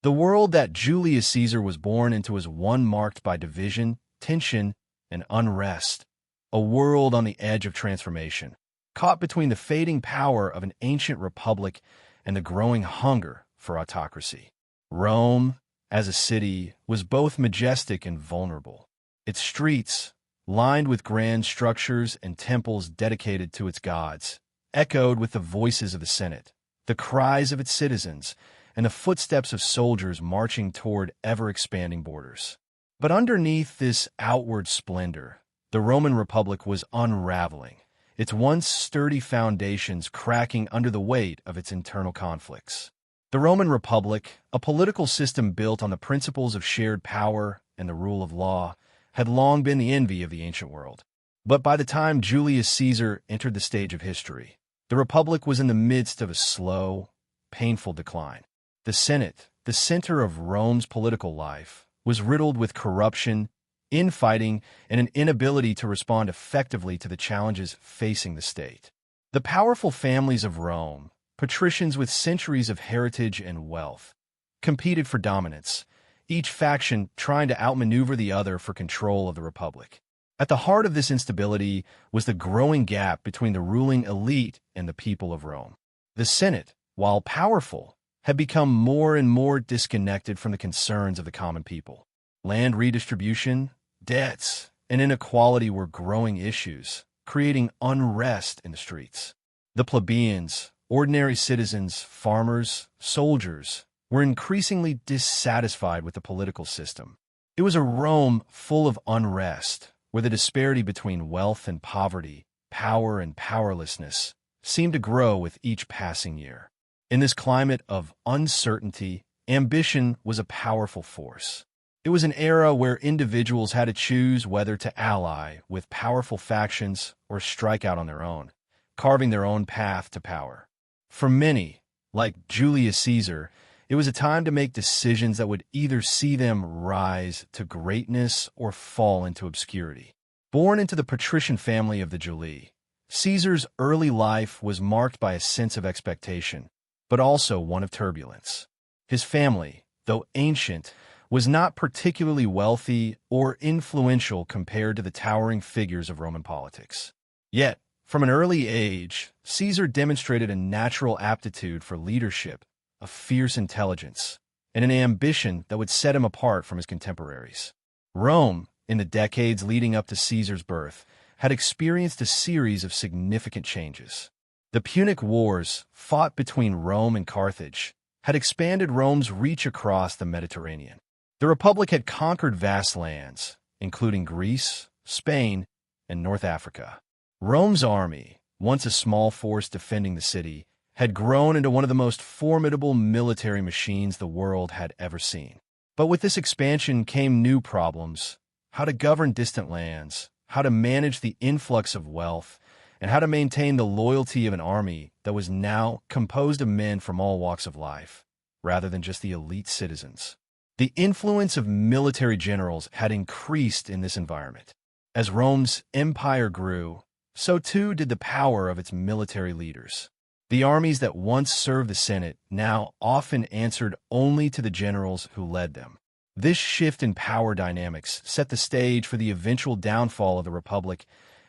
The world that Julius Caesar was born into was one marked by division, tension, and unrest, a world on the edge of transformation, caught between the fading power of an ancient republic and the growing hunger for autocracy. Rome, as a city, was both majestic and vulnerable. Its streets, lined with grand structures and temples dedicated to its gods, echoed with the voices of the Senate, the cries of its citizens, and the footsteps of soldiers marching toward ever-expanding borders. But underneath this outward splendor, the Roman Republic was unraveling, its once sturdy foundations cracking under the weight of its internal conflicts. The Roman Republic, a political system built on the principles of shared power and the rule of law, had long been the envy of the ancient world. But by the time Julius Caesar entered the stage of history, the Republic was in the midst of a slow, painful decline. The Senate, the center of Rome's political life, was riddled with corruption, infighting, and an inability to respond effectively to the challenges facing the state. The powerful families of Rome, patricians with centuries of heritage and wealth, competed for dominance, each faction trying to outmaneuver the other for control of the Republic. At the heart of this instability was the growing gap between the ruling elite and the people of Rome. The Senate, while powerful, had become more and more disconnected from the concerns of the common people. Land redistribution, debts, and inequality were growing issues, creating unrest in the streets. The plebeians, ordinary citizens, farmers, soldiers, were increasingly dissatisfied with the political system. It was a Rome full of unrest, where the disparity between wealth and poverty, power and powerlessness, seemed to grow with each passing year. In this climate of uncertainty, ambition was a powerful force. It was an era where individuals had to choose whether to ally with powerful factions or strike out on their own, carving their own path to power. For many, like Julius Caesar, it was a time to make decisions that would either see them rise to greatness or fall into obscurity. Born into the patrician family of the Julii, Caesar's early life was marked by a sense of expectation, but also one of turbulence. His family, though ancient, was not particularly wealthy or influential compared to the towering figures of Roman politics. Yet, from an early age, Caesar demonstrated a natural aptitude for leadership, a fierce intelligence, and an ambition that would set him apart from his contemporaries. Rome, in the decades leading up to Caesar's birth, had experienced a series of significant changes. The Punic Wars, fought between Rome and Carthage, had expanded Rome's reach across the Mediterranean. The Republic had conquered vast lands, including Greece, Spain, and North Africa. Rome's army, once a small force defending the city, had grown into one of the most formidable military machines the world had ever seen. But with this expansion came new problems: how to govern distant lands, how to manage the influx of wealth, and how to maintain the loyalty of an army that was now composed of men from all walks of life, rather than just the elite citizens. The influence of military generals had increased in this environment. As Rome's empire grew, so too did the power of its military leaders. The armies that once served the Senate now often answered only to the generals who led them. This shift in power dynamics set the stage for the eventual downfall of the Republic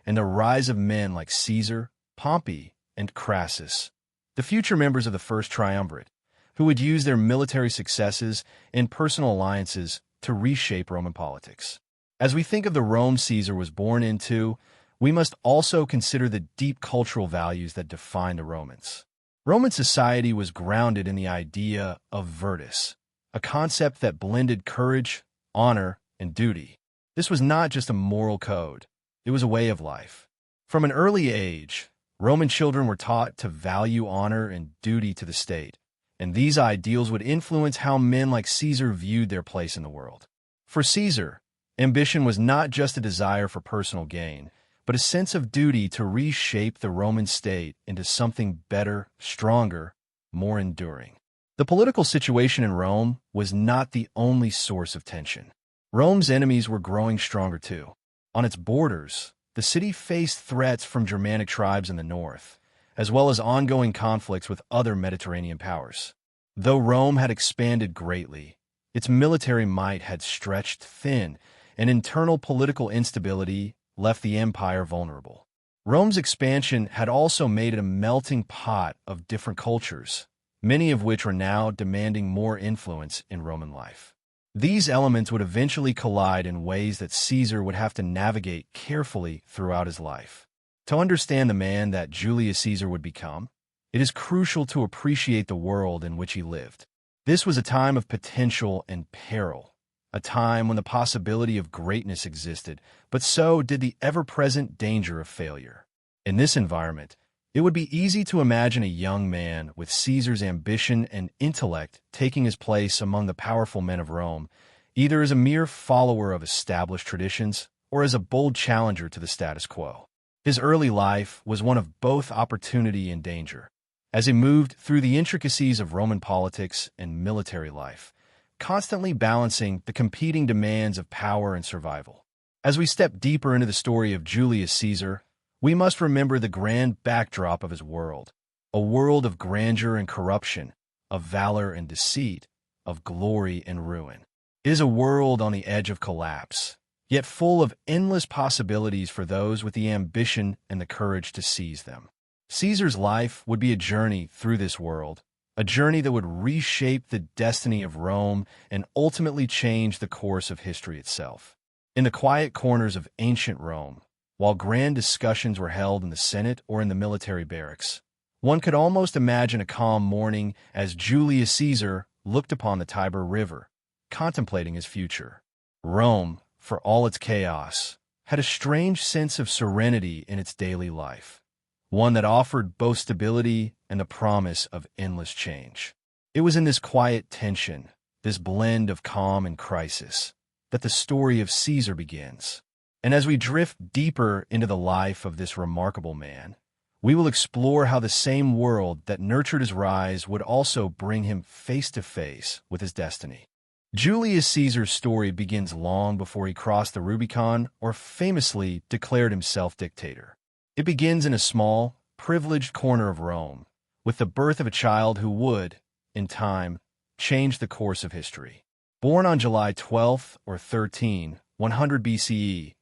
and the rise of men like Caesar, Pompey, and Crassus, the future members of the First Triumvirate, who would use their military successes and personal alliances to reshape Roman politics. As we think of the Rome Caesar was born into, we must also consider the deep cultural values that define the Romans. Roman society was grounded in the idea of virtus, a concept that blended courage, honor, and duty. This was not just a moral code, it was a way of life. From an early age, Roman children were taught to value honor and duty to the state, and these ideals would influence how men like Caesar viewed their place in the world. For Caesar, ambition was not just a desire for personal gain, but a sense of duty to reshape the Roman state into something better, stronger, more enduring. The political situation in Rome was not the only source of tension. Rome's enemies were growing stronger too. On its borders, the city faced threats from Germanic tribes in the north, as well as ongoing conflicts with other Mediterranean powers. Though Rome had expanded greatly, its military might had stretched thin, and internal political instability left the empire vulnerable. Rome's expansion had also made it a melting pot of different cultures, many of which were now demanding more influence in Roman life. These elements would eventually collide in ways that Caesar would have to navigate carefully throughout his life. To understand the man that Julius Caesar would become, it is crucial to appreciate the world in which he lived. This was a time of potential and peril, a time when the possibility of greatness existed, but so did the ever-present danger of failure. In this environment, it would be easy to imagine a young man with Caesar's ambition and intellect taking his place among the powerful men of Rome, either as a mere follower of established traditions or as a bold challenger to the status quo. His early life was one of both opportunity and danger. As he moved through the intricacies of Roman politics and military life, constantly balancing the competing demands of power and survival. As we step deeper into the story of Julius Caesar, we must remember the grand backdrop of his world, a world of grandeur and corruption, of valor and deceit, of glory and ruin. It is a world on the edge of collapse, yet full of endless possibilities for those with the ambition and the courage to seize them. Caesar's life would be a journey through this world, a journey that would reshape the destiny of Rome and ultimately change the course of history itself. In the quiet corners of ancient Rome, while grand discussions were held in the Senate or in the military barracks, one could almost imagine a calm morning as Julius Caesar looked upon the Tiber River, contemplating his future. Rome, for all its chaos, had a strange sense of serenity in its daily life, one that offered both stability and the promise of endless change. It was in this quiet tension, this blend of calm and crisis, that the story of Caesar begins. And as we drift deeper into the life of this remarkable man, we will explore how the same world that nurtured his rise would also bring him face to face with his destiny. Julius Caesar's story begins long before he crossed the Rubicon or famously declared himself dictator. It begins in a small, privileged corner of Rome, with the birth of a child who would, in time, change the course of history. Born on July 12 or 13, 100 BCE,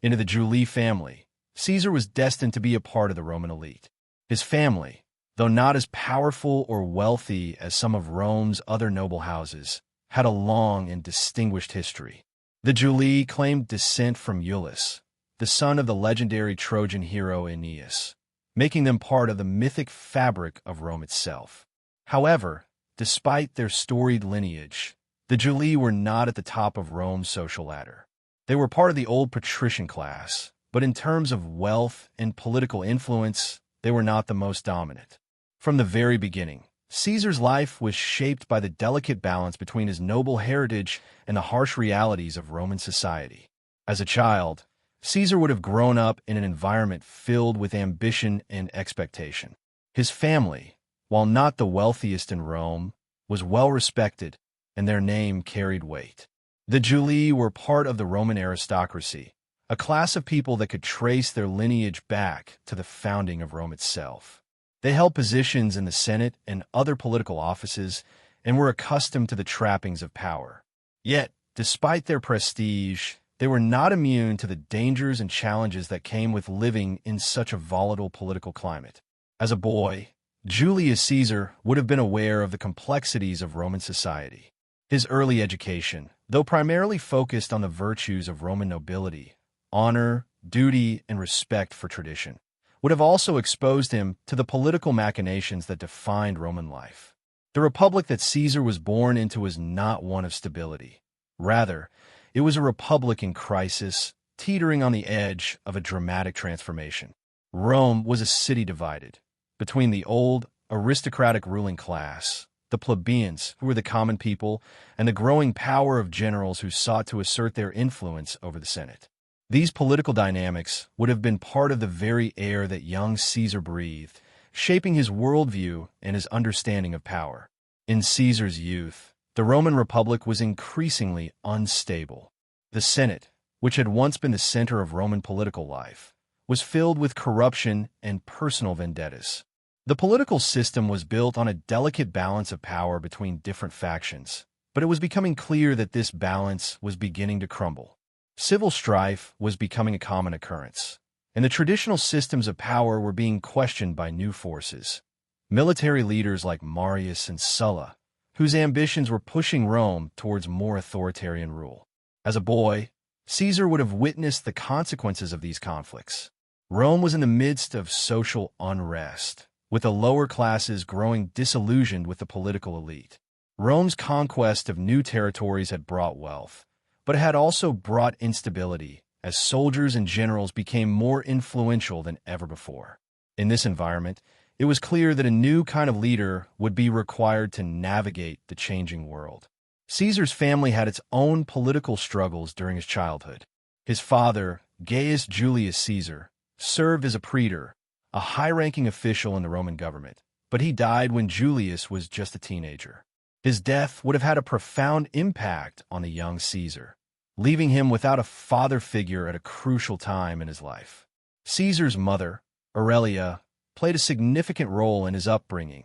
into the Julius family, Caesar was destined to be a part of the Roman elite. His family, though not as powerful or wealthy as some of Rome's other noble houses, had a long and distinguished history. The Julius claimed descent from Julius, the son of the legendary Trojan hero Aeneas, making them part of the mythic fabric of Rome itself. However, despite their storied lineage, the Julius were not at the top of Rome's social ladder. They were part of the old patrician class, but in terms of wealth and political influence, they were not the most dominant. From the very beginning, Caesar's life was shaped by the delicate balance between his noble heritage and the harsh realities of Roman society. As a child, Caesar would have grown up in an environment filled with ambition and expectation. His family, while not the wealthiest in Rome, was well respected, and their name carried weight. The Julius were part of the Roman aristocracy, a class of people that could trace their lineage back to the founding of Rome itself. They held positions in the Senate and other political offices and were accustomed to the trappings of power. Yet, despite their prestige, they were not immune to the dangers and challenges that came with living in such a volatile political climate. As a boy, Julius Caesar would have been aware of the complexities of Roman society. His early education, though primarily focused on the virtues of Roman nobility, honor, duty, and respect for tradition, would have also exposed him to the political machinations that defined Roman life. The republic that Caesar was born into was not one of stability. Rather, it was a republic in crisis, teetering on the edge of a dramatic transformation. Rome was a city divided between the old, aristocratic ruling class, the plebeians, who were the common people, and the growing power of generals who sought to assert their influence over the Senate. These political dynamics would have been part of the very air that young Caesar breathed, shaping his worldview and his understanding of power. In Caesar's youth, the Roman Republic was increasingly unstable. The Senate, which had once been the center of Roman political life, was filled with corruption and personal vendettas. The political system was built on a delicate balance of power between different factions, but it was becoming clear that this balance was beginning to crumble. Civil strife was becoming a common occurrence, and the traditional systems of power were being questioned by new forces. Military leaders like Marius and Sulla, whose ambitions were pushing Rome towards more authoritarian rule. As a boy, Caesar would have witnessed the consequences of these conflicts. Rome was in the midst of social unrest, with the lower classes growing disillusioned with the political elite. Rome's conquest of new territories had brought wealth, but it had also brought instability, as soldiers and generals became more influential than ever before. In this environment, it was clear that a new kind of leader would be required to navigate the changing world. Caesar's family had its own political struggles during his childhood. His father, Gaius Julius Caesar, served as a praetor, a high-ranking official in the Roman government, but he died when Julius was just a teenager. His death would have had a profound impact on the young Caesar, leaving him without a father figure at a crucial time in his life. Caesar's mother, Aurelia, played a significant role in his upbringing,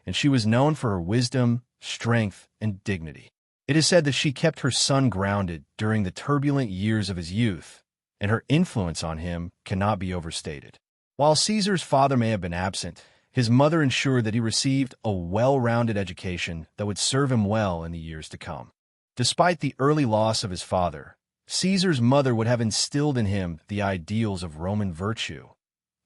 and she was known for her wisdom, strength, and dignity. It is said that she kept her son grounded during the turbulent years of his youth, and her influence on him cannot be overstated. While Caesar's father may have been absent, his mother ensured that he received a well-rounded education that would serve him well in the years to come. Despite the early loss of his father, Caesar's mother would have instilled in him the ideals of Roman virtue,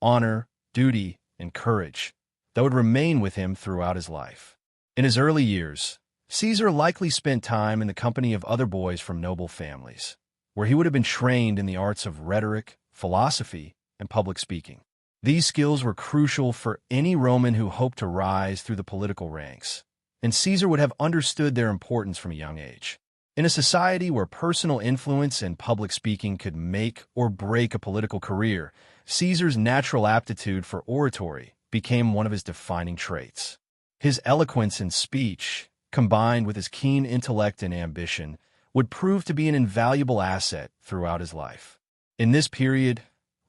honor, duty, and courage that would remain with him throughout his life. In his early years, Caesar likely spent time in the company of other boys from noble families, where he would have been trained in the arts of rhetoric, philosophy, and public speaking. These skills were crucial for any Roman who hoped to rise through the political ranks, and Caesar would have understood their importance from a young age. In a society where personal influence and public speaking could make or break a political career, Caesar's natural aptitude for oratory became one of his defining traits. His eloquence in speech, combined with his keen intellect and ambition, would prove to be an invaluable asset throughout his life. In this period,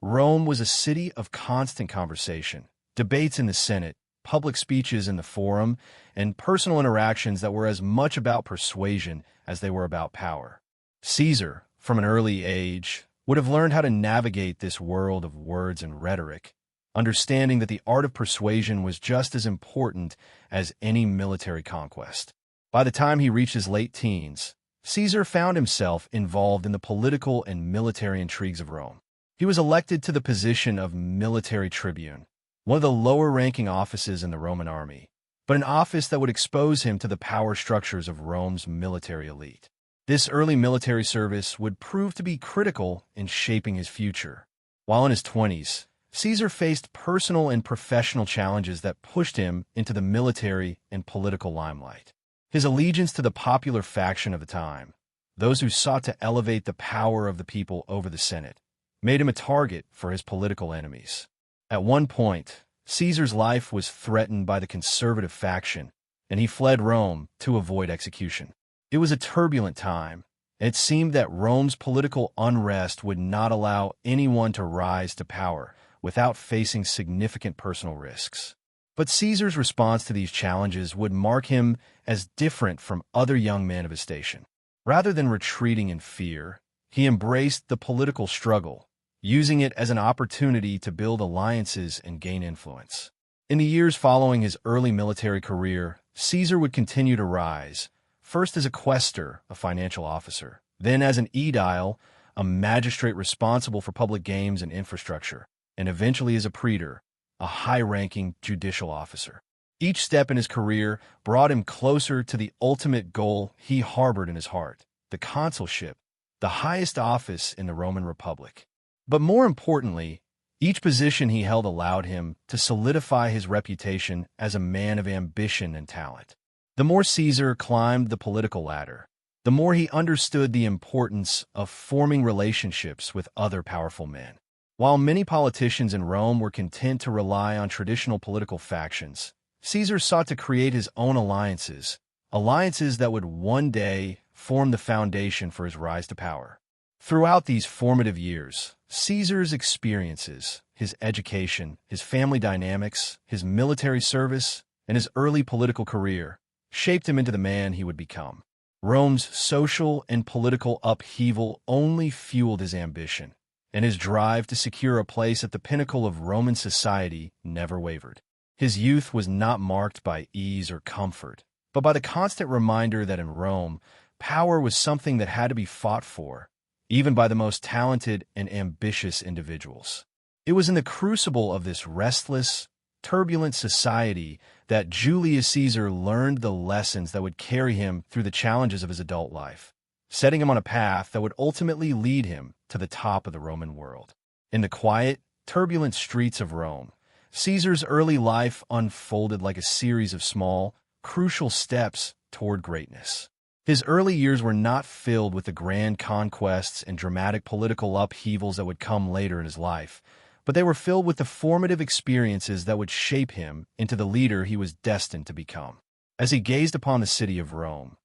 Rome was a city of constant conversation, debates in the Senate, public speeches in the Forum, and personal interactions that were as much about persuasion as they were about power. Caesar, from an early age, would have learned how to navigate this world of words and rhetoric, understanding that the art of persuasion was just as important as any military conquest. By the time he reached his late teens, Caesar found himself involved in the political and military intrigues of Rome. He was elected to the position of military tribune, one of the lower-ranking offices in the Roman army, but an office that would expose him to the power structures of Rome's military elite. This early military service would prove to be critical in shaping his future. While in his 20s, Caesar faced personal and professional challenges that pushed him into the military and political limelight. His allegiance to the popular faction of the time, those who sought to elevate the power of the people over the Senate, made him a target for his political enemies. At one point, Caesar's life was threatened by the conservative faction, and he fled Rome to avoid execution. It was a turbulent time, and it seemed that Rome's political unrest would not allow anyone to rise to power without facing significant personal risks. But Caesar's response to these challenges would mark him as different from other young men of his station. Rather than retreating in fear, he embraced the political struggle, using it as an opportunity to build alliances and gain influence. In the years following his early military career, Caesar would continue to rise, first as a quaestor, a financial officer, then as an aedile, a magistrate responsible for public games and infrastructure, and eventually as a praetor, a high-ranking judicial officer. Each step in his career brought him closer to the ultimate goal he harbored in his heart, the consulship, the highest office in the Roman Republic. But more importantly, each position he held allowed him to solidify his reputation as a man of ambition and talent. The more Caesar climbed the political ladder, the more he understood the importance of forming relationships with other powerful men. While many politicians in Rome were content to rely on traditional political factions, Caesar sought to create his own alliances that would one day form the foundation for his rise to power. Throughout these formative years, Caesar's experiences, his education, his family dynamics, his military service, and his early political career shaped him into the man he would become. Rome's social and political upheaval only fueled his ambition, and his drive to secure a place at the pinnacle of Roman society never wavered. His youth was not marked by ease or comfort, but by the constant reminder that in Rome, power was something that had to be fought for, even by the most talented and ambitious individuals. It was in the crucible of this restless, turbulent society that Julius Caesar learned the lessons that would carry him through the challenges of his adult life, setting him on a path that would ultimately lead him to the top of the Roman world. In the quiet, turbulent streets of Rome, Caesar's early life unfolded like a series of small, crucial steps toward greatness. His early years were not filled with the grand conquests and dramatic political upheavals that would come later in his life, but they were filled with the formative experiences that would shape him into the leader he was destined to become. As he gazed upon the city of Rome,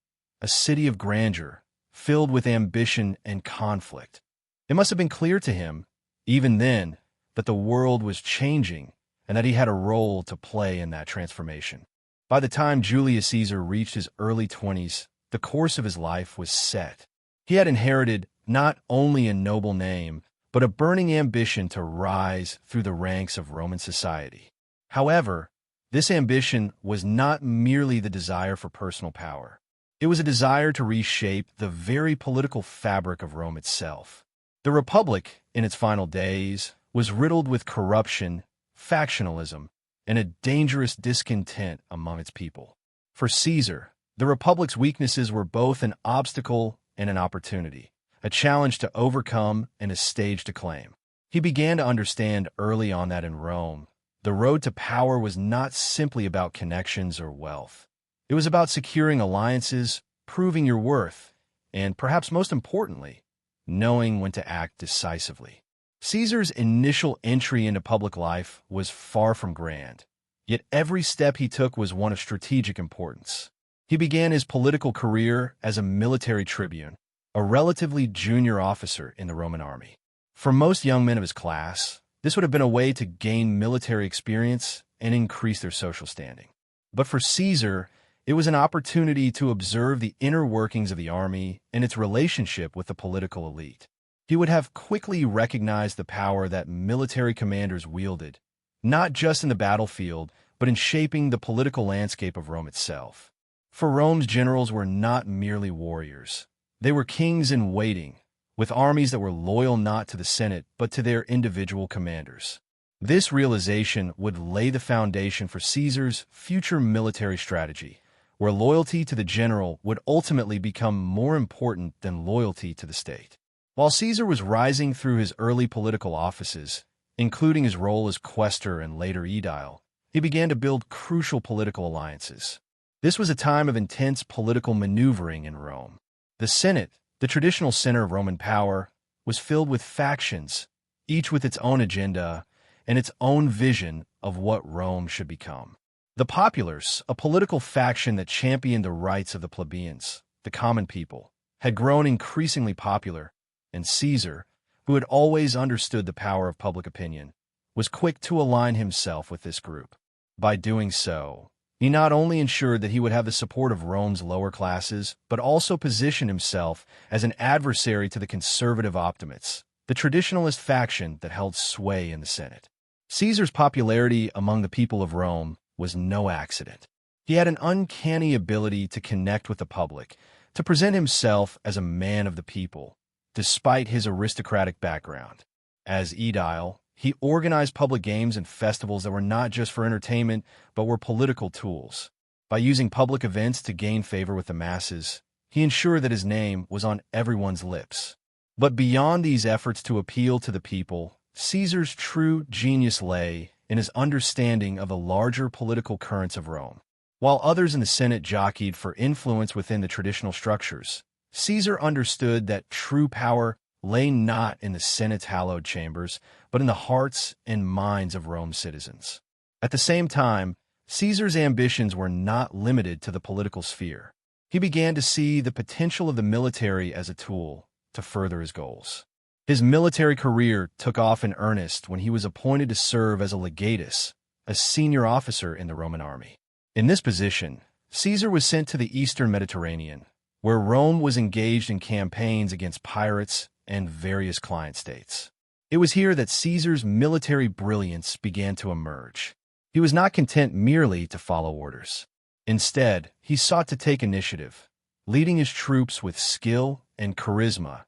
a city of grandeur, filled with ambition and conflict, it must have been clear to him, even then, that the world was changing and that he had a role to play in that transformation. By the time Julius Caesar reached his early 20s, the course of his life was set. He had inherited not only a noble name, but a burning ambition to rise through the ranks of Roman society. However, this ambition was not merely the desire for personal power. It was a desire to reshape the very political fabric of Rome itself. The Republic, in its final days, was riddled with corruption, factionalism, and a dangerous discontent among its people. For Caesar, the Republic's weaknesses were both an obstacle and an opportunity, a challenge to overcome and a stage to claim. He began to understand early on that in Rome, the road to power was not simply about connections or wealth. It was about securing alliances, proving your worth, and perhaps most importantly, knowing when to act decisively. Caesar's initial entry into public life was far from grand, yet every step he took was one of strategic importance. He began his political career as a military tribune, a relatively junior officer in the Roman army. For most young men of his class, this would have been a way to gain military experience and increase their social standing. But for Caesar, it was an opportunity to observe the inner workings of the army and its relationship with the political elite. He would have quickly recognized the power that military commanders wielded, not just in the battlefield, but in shaping the political landscape of Rome itself. For Rome's generals were not merely warriors. They were kings in waiting, with armies that were loyal not to the Senate, but to their individual commanders. This realization would lay the foundation for Caesar's future military strategy, where loyalty to the general would ultimately become more important than loyalty to the state. While Caesar was rising through his early political offices, including his role as quaestor and later aedile, he began to build crucial political alliances. This was a time of intense political maneuvering in Rome. The Senate, the traditional center of Roman power, was filled with factions, each with its own agenda and its own vision of what Rome should become. The populares, a political faction that championed the rights of the plebeians, the common people, had grown increasingly popular, and Caesar, who had always understood the power of public opinion, was quick to align himself with this group. By doing so, he not only ensured that he would have the support of Rome's lower classes, but also positioned himself as an adversary to the conservative optimates, the traditionalist faction that held sway in the Senate. Caesar's popularity among the people of Rome was no accident. He had an uncanny ability to connect with the public, to present himself as a man of the people, despite his aristocratic background. As aedile, he organized public games and festivals that were not just for entertainment, but were political tools. By using public events to gain favor with the masses, he ensured that his name was on everyone's lips. But beyond these efforts to appeal to the people, Caesar's true genius lay in his understanding of the larger political currents of Rome. While others in the Senate jockeyed for influence within the traditional structures, Caesar understood that true power lay not in the Senate's hallowed chambers, but in the hearts and minds of Rome's citizens. At the same time, Caesar's ambitions were not limited to the political sphere. He began to see the potential of the military as a tool to to further his goals. His military career took off in earnest when he was appointed to serve as a legatus, a senior officer in the Roman army. In this position, Caesar was sent to the eastern Mediterranean, where Rome was engaged in campaigns against pirates and various client states. It was here that Caesar's military brilliance began to emerge. He was not content merely to follow orders. Instead, he sought to take initiative, leading his troops with skill and charisma,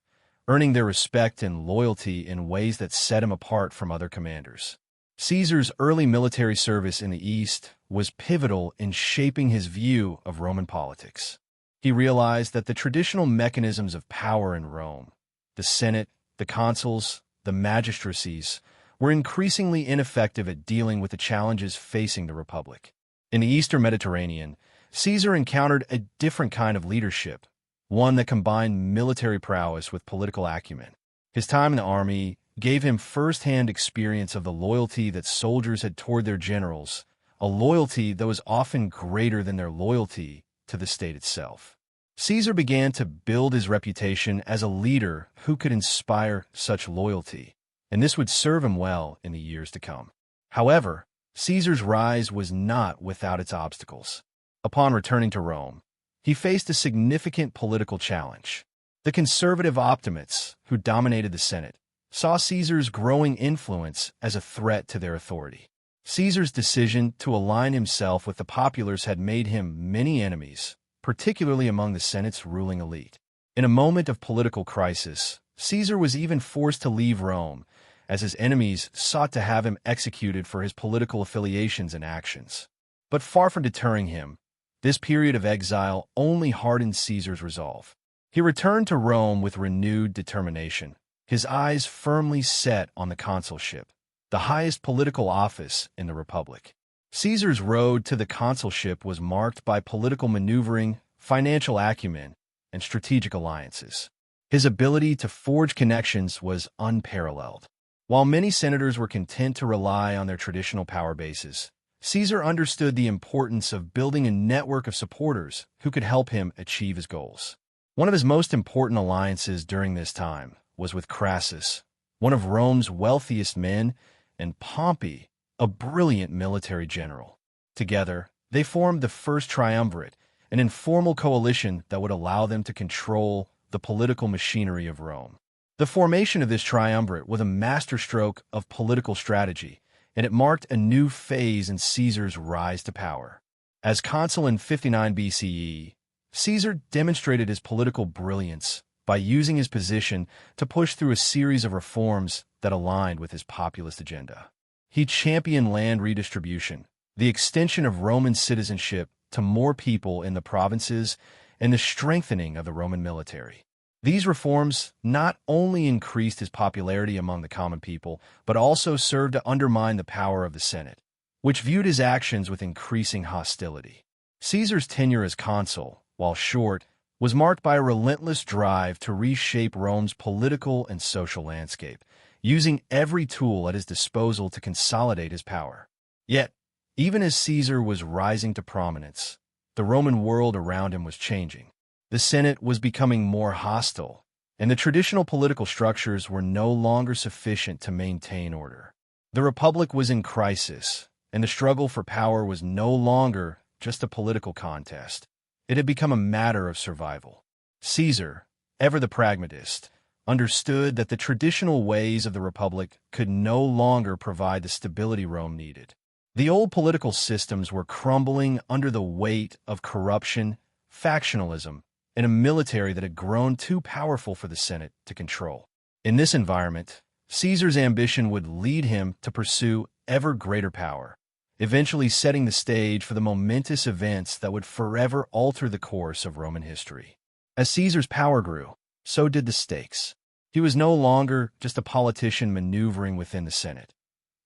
earning their respect and loyalty in ways that set him apart from other commanders. Caesar's early military service in the East was pivotal in shaping his view of Roman politics. He realized that the traditional mechanisms of power in Rome, the Senate, the consuls, the magistracies, were increasingly ineffective at dealing with the challenges facing the Republic. In the Eastern Mediterranean, Caesar encountered a different kind of leadership, one that combined military prowess with political acumen. His time in the army gave him first-hand experience of the loyalty that soldiers had toward their generals, a loyalty that was often greater than their loyalty to the state itself. Caesar began to build his reputation as a leader who could inspire such loyalty, and this would serve him well in the years to come. However, Caesar's rise was not without its obstacles. Upon returning to Rome, he faced a significant political challenge. The conservative optimates, who dominated the Senate, saw Caesar's growing influence as a threat to their authority. Caesar's decision to align himself with the populace had made him many enemies, particularly among the Senate's ruling elite. In a moment of political crisis, Caesar was even forced to leave Rome, as his enemies sought to have him executed for his political affiliations and actions. But far from deterring him, this period of exile only hardened Caesar's resolve. He returned to Rome with renewed determination, his eyes firmly set on the consulship, the highest political office in the Republic. Caesar's road to the consulship was marked by political maneuvering, financial acumen, and strategic alliances. His ability to forge connections was unparalleled. While many senators were content to rely on their traditional power bases, Caesar understood the importance of building a network of supporters who could help him achieve his goals. One of his most important alliances during this time was with Crassus, one of Rome's wealthiest men, and Pompey, a brilliant military general. Together, they formed the First Triumvirate, an informal coalition that would allow them to control the political machinery of Rome. The formation of this triumvirate was a masterstroke of political strategy, and it marked a new phase in Caesar's rise to power. As consul in 59 BCE, Caesar demonstrated his political brilliance by using his position to push through a series of reforms that aligned with his populist agenda. He championed land redistribution, the extension of Roman citizenship to more people in the provinces, and the strengthening of the Roman military. These reforms not only increased his popularity among the common people, but also served to undermine the power of the Senate, which viewed his actions with increasing hostility. Caesar's tenure as consul, while short, was marked by a relentless drive to reshape Rome's political and social landscape, using every tool at his disposal to consolidate his power. Yet, even as Caesar was rising to prominence, the Roman world around him was changing. The Senate was becoming more hostile, and the traditional political structures were no longer sufficient to maintain order. The Republic was in crisis, and the struggle for power was no longer just a political contest. It had become a matter of survival. Caesar, ever the pragmatist, understood that the traditional ways of the Republic could no longer provide the stability Rome needed. The old political systems were crumbling under the weight of corruption, factionalism, and a military that had grown too powerful for the Senate to control. In this environment, Caesar's ambition would lead him to pursue ever greater power, eventually setting the stage for the momentous events that would forever alter the course of Roman history. As Caesar's power grew, so did the stakes. He was no longer just a politician maneuvering within the Senate.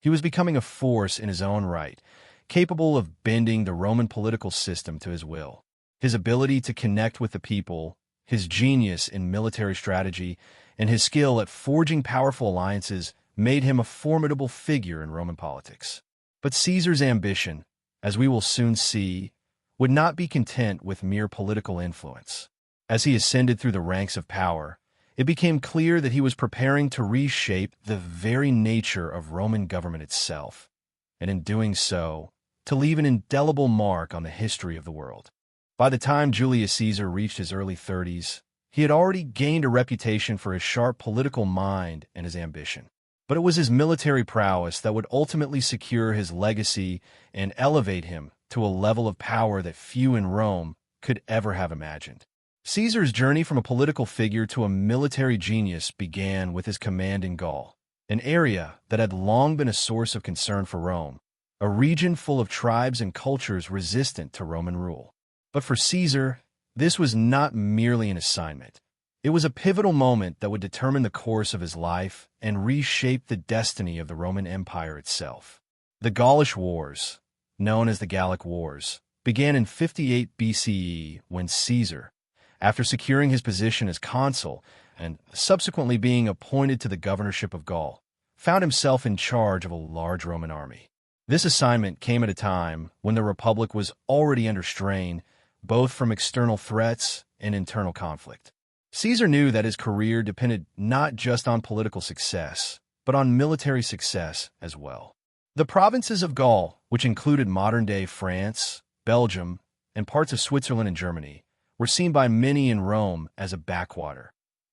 He was becoming a force in his own right, capable of bending the Roman political system to his will. His ability to connect with the people, his genius in military strategy, and his skill at forging powerful alliances made him a formidable figure in Roman politics. But Caesar's ambition, as we will soon see, would not be content with mere political influence. As he ascended through the ranks of power, it became clear that he was preparing to reshape the very nature of Roman government itself, and in doing so, to leave an indelible mark on the history of the world. By the time Julius Caesar reached his early 30s, he had already gained a reputation for his sharp political mind and his ambition. But it was his military prowess that would ultimately secure his legacy and elevate him to a level of power that few in Rome could ever have imagined. Caesar's journey from a political figure to a military genius began with his command in Gaul, an area that had long been a source of concern for Rome, a region full of tribes and cultures resistant to Roman rule. But for Caesar, this was not merely an assignment. It was a pivotal moment that would determine the course of his life and reshape the destiny of the Roman Empire itself. The Gaulish Wars, known as the Gallic Wars, began in 58 BCE when Caesar, after securing his position as consul and subsequently being appointed to the governorship of Gaul, found himself in charge of a large Roman army. This assignment came at a time when the Republic was already under strain, both from external threats and internal conflict. Caesar knew that his career depended not just on political success, but on military success as well. The provinces of Gaul, which included modern-day France, Belgium, and parts of Switzerland and Germany, were seen by many in Rome as a backwater,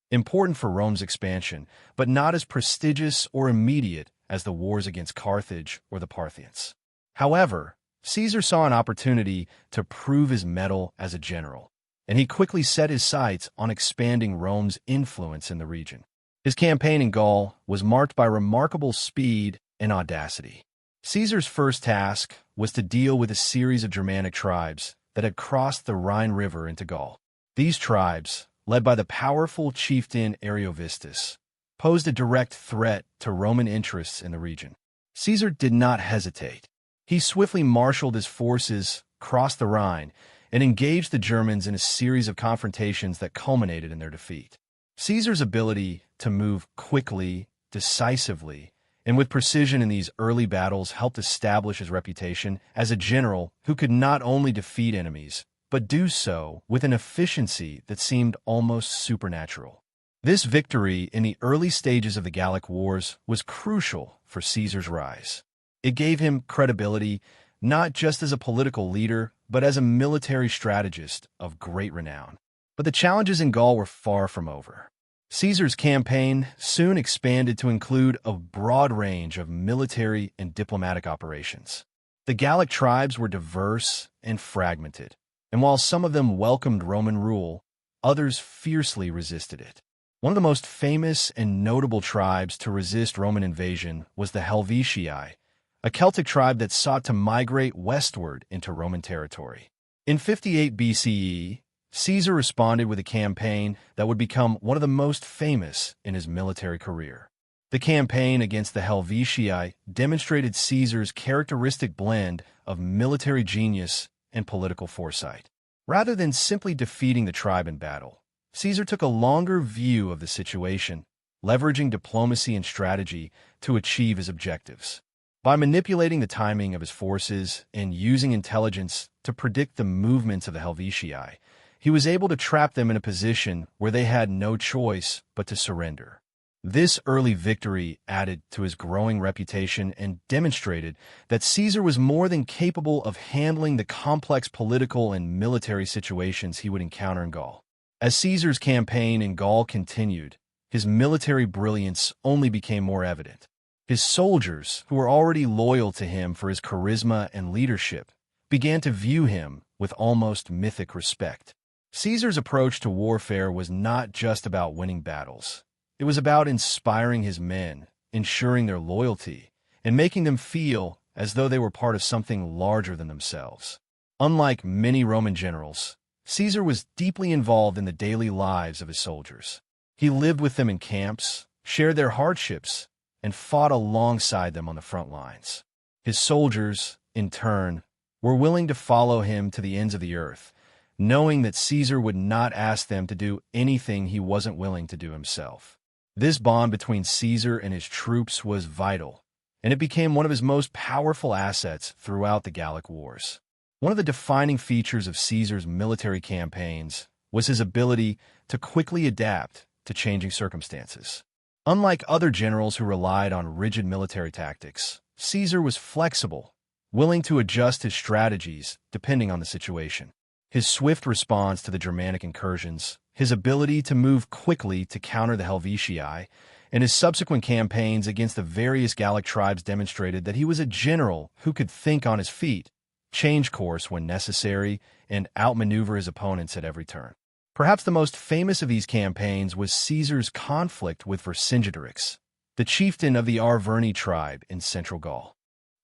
important for Rome's expansion, but not as prestigious or immediate as the wars against Carthage or the Parthians. However, Caesar saw an opportunity to prove his mettle as a general, and he quickly set his sights on expanding Rome's influence in the region. His campaign in Gaul was marked by remarkable speed and audacity. Caesar's first task was to deal with a series of Germanic tribes that had crossed the Rhine River into Gaul. These tribes, led by the powerful chieftain Ariovistus, posed a direct threat to Roman interests in the region. Caesar did not hesitate. He swiftly marshaled his forces, crossed the Rhine, and engaged the Germans in a series of confrontations that culminated in their defeat. Caesar's ability to move quickly, decisively, and with precision in these early battles helped establish his reputation as a general who could not only defeat enemies, but do so with an efficiency that seemed almost supernatural. This victory in the early stages of the Gallic Wars was crucial for Caesar's rise. It gave him credibility not just as a political leader, but as a military strategist of great renown. But the challenges in Gaul were far from over. Caesar's campaign soon expanded to include a broad range of military and diplomatic operations. The Gallic tribes were diverse and fragmented, and while some of them welcomed Roman rule, others fiercely resisted it. One of the most famous and notable tribes to resist Roman invasion was the Helvetii, a Celtic tribe that sought to migrate westward into Roman territory. In 58 BCE, Caesar responded with a campaign that would become one of the most famous in his military career. The campaign against the Helvetii demonstrated Caesar's characteristic blend of military genius and political foresight. Rather than simply defeating the tribe in battle, Caesar took a longer view of the situation, leveraging diplomacy and strategy to achieve his objectives. By manipulating the timing of his forces and using intelligence to predict the movements of the Helvetii, he was able to trap them in a position where they had no choice but to surrender. This early victory added to his growing reputation and demonstrated that Caesar was more than capable of handling the complex political and military situations he would encounter in Gaul. As Caesar's campaign in Gaul continued, his military brilliance only became more evident. His soldiers, who were already loyal to him for his charisma and leadership, began to view him with almost mythic respect. Caesar's approach to warfare was not just about winning battles. It was about inspiring his men, ensuring their loyalty, and making them feel as though they were part of something larger than themselves. Unlike many Roman generals, Caesar was deeply involved in the daily lives of his soldiers. He lived with them in camps, shared their hardships, and fought alongside them on the front lines. His soldiers, in turn, were willing to follow him to the ends of the earth, knowing that Caesar would not ask them to do anything he wasn't willing to do himself. This bond between Caesar and his troops was vital, and it became one of his most powerful assets throughout the Gallic Wars. One of the defining features of Caesar's military campaigns was his ability to quickly adapt to changing circumstances. Unlike other generals who relied on rigid military tactics, Caesar was flexible, willing to adjust his strategies depending on the situation. His swift response to the Germanic incursions, his ability to move quickly to counter the Helvetii, and his subsequent campaigns against the various Gallic tribes demonstrated that he was a general who could think on his feet, change course when necessary, and outmaneuver his opponents at every turn. Perhaps the most famous of these campaigns was Caesar's conflict with Vercingetorix, the chieftain of the Arverni tribe in central Gaul.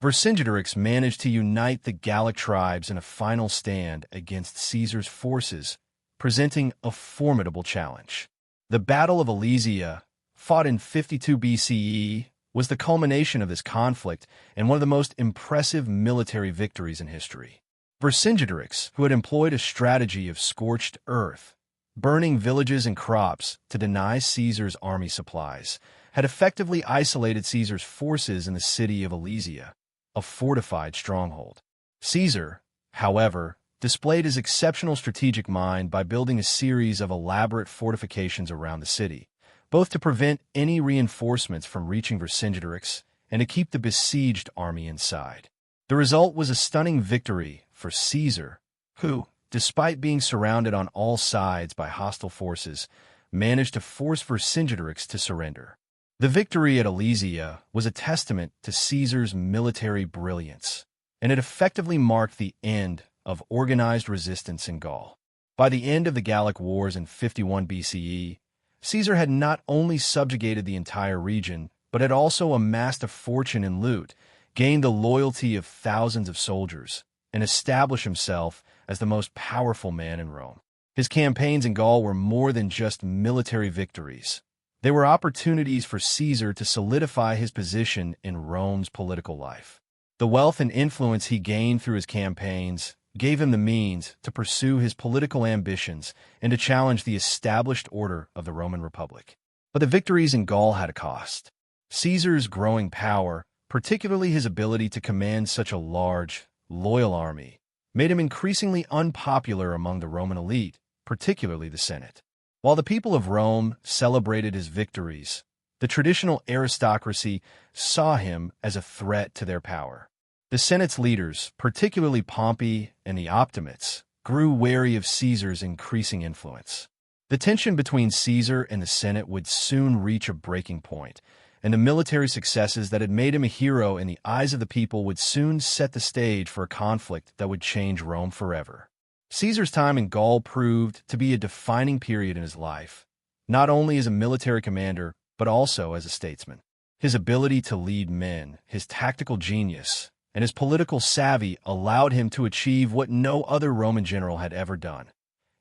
Vercingetorix managed to unite the Gallic tribes in a final stand against Caesar's forces, presenting a formidable challenge. The Battle of Alesia, fought in 52 BCE, was the culmination of this conflict and one of the most impressive military victories in history. Vercingetorix, who had employed a strategy of scorched earth, burning villages and crops to deny Caesar's army supplies, had effectively isolated Caesar's forces in the city of Alesia, a fortified stronghold. Caesar, however, displayed his exceptional strategic mind by building a series of elaborate fortifications around the city, both to prevent any reinforcements from reaching Vercingetorix and to keep the besieged army inside. The result was a stunning victory for Caesar, who, despite being surrounded on all sides by hostile forces, managed to force Vercingetorix to surrender. The victory at Alesia was a testament to Caesar's military brilliance, and it effectively marked the end of organized resistance in Gaul. By the end of the Gallic Wars in 51 BCE, Caesar had not only subjugated the entire region, but had also amassed a fortune in loot, gained the loyalty of thousands of soldiers, and established himself as the most powerful man in Rome. His campaigns in Gaul were more than just military victories. They were opportunities for Caesar to solidify his position in Rome's political life. The wealth and influence he gained through his campaigns gave him the means to pursue his political ambitions and to challenge the established order of the Roman Republic. But the victories in Gaul had a cost. Caesar's growing power, particularly his ability to command such a large, loyal army, made him increasingly unpopular among the Roman elite, particularly the Senate. While the people of Rome celebrated his victories, the traditional aristocracy saw him as a threat to their power. The Senate's leaders, particularly Pompey and the Optimates, grew wary of Caesar's increasing influence. The tension between Caesar and the Senate would soon reach a breaking point, and the military successes that had made him a hero in the eyes of the people would soon set the stage for a conflict that would change Rome forever. Caesar's time in Gaul proved to be a defining period in his life, not only as a military commander, but also as a statesman. His ability to lead men, his tactical genius, and his political savvy allowed him to achieve what no other Roman general had ever done,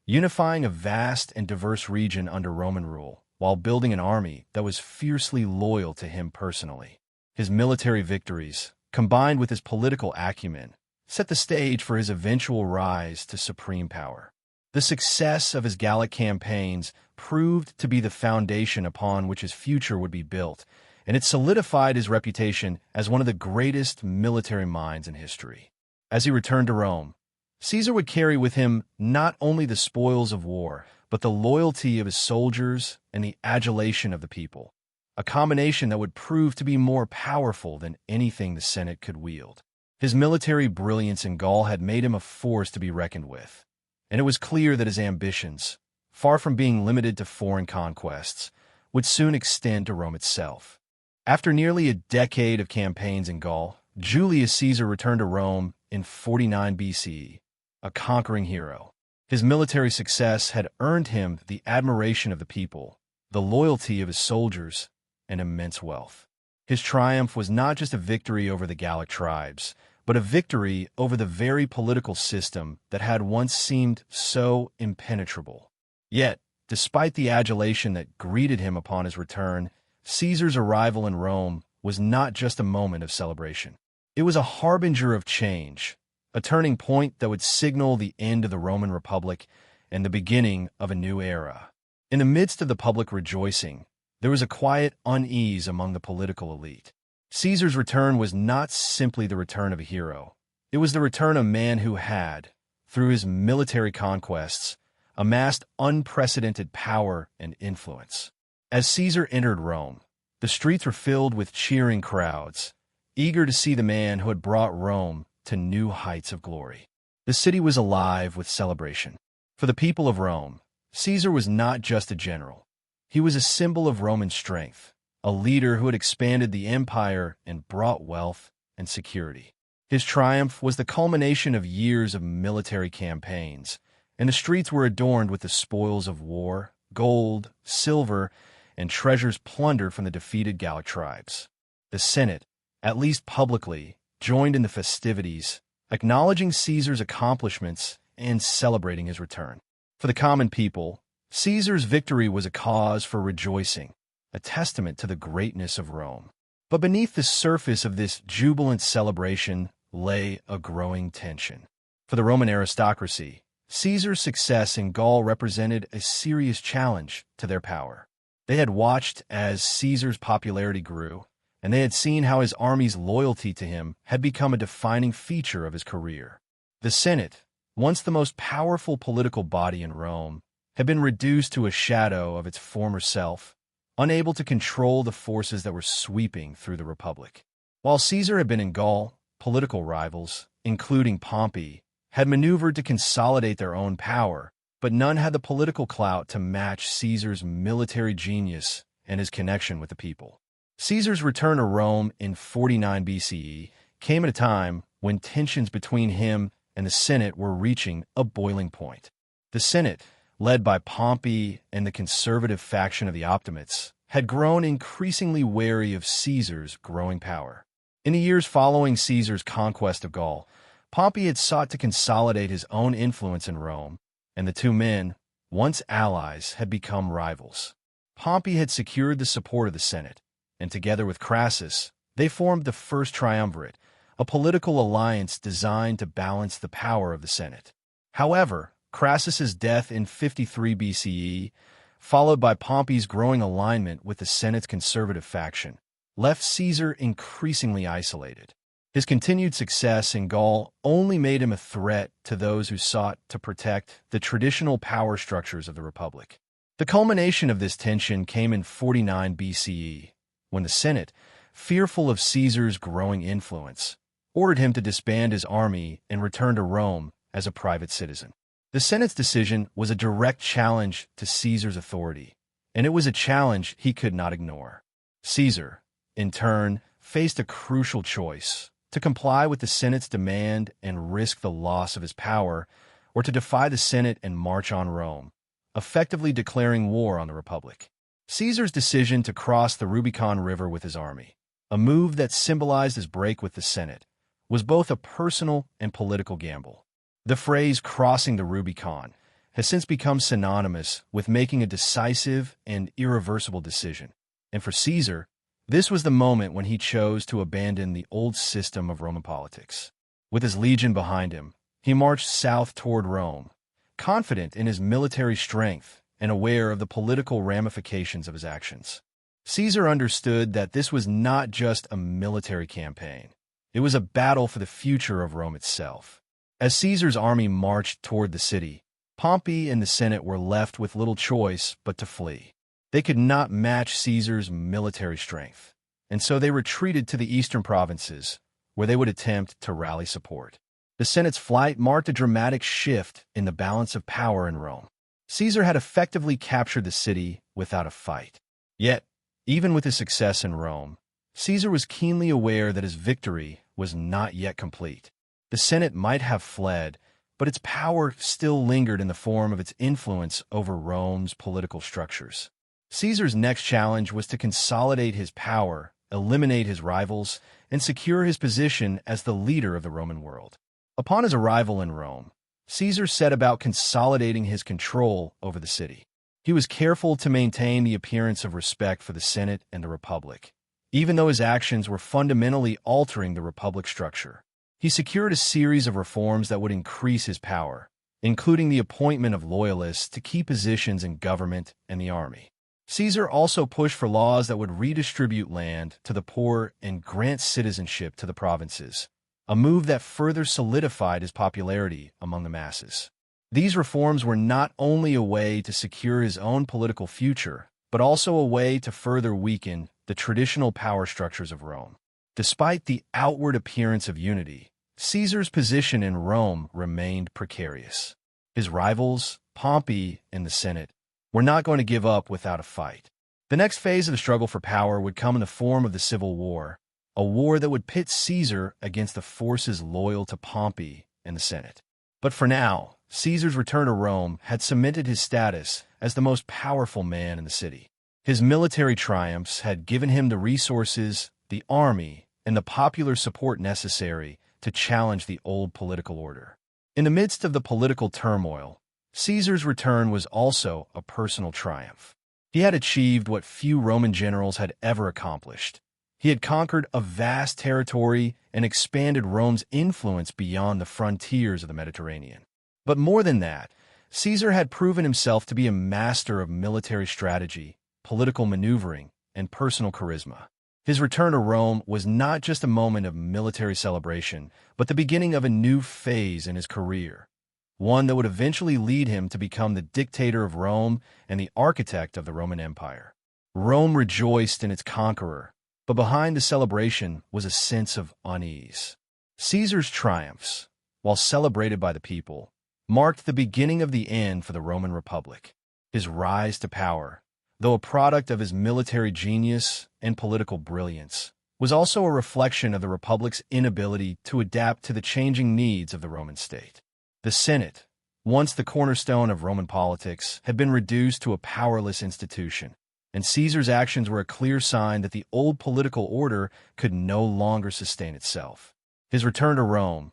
unifying a vast and diverse region under Roman rule, while building an army that was fiercely loyal to him personally. His military victories, combined with his political acumen, set the stage for his eventual rise to supreme power. The success of his Gallic campaigns proved to be the foundation upon which his future would be built, and it solidified his reputation as one of the greatest military minds in history. As he returned to Rome, Caesar would carry with him not only the spoils of war, but the loyalty of his soldiers and the adulation of the people, a combination that would prove to be more powerful than anything the Senate could wield. His military brilliance in Gaul had made him a force to be reckoned with, and it was clear that his ambitions, far from being limited to foreign conquests, would soon extend to Rome itself. After nearly a decade of campaigns in Gaul, Julius Caesar returned to Rome in 49 BCE, a conquering hero. His military success had earned him the admiration of the people, the loyalty of his soldiers, and immense wealth. His triumph was not just a victory over the Gallic tribes, but a victory over the very political system that had once seemed so impenetrable. Yet, despite the adulation that greeted him upon his return, Caesar's arrival in Rome was not just a moment of celebration. It was a harbinger of change, a turning point that would signal the end of the Roman Republic and the beginning of a new era. In the midst of the public rejoicing, there was a quiet unease among the political elite. Caesar's return was not simply the return of a hero. It was the return of a man who had, through his military conquests, amassed unprecedented power and influence. As Caesar entered Rome, the streets were filled with cheering crowds, eager to see the man who had brought Rome to new heights of glory. The city was alive with celebration. For the people of Rome, Caesar was not just a general. He was a symbol of Roman strength, a leader who had expanded the empire and brought wealth and security. His triumph was the culmination of years of military campaigns, and the streets were adorned with the spoils of war, gold, silver, and treasures plundered from the defeated Gallic tribes. The Senate, at least publicly, joined in the festivities, acknowledging Caesar's accomplishments and celebrating his return. For the common people, Caesar's victory was a cause for rejoicing, a testament to the greatness of Rome. But beneath the surface of this jubilant celebration lay a growing tension. For the Roman aristocracy, Caesar's success in Gaul represented a serious challenge to their power. They had watched as Caesar's popularity grew, and they had seen how his army's loyalty to him had become a defining feature of his career. The Senate, once the most powerful political body in Rome, had been reduced to a shadow of its former self, unable to control the forces that were sweeping through the Republic. While Caesar had been in Gaul, political rivals, including Pompey, had maneuvered to consolidate their own power, but none had the political clout to match Caesar's military genius and his connection with the people. Caesar's return to Rome in 49 BCE came at a time when tensions between him and the Senate were reaching a boiling point. The Senate, led by Pompey and the conservative faction of the Optimates, had grown increasingly wary of Caesar's growing power. In the years following Caesar's conquest of Gaul, Pompey had sought to consolidate his own influence in Rome, and the two men, once allies, had become rivals. Pompey had secured the support of the Senate, and together with Crassus, they formed the First Triumvirate, a political alliance designed to balance the power of the Senate. However, Crassus's death in 53 BCE, followed by Pompey's growing alignment with the Senate's conservative faction, left Caesar increasingly isolated. His continued success in Gaul only made him a threat to those who sought to protect the traditional power structures of the Republic. The culmination of this tension came in 49 BCE, when the Senate, fearful of Caesar's growing influence, ordered him to disband his army and return to Rome as a private citizen. The Senate's decision was a direct challenge to Caesar's authority, and it was a challenge he could not ignore. Caesar, in turn, faced a crucial choice: to comply with the Senate's demand and risk the loss of his power, or to defy the Senate and march on Rome, effectively declaring war on the Republic. Caesar's decision to cross the Rubicon River with his army, a move that symbolized his break with the Senate, was both a personal and political gamble. The phrase "crossing the Rubicon" has since become synonymous with making a decisive and irreversible decision. And for Caesar, this was the moment when he chose to abandon the old system of Roman politics. With his legion behind him, he marched south toward Rome, confident in his military strength and aware of the political ramifications of his actions. Caesar understood that this was not just a military campaign. It was a battle for the future of Rome itself. As Caesar's army marched toward the city, Pompey and the Senate were left with little choice but to flee. They could not match Caesar's military strength, and so they retreated to the eastern provinces, where they would attempt to rally support. The Senate's flight marked a dramatic shift in the balance of power in Rome. Caesar had effectively captured the city without a fight. Yet, even with his success in Rome, Caesar was keenly aware that his victory was not yet complete. The Senate might have fled, but its power still lingered in the form of its influence over Rome's political structures. Caesar's next challenge was to consolidate his power, eliminate his rivals, and secure his position as the leader of the Roman world. Upon his arrival in Rome, Caesar set about consolidating his control over the city. He was careful to maintain the appearance of respect for the Senate and the Republic, even though his actions were fundamentally altering the Republic structure. He secured a series of reforms that would increase his power, including the appointment of loyalists to key positions in government and the army. Caesar also pushed for laws that would redistribute land to the poor and grant citizenship to the provinces, a move that further solidified his popularity among the masses. These reforms were not only a way to secure his own political future, but also a way to further weaken the traditional power structures of Rome. Despite the outward appearance of unity, Caesar's position in Rome remained precarious. His rivals, Pompey and the Senate, were not going to give up without a fight. The next phase of the struggle for power would come in the form of the Civil War, a war that would pit Caesar against the forces loyal to Pompey and the Senate. But for now, Caesar's return to Rome had cemented his status as the most powerful man in the city. His military triumphs had given him the resources, the army, and the popular support necessary to challenge the old political order. In the midst of the political turmoil, Caesar's return was also a personal triumph. He had achieved what few Roman generals had ever accomplished. He had conquered a vast territory and expanded Rome's influence beyond the frontiers of the Mediterranean. But more than that, Caesar had proven himself to be a master of military strategy, political maneuvering, and personal charisma. His return to Rome was not just a moment of military celebration, but the beginning of a new phase in his career, one that would eventually lead him to become the dictator of Rome and the architect of the Roman Empire. Rome rejoiced in its conqueror, but behind the celebration was a sense of unease. Caesar's triumphs, while celebrated by the people, marked the beginning of the end for the Roman Republic. His rise to power, though a product of his military genius and political brilliance, was also a reflection of the Republic's inability to adapt to the changing needs of the Roman state. The Senate, once the cornerstone of Roman politics, had been reduced to a powerless institution, and Caesar's actions were a clear sign that the old political order could no longer sustain itself. His return to Rome,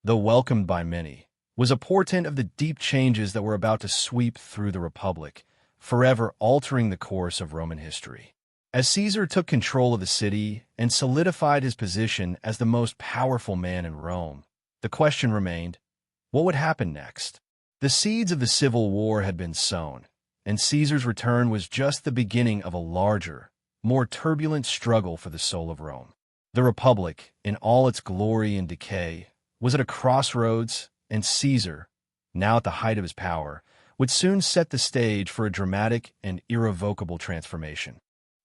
though welcomed by many, was a portent of the deep changes that were about to sweep through the Republic, forever altering the course of Roman history. As Caesar took control of the city and solidified his position as the most powerful man in Rome, the question remained, what would happen next? The seeds of the Civil War had been sown, and Caesar's return was just the beginning of a larger, more turbulent struggle for the soul of Rome. The Republic, in all its glory and decay, was at a crossroads, and Caesar, now at the height of his power, would soon set the stage for a dramatic and irrevocable transformation.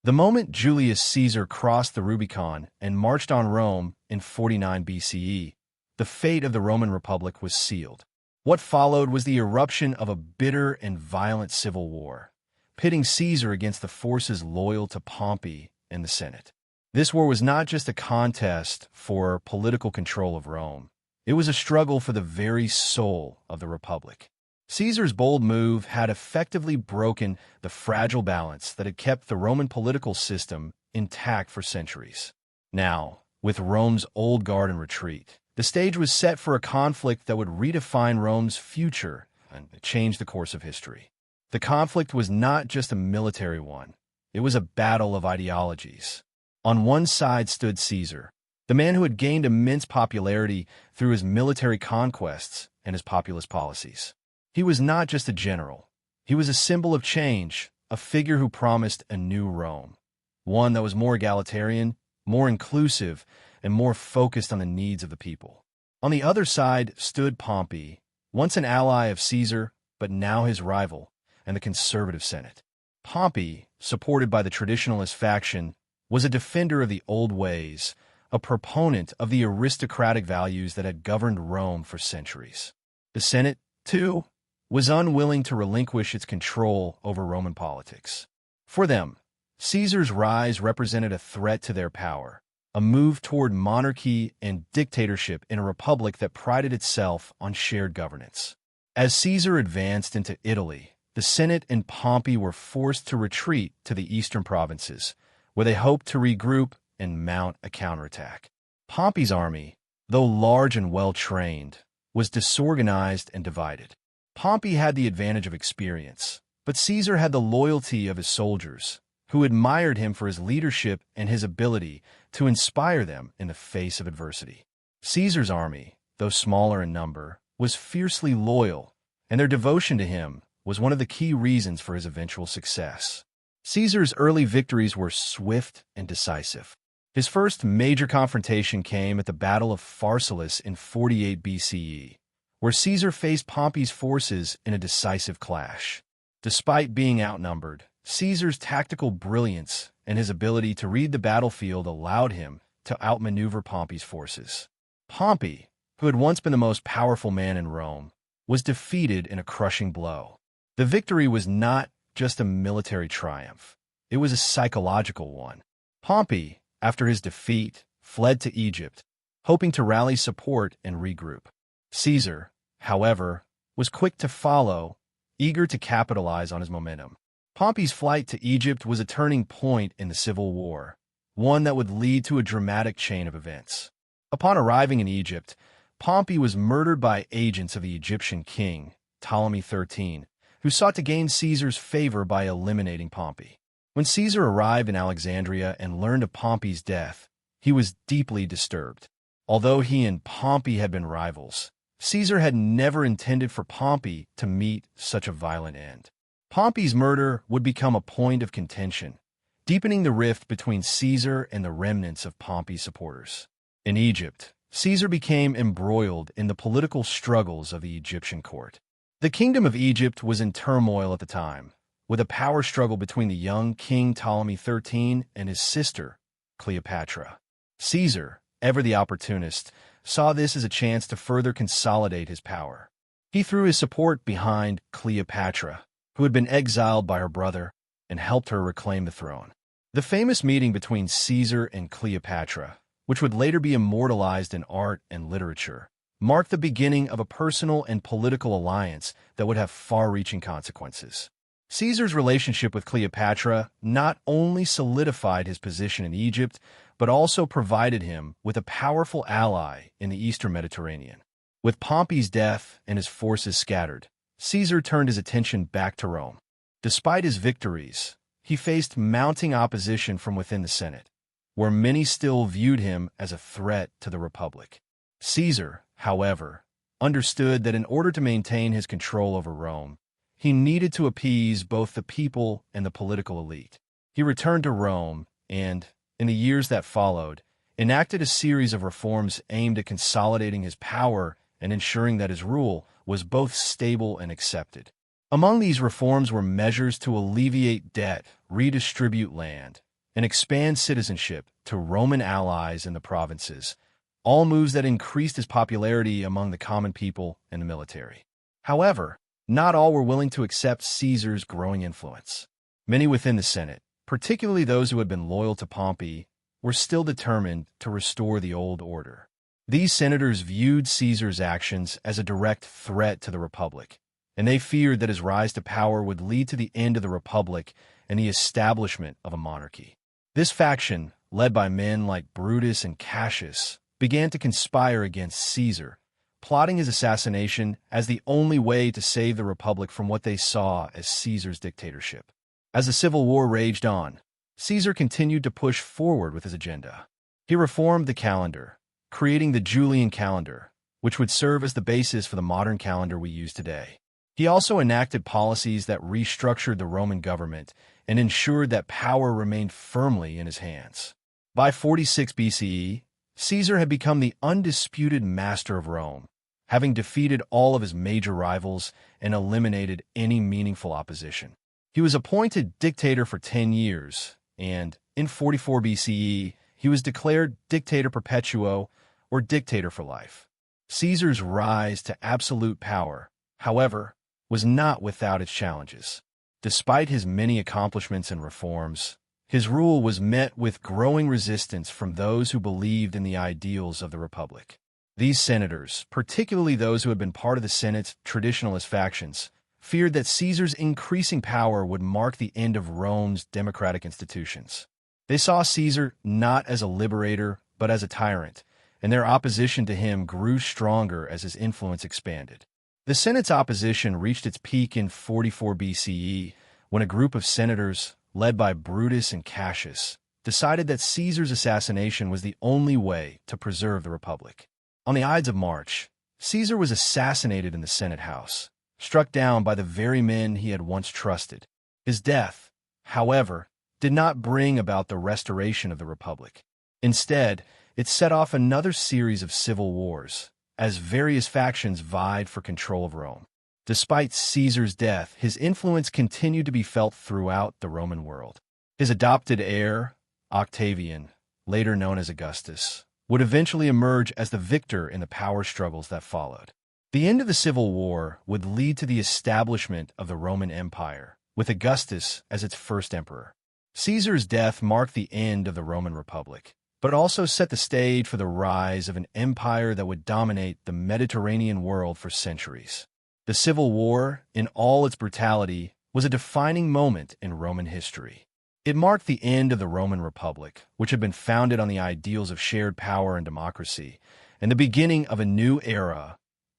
The moment Julius Caesar crossed the Rubicon and marched on Rome in 49 BCE, the fate of the Roman Republic was sealed. What followed was the eruption of a bitter and violent civil war, pitting Caesar against the forces loyal to Pompey and the Senate. This war was not just a contest for political control of Rome. It was a struggle for the very soul of the Republic. Caesar's bold move had effectively broken the fragile balance that had kept the Roman political system intact for centuries. Now, with Rome's old guard in retreat, the stage was set for a conflict that would redefine Rome's future and change the course of history. The conflict was not just a military one. It was a battle of ideologies. On one side stood Caesar, the man who had gained immense popularity through his military conquests and his populist policies. He was not just a general. He was a symbol of change, a figure who promised a new Rome, one that was more egalitarian, more inclusive, and more focused on the needs of the people. On the other side stood Pompey, once an ally of Caesar, but now his rival, and the conservative Senate. Pompey, supported by the traditionalist faction, was a defender of the old ways, a proponent of the aristocratic values that had governed Rome for centuries. The Senate, too, was unwilling to relinquish its control over Roman politics. For them, Caesar's rise represented a threat to their power, a move toward monarchy and dictatorship in a republic that prided itself on shared governance. As Caesar advanced into Italy, the Senate and Pompey were forced to retreat to the eastern provinces, where they hoped to regroup and mount a counterattack. Pompey's army, though large and well-trained, was disorganized and divided. Pompey had the advantage of experience, but Caesar had the loyalty of his soldiers, who admired him for his leadership and his ability to inspire them in the face of adversity. Caesar's army, though smaller in number, was fiercely loyal, and their devotion to him was one of the key reasons for his eventual success. Caesar's early victories were swift and decisive. His first major confrontation came at the Battle of Pharsalus in 48 BCE, where Caesar faced Pompey's forces in a decisive clash. Despite being outnumbered, Caesar's tactical brilliance and his ability to read the battlefield allowed him to outmaneuver Pompey's forces. Pompey, who had once been the most powerful man in Rome, was defeated in a crushing blow. The victory was not just a military triumph. It was a psychological one. Pompey, after his defeat, fled to Egypt, hoping to rally support and regroup. Caesar, however, was quick to follow, eager to capitalize on his momentum. Pompey's flight to Egypt was a turning point in the civil war, one that would lead to a dramatic chain of events. Upon arriving in Egypt, Pompey was murdered by agents of the Egyptian king, Ptolemy XIII, who sought to gain Caesar's favor by eliminating Pompey. When Caesar arrived in Alexandria and learned of Pompey's death, he was deeply disturbed. Although he and Pompey had been rivals, Caesar had never intended for Pompey to meet such a violent end. Pompey's murder would become a point of contention, deepening the rift between Caesar and the remnants of Pompey's supporters. In Egypt, Caesar became embroiled in the political struggles of the Egyptian court. The kingdom of Egypt was in turmoil at the time, with a power struggle between the young King Ptolemy XIII and his sister, Cleopatra. Caesar, ever the opportunist, saw this as a chance to further consolidate his power. He threw his support behind Cleopatra, who had been exiled by her brother, and helped her reclaim the throne. The famous meeting between Caesar and Cleopatra, which would later be immortalized in art and literature, marked the beginning of a personal and political alliance that would have far-reaching consequences. Caesar's relationship with Cleopatra not only solidified his position in Egypt, but also provided him with a powerful ally in the Eastern Mediterranean. With Pompey's death and his forces scattered, Caesar turned his attention back to Rome. Despite his victories, he faced mounting opposition from within the Senate, where many still viewed him as a threat to the Republic. Caesar, however, understood that in order to maintain his control over Rome, he needed to appease both the people and the political elite. He returned to Rome and, in the years that followed, enacted a series of reforms aimed at consolidating his power and ensuring that his rule was both stable and accepted. Among these reforms were measures to alleviate debt, redistribute land, and expand citizenship to Roman allies in the provinces, all moves that increased his popularity among the common people and the military. However, not all were willing to accept Caesar's growing influence. Many within the Senate, particularly those who had been loyal to Pompey, were still determined to restore the old order. These senators viewed Caesar's actions as a direct threat to the Republic, and they feared that his rise to power would lead to the end of the Republic and the establishment of a monarchy. This faction, led by men like Brutus and Cassius, began to conspire against Caesar, plotting his assassination as the only way to save the Republic from what they saw as Caesar's dictatorship. As the civil war raged on, Caesar continued to push forward with his agenda. He reformed the calendar, creating the Julian calendar, which would serve as the basis for the modern calendar we use today. He also enacted policies that restructured the Roman government and ensured that power remained firmly in his hands. By 46 BCE, Caesar had become the undisputed master of Rome, having defeated all of his major rivals and eliminated any meaningful opposition. He was appointed dictator for 10 years, and in 44 BCE, he was declared dictator perpetuo, or dictator for life. Caesar's rise to absolute power, however, was not without its challenges. Despite his many accomplishments and reforms, his rule was met with growing resistance from those who believed in the ideals of the Republic. These senators, particularly those who had been part of the Senate's traditionalist factions, feared that Caesar's increasing power would mark the end of Rome's democratic institutions. They saw Caesar not as a liberator, but as a tyrant, and their opposition to him grew stronger as his influence expanded. The Senate's opposition reached its peak in 44 BCE, when a group of senators, led by Brutus and Cassius, decided that Caesar's assassination was the only way to preserve the Republic. On the Ides of March, Caesar was assassinated in the Senate House, struck down by the very men he had once trusted. His death, however, did not bring about the restoration of the Republic. Instead, it set off another series of civil wars, as various factions vied for control of Rome. Despite Caesar's death, his influence continued to be felt throughout the Roman world. His adopted heir, Octavian, later known as Augustus, would eventually emerge as the victor in the power struggles that followed. The end of the Civil War would lead to the establishment of the Roman Empire, with Augustus as its first emperor. Caesar's death marked the end of the Roman Republic, but also set the stage for the rise of an empire that would dominate the Mediterranean world for centuries. The Civil War, in all its brutality, was a defining moment in Roman history. It marked the end of the Roman Republic, which had been founded on the ideals of shared power and democracy, and the beginning of a new era,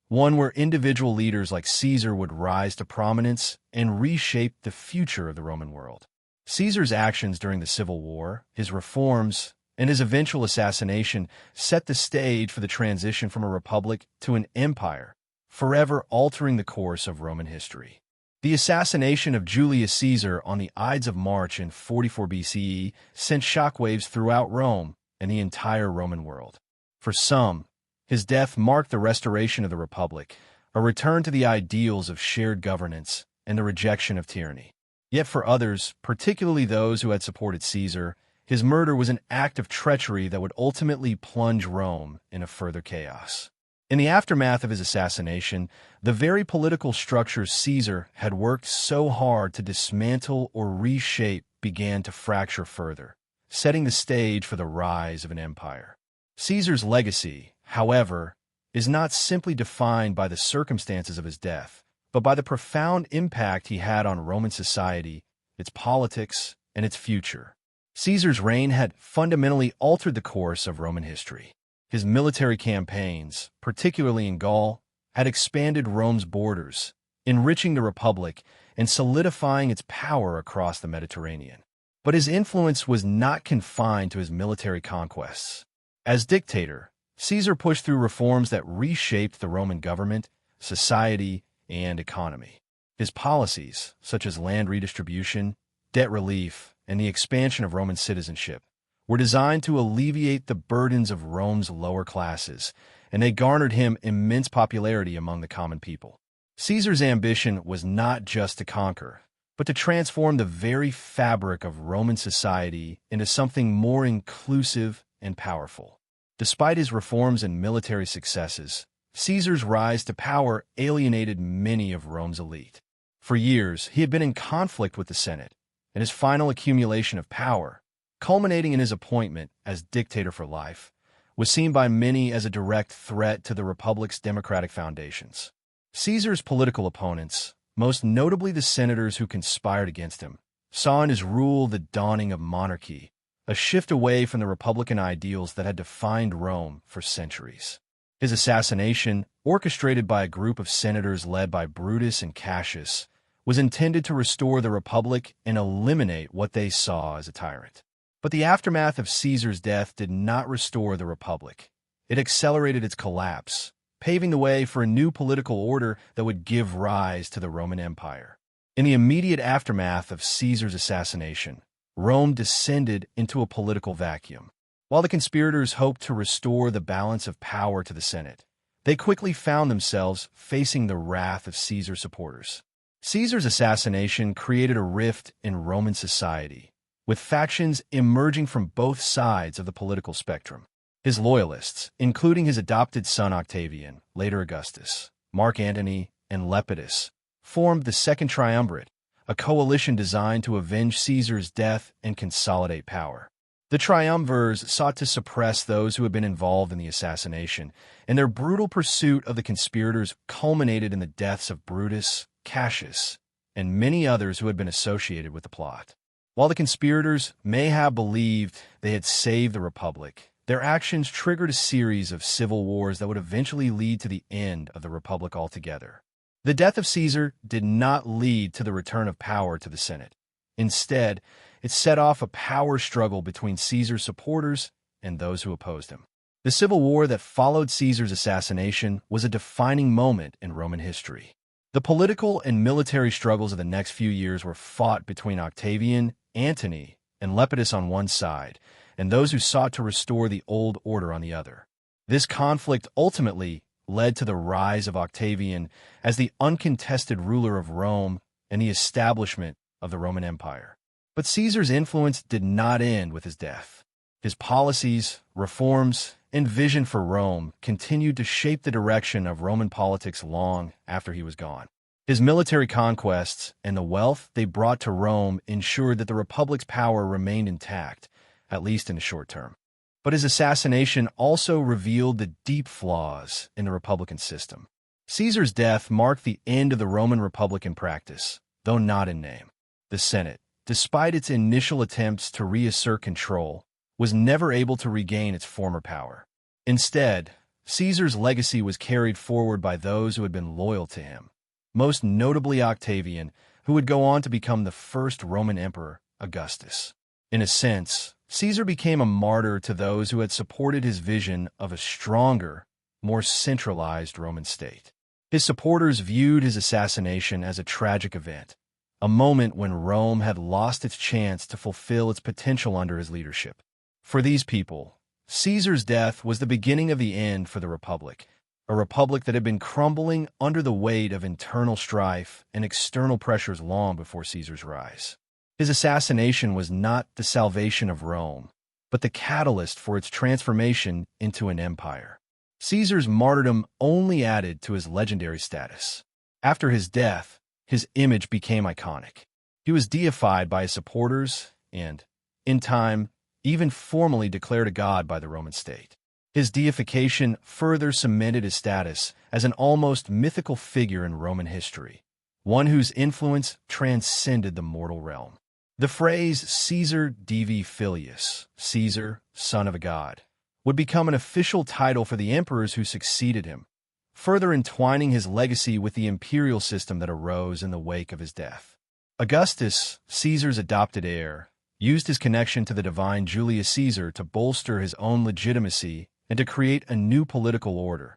one where individual leaders like Caesar would rise to prominence and reshape the future of the Roman world. Caesar's actions during the Civil War, his reforms, and his eventual assassination set the stage for the transition from a republic to an empire, forever altering the course of Roman history. The assassination of Julius Caesar on the Ides of March in 44 BCE sent shockwaves throughout Rome and the entire Roman world. For some, his death marked the restoration of the Republic, a return to the ideals of shared governance and the rejection of tyranny. Yet for others, particularly those who had supported Caesar, his murder was an act of treachery that would ultimately plunge Rome into further chaos. In the aftermath of his assassination, the very political structures Caesar had worked so hard to dismantle or reshape began to fracture further, setting the stage for the rise of an empire. Caesar's legacy, however, is not simply defined by the circumstances of his death, but by the profound impact he had on Roman society, its politics, and its future. Caesar's reign had fundamentally altered the course of Roman history. His military campaigns, particularly in Gaul, had expanded Rome's borders, enriching the Republic and solidifying its power across the Mediterranean. But his influence was not confined to his military conquests. As dictator, Caesar pushed through reforms that reshaped the Roman government, society, and economy. His policies, such as land redistribution, debt relief, and the expansion of Roman citizenship, were designed to alleviate the burdens of Rome's lower classes, and they garnered him immense popularity among the common people. Caesar's ambition was not just to conquer, but to transform the very fabric of Roman society into something more inclusive and powerful. Despite his reforms and military successes, Caesar's rise to power alienated many of Rome's elite. For years, he had been in conflict with the Senate, and his final accumulation of power, culminating in his appointment as dictator for life, was seen by many as a direct threat to the Republic's democratic foundations. Caesar's political opponents, most notably the senators who conspired against him, saw in his rule the dawning of monarchy, a shift away from the Republican ideals that had defined Rome for centuries. His assassination, orchestrated by a group of senators led by Brutus and Cassius, was intended to restore the Republic and eliminate what they saw as a tyrant. But the aftermath of Caesar's death did not restore the Republic. It accelerated its collapse, paving the way for a new political order that would give rise to the Roman Empire. In the immediate aftermath of Caesar's assassination, Rome descended into a political vacuum. While the conspirators hoped to restore the balance of power to the Senate, they quickly found themselves facing the wrath of Caesar's supporters. Caesar's assassination created a rift in Roman society, with factions emerging from both sides of the political spectrum. His loyalists, including his adopted son Octavian, later Augustus, Mark Antony, and Lepidus, formed the Second Triumvirate, a coalition designed to avenge Caesar's death and consolidate power. The triumvirs sought to suppress those who had been involved in the assassination, and their brutal pursuit of the conspirators culminated in the deaths of Brutus, Cassius, and many others who had been associated with the plot. While the conspirators may have believed they had saved the Republic, their actions triggered a series of civil wars that would eventually lead to the end of the Republic altogether. The death of Caesar did not lead to the return of power to the Senate. Instead, it set off a power struggle between Caesar's supporters and those who opposed him. The civil war that followed Caesar's assassination was a defining moment in Roman history. The political and military struggles of the next few years were fought between Octavian, Antony, and Lepidus on one side, and those who sought to restore the old order on the other. This conflict ultimately led to the rise of Octavian as the uncontested ruler of Rome and the establishment of the Roman Empire. But Caesar's influence did not end with his death. His policies, reforms, and vision for Rome continued to shape the direction of Roman politics long after he was gone. His military conquests and the wealth they brought to Rome ensured that the Republic's power remained intact, at least in the short term. But his assassination also revealed the deep flaws in the Republican system. Caesar's death marked the end of the Roman Republic in practice, though not in name. The Senate, despite its initial attempts to reassert control, was never able to regain its former power. Instead, Caesar's legacy was carried forward by those who had been loyal to him, most notably Octavian, who would go on to become the first Roman emperor, Augustus. In a sense, Caesar became a martyr to those who had supported his vision of a stronger, more centralized Roman state. His supporters viewed his assassination as a tragic event, a moment when Rome had lost its chance to fulfill its potential under his leadership. For these people, Caesar's death was the beginning of the end for the Republic, a republic that had been crumbling under the weight of internal strife and external pressures long before Caesar's rise. His assassination was not the salvation of Rome, but the catalyst for its transformation into an empire. Caesar's martyrdom only added to his legendary status. After his death, his image became iconic. He was deified by his supporters and, in time, even formally declared a god by the Roman state. His deification further cemented his status as an almost mythical figure in Roman history, one whose influence transcended the mortal realm. The phrase Caesar divi filius, Caesar, son of a god, would become an official title for the emperors who succeeded him, further entwining his legacy with the imperial system that arose in the wake of his death. Augustus, Caesar's adopted heir, used his connection to the divine Julius Caesar to bolster his own legitimacy and to create a new political order,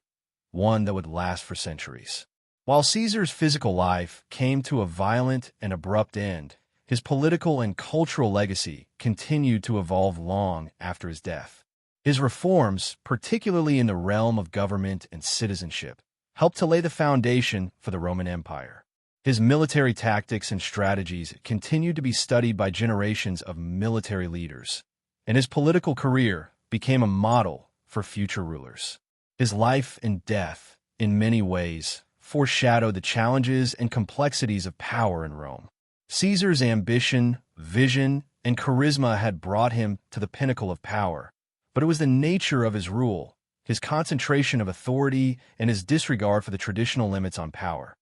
one that would last for centuries. While Caesar's physical life came to a violent and abrupt end, his political and cultural legacy continued to evolve long after his death. His reforms, particularly in the realm of government and citizenship, helped to lay the foundation for the Roman Empire. His military tactics and strategies continued to be studied by generations of military leaders, and his political career became a model for future rulers. His life and death, in many ways, foreshadowed the challenges and complexities of power in Rome. Caesar's ambition, vision, and charisma had brought him to the pinnacle of power, but it was the nature of his rule, his concentration of authority, and his disregard for the traditional limits on power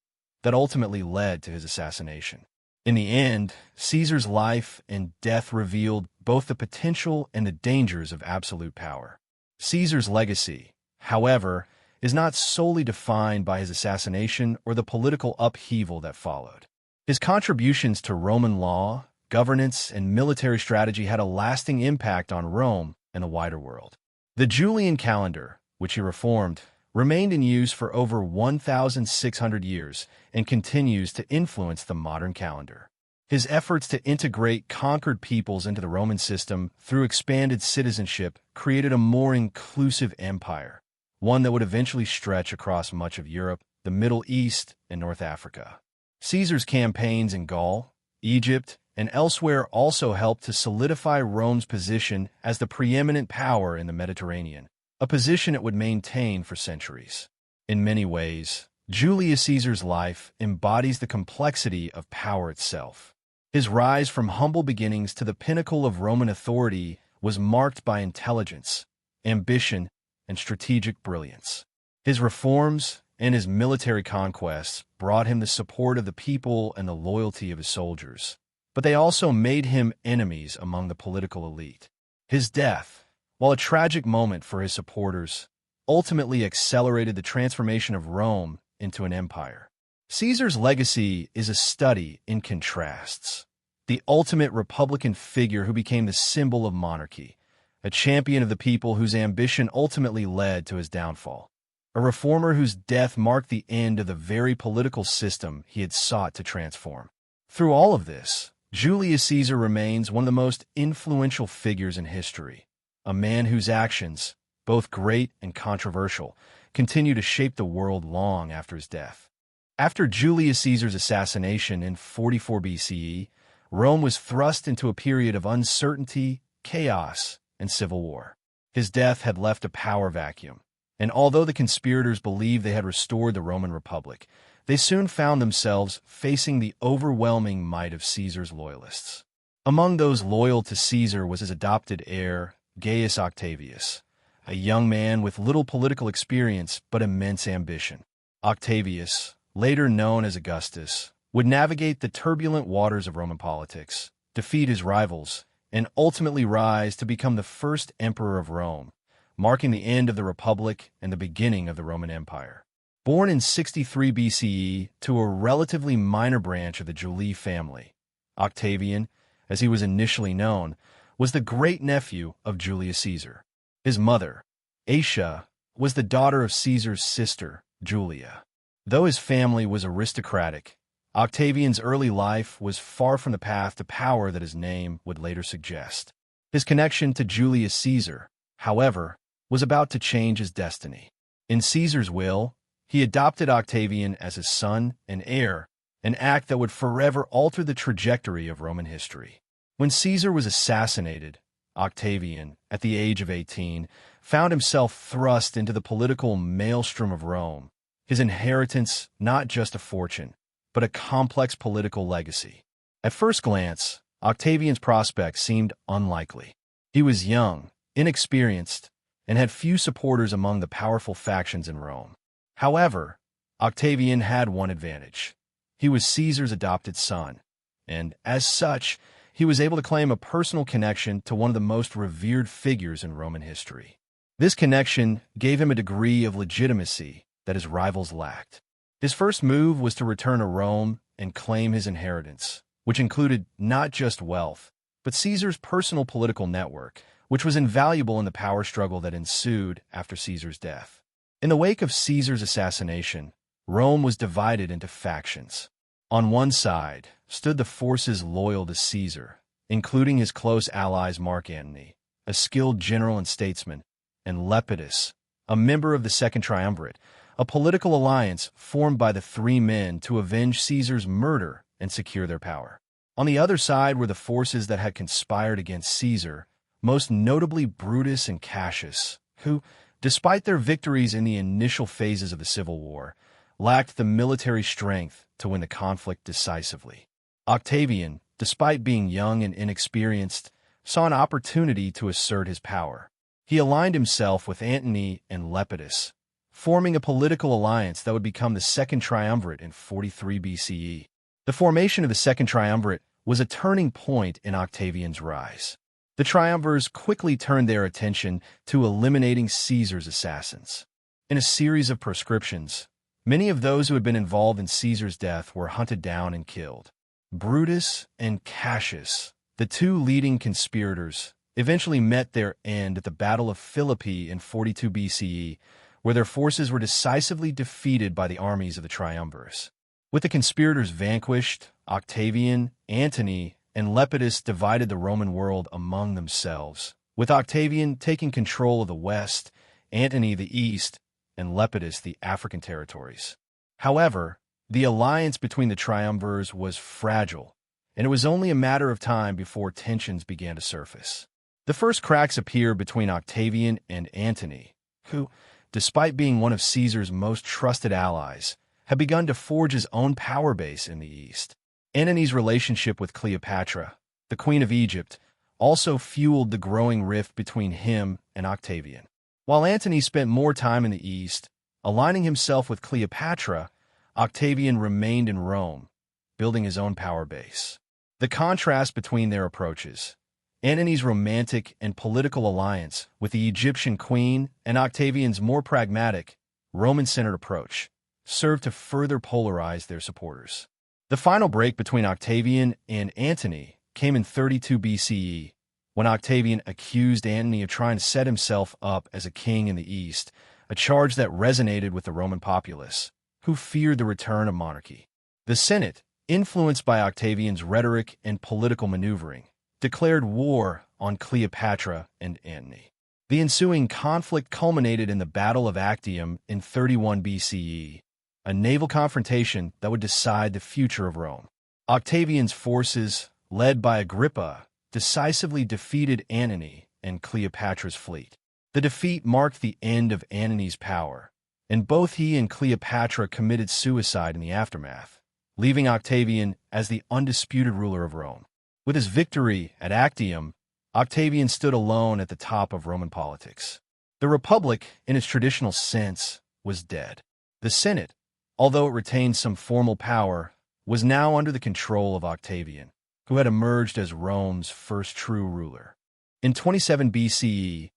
that ultimately led to his assassination. In the end, Caesar's life and death revealed both the potential and the dangers of absolute power. Caesar's legacy, however, is not solely defined by his assassination or the political upheaval that followed. His contributions to Roman law, governance, and military strategy had a lasting impact on Rome and the wider world. The Julian calendar, which he reformed, remained in use for over 1,600 years and continues to influence the modern calendar. His efforts to integrate conquered peoples into the Roman system through expanded citizenship created a more inclusive empire, one that would eventually stretch across much of Europe, the Middle East, and North Africa. Caesar's campaigns in Gaul, Egypt, and elsewhere also helped to solidify Rome's position as the preeminent power in the Mediterranean, a position it would maintain for centuries. In many ways, Julius Caesar's life embodies the complexity of power itself. His rise from humble beginnings to the pinnacle of Roman authority was marked by intelligence, ambition, and strategic brilliance. His reforms and his military conquests brought him the support of the people and the loyalty of his soldiers, but they also made him enemies among the political elite. His death, while a tragic moment for his supporters, ultimately accelerated the transformation of Rome into an empire. Caesar's legacy is a study in contrasts. The ultimate republican figure who became the symbol of monarchy, a champion of the people whose ambition ultimately led to his downfall, a reformer whose death marked the end of the very political system he had sought to transform. Through all of this, Julius Caesar remains one of the most influential figures in history, a man whose actions, both great and controversial, continue to shape the world long after his death. After Julius Caesar's assassination in 44 BCE, Rome was thrust into a period of uncertainty, chaos, and civil war. His death had left a power vacuum, and although the conspirators believed they had restored the Roman Republic, they soon found themselves facing the overwhelming might of Caesar's loyalists. Among those loyal to Caesar was his adopted heir, Gaius Octavius, a young man with little political experience but immense ambition. Octavius, later known as Augustus, would navigate the turbulent waters of Roman politics, defeat his rivals, and ultimately rise to become the first emperor of Rome, marking the end of the Republic and the beginning of the Roman Empire. Born in 63 BCE to a relatively minor branch of the Julii family, Octavian, as he was initially known, was the great-nephew of Julius Caesar. His mother, Asia, was the daughter of Caesar's sister, Julia. Though his family was aristocratic, Octavian's early life was far from the path to power that his name would later suggest. His connection to Julius Caesar, however, was about to change his destiny. In Caesar's will, he adopted Octavian as his son and heir, an act that would forever alter the trajectory of Roman history. When Caesar was assassinated, Octavian, at the age of 18, found himself thrust into the political maelstrom of Rome, his inheritance not just a fortune, but a complex political legacy. At first glance, Octavian's prospects seemed unlikely. He was young, inexperienced, and had few supporters among the powerful factions in Rome. However, Octavian had one advantage. He was Caesar's adopted son, and as such, he was able to claim a personal connection to one of the most revered figures in Roman history. This connection gave him a degree of legitimacy that his rivals lacked. His first move was to return to Rome and claim his inheritance, which included not just wealth, but Caesar's personal political network, which was invaluable in the power struggle that ensued after Caesar's death. In the wake of Caesar's assassination, Rome was divided into factions. On one side stood the forces loyal to Caesar, including his close allies Mark Antony, a skilled general and statesman, and Lepidus, a member of the Second Triumvirate, a political alliance formed by the three men to avenge Caesar's murder and secure their power. On the other side were the forces that had conspired against Caesar, most notably Brutus and Cassius, who, despite their victories in the initial phases of the Civil War, lacked the military strength to win the conflict decisively. Octavian, despite being young and inexperienced, saw an opportunity to assert his power. He aligned himself with Antony and Lepidus, forming a political alliance that would become the Second Triumvirate in 43 BCE. The formation of the Second Triumvirate was a turning point in Octavian's rise. The triumvirs quickly turned their attention to eliminating Caesar's assassins. In a series of proscriptions, many of those who had been involved in Caesar's death were hunted down and killed. Brutus and Cassius, the two leading conspirators, eventually met their end at the Battle of Philippi in 42 BCE, where their forces were decisively defeated by the armies of the triumvirs. With the conspirators vanquished, Octavian, Antony, and Lepidus divided the Roman world among themselves, with Octavian taking control of the West, Antony the East, and Lepidus the African territories. However, the alliance between the triumvirs was fragile, and it was only a matter of time before tensions began to surface. The first cracks appeared between Octavian and Antony, who, despite being one of Caesar's most trusted allies, had begun to forge his own power base in the East. Antony's relationship with Cleopatra, the Queen of Egypt, also fueled the growing rift between him and Octavian. While Antony spent more time in the East, aligning himself with Cleopatra, Octavian remained in Rome, building his own power base. The contrast between their approaches, Antony's romantic and political alliance with the Egyptian queen and Octavian's more pragmatic, Roman-centered approach, served to further polarize their supporters. The final break between Octavian and Antony came in 32 BCE, when Octavian accused Antony of trying to set himself up as a king in the East, a charge that resonated with the Roman populace, who feared the return of monarchy. The Senate, influenced by Octavian's rhetoric and political maneuvering, declared war on Cleopatra and Antony. The ensuing conflict culminated in the Battle of Actium in 31 BCE, a naval confrontation that would decide the future of Rome. Octavian's forces, led by Agrippa, decisively defeated Antony and Cleopatra's fleet. The defeat marked the end of Antony's power, and both he and Cleopatra committed suicide in the aftermath, leaving Octavian as the undisputed ruler of Rome. With his victory at Actium, Octavian stood alone at the top of Roman politics. The Republic, in its traditional sense, was dead. The Senate, although it retained some formal power, was now under the control of Octavian, who had emerged as Rome's first true ruler. In 27 BCE,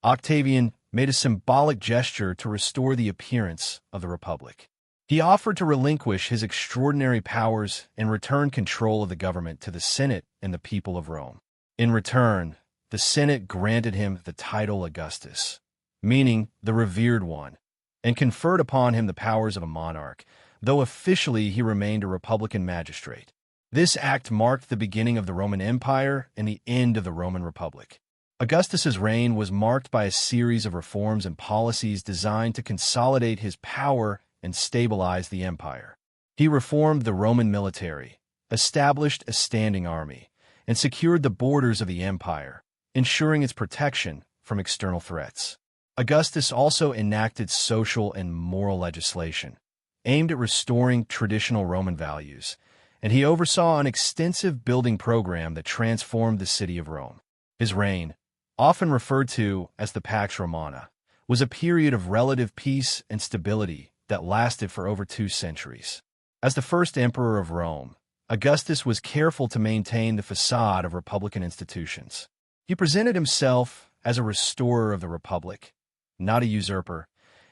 Octavian made a symbolic gesture to restore the appearance of the Republic. He offered to relinquish his extraordinary powers and return control of the government to the Senate and the people of Rome. In return, the Senate granted him the title Augustus, meaning the revered one, and conferred upon him the powers of a monarch, though officially he remained a republican magistrate. This act marked the beginning of the Roman Empire and the end of the Roman Republic. Augustus's reign was marked by a series of reforms and policies designed to consolidate his power and stabilize the empire. He reformed the Roman military, established a standing army, and secured the borders of the empire, ensuring its protection from external threats. Augustus also enacted social and moral legislation, aimed at restoring traditional Roman values, and he oversaw an extensive building program that transformed the city of Rome. His reign, often referred to as the Pax Romana, was a period of relative peace and stability that lasted for over 2 centuries. As the first emperor of Rome, Augustus was careful to maintain the facade of republican institutions. He presented himself as a restorer of the republic, not a usurper,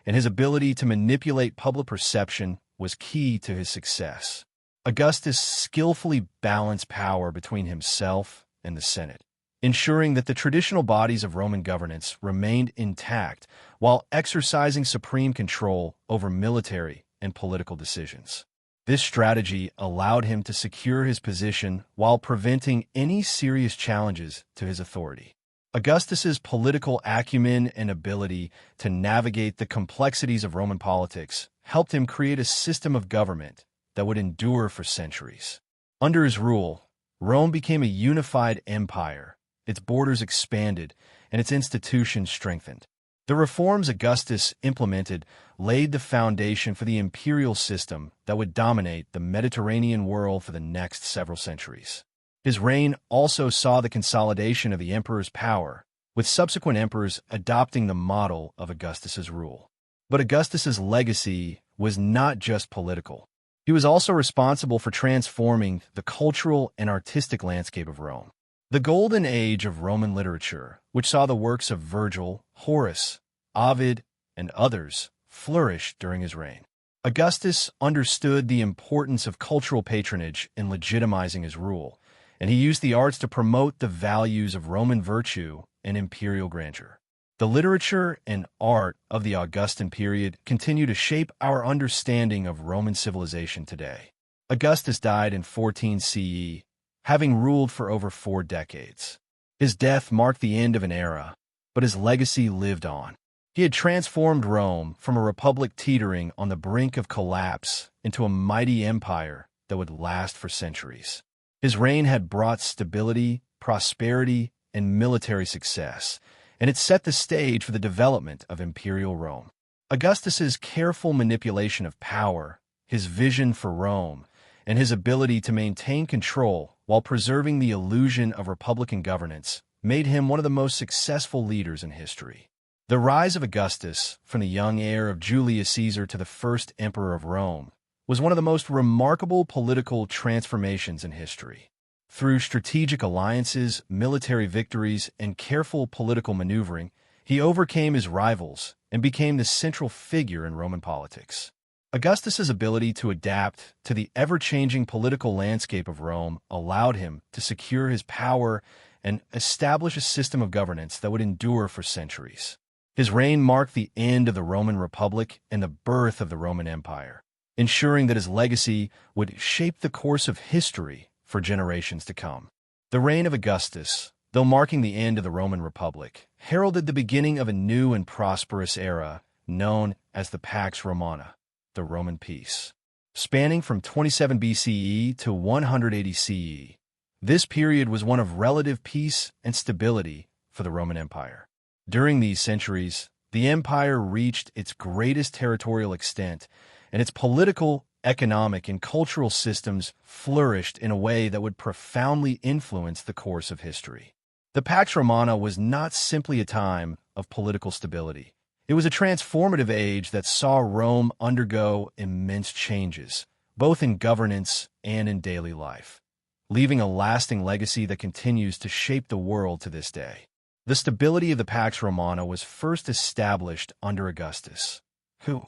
and his ability to manipulate public perception was key to his success. Augustus skillfully balanced power between himself and the Senate, ensuring that the traditional bodies of Roman governance remained intact while exercising supreme control over military and political decisions. This strategy allowed him to secure his position while preventing any serious challenges to his authority. Augustus's political acumen and ability to navigate the complexities of Roman politics helped him create a system of government that would endure for centuries. Under his rule, Rome became a unified empire, its borders expanded, and its institutions strengthened. The reforms Augustus implemented laid the foundation for the imperial system that would dominate the Mediterranean world for the next several centuries. His reign also saw the consolidation of the emperor's power, with subsequent emperors adopting the model of Augustus's rule. But Augustus's legacy was not just political. He was also responsible for transforming the cultural and artistic landscape of Rome. The golden age of Roman literature, which saw the works of Virgil, Horace, Ovid, and others, flourished during his reign. Augustus understood the importance of cultural patronage in legitimizing his rule, and he used the arts to promote the values of Roman virtue and imperial grandeur. The literature and art of the Augustan period continue to shape our understanding of Roman civilization today. Augustus died in 14 CE, having ruled for over 4 decades. His death marked the end of an era, but his legacy lived on. He had transformed Rome from a republic teetering on the brink of collapse into a mighty empire that would last for centuries. His reign had brought stability, prosperity, and military success, and it set the stage for the development of imperial Rome. Augustus's careful manipulation of power, his vision for Rome, and his ability to maintain control while preserving the illusion of republican governance made him one of the most successful leaders in history. The rise of Augustus, from the young heir of Julius Caesar to the first emperor of Rome, was one of the most remarkable political transformations in history. Through strategic alliances, military victories, and careful political maneuvering, he overcame his rivals and became the central figure in Roman politics. Augustus's ability to adapt to the ever-changing political landscape of Rome allowed him to secure his power and establish a system of governance that would endure for centuries. His reign marked the end of the Roman Republic and the birth of the Roman Empire, ensuring that his legacy would shape the course of history for generations to come. The reign of Augustus, though marking the end of the Roman Republic, heralded the beginning of a new and prosperous era known as the Pax Romana, the Roman peace. Spanning from 27 BCE to 180 CE, this period was one of relative peace and stability for the Roman Empire. During these centuries, the empire reached its greatest territorial extent, and its political, economic, and cultural systems flourished in a way that would profoundly influence the course of history. The Pax Romana was not simply a time of political stability. It was a transformative age that saw Rome undergo immense changes, both in governance and in daily life, leaving a lasting legacy that continues to shape the world to this day. The stability of the Pax Romana was first established under Augustus, who,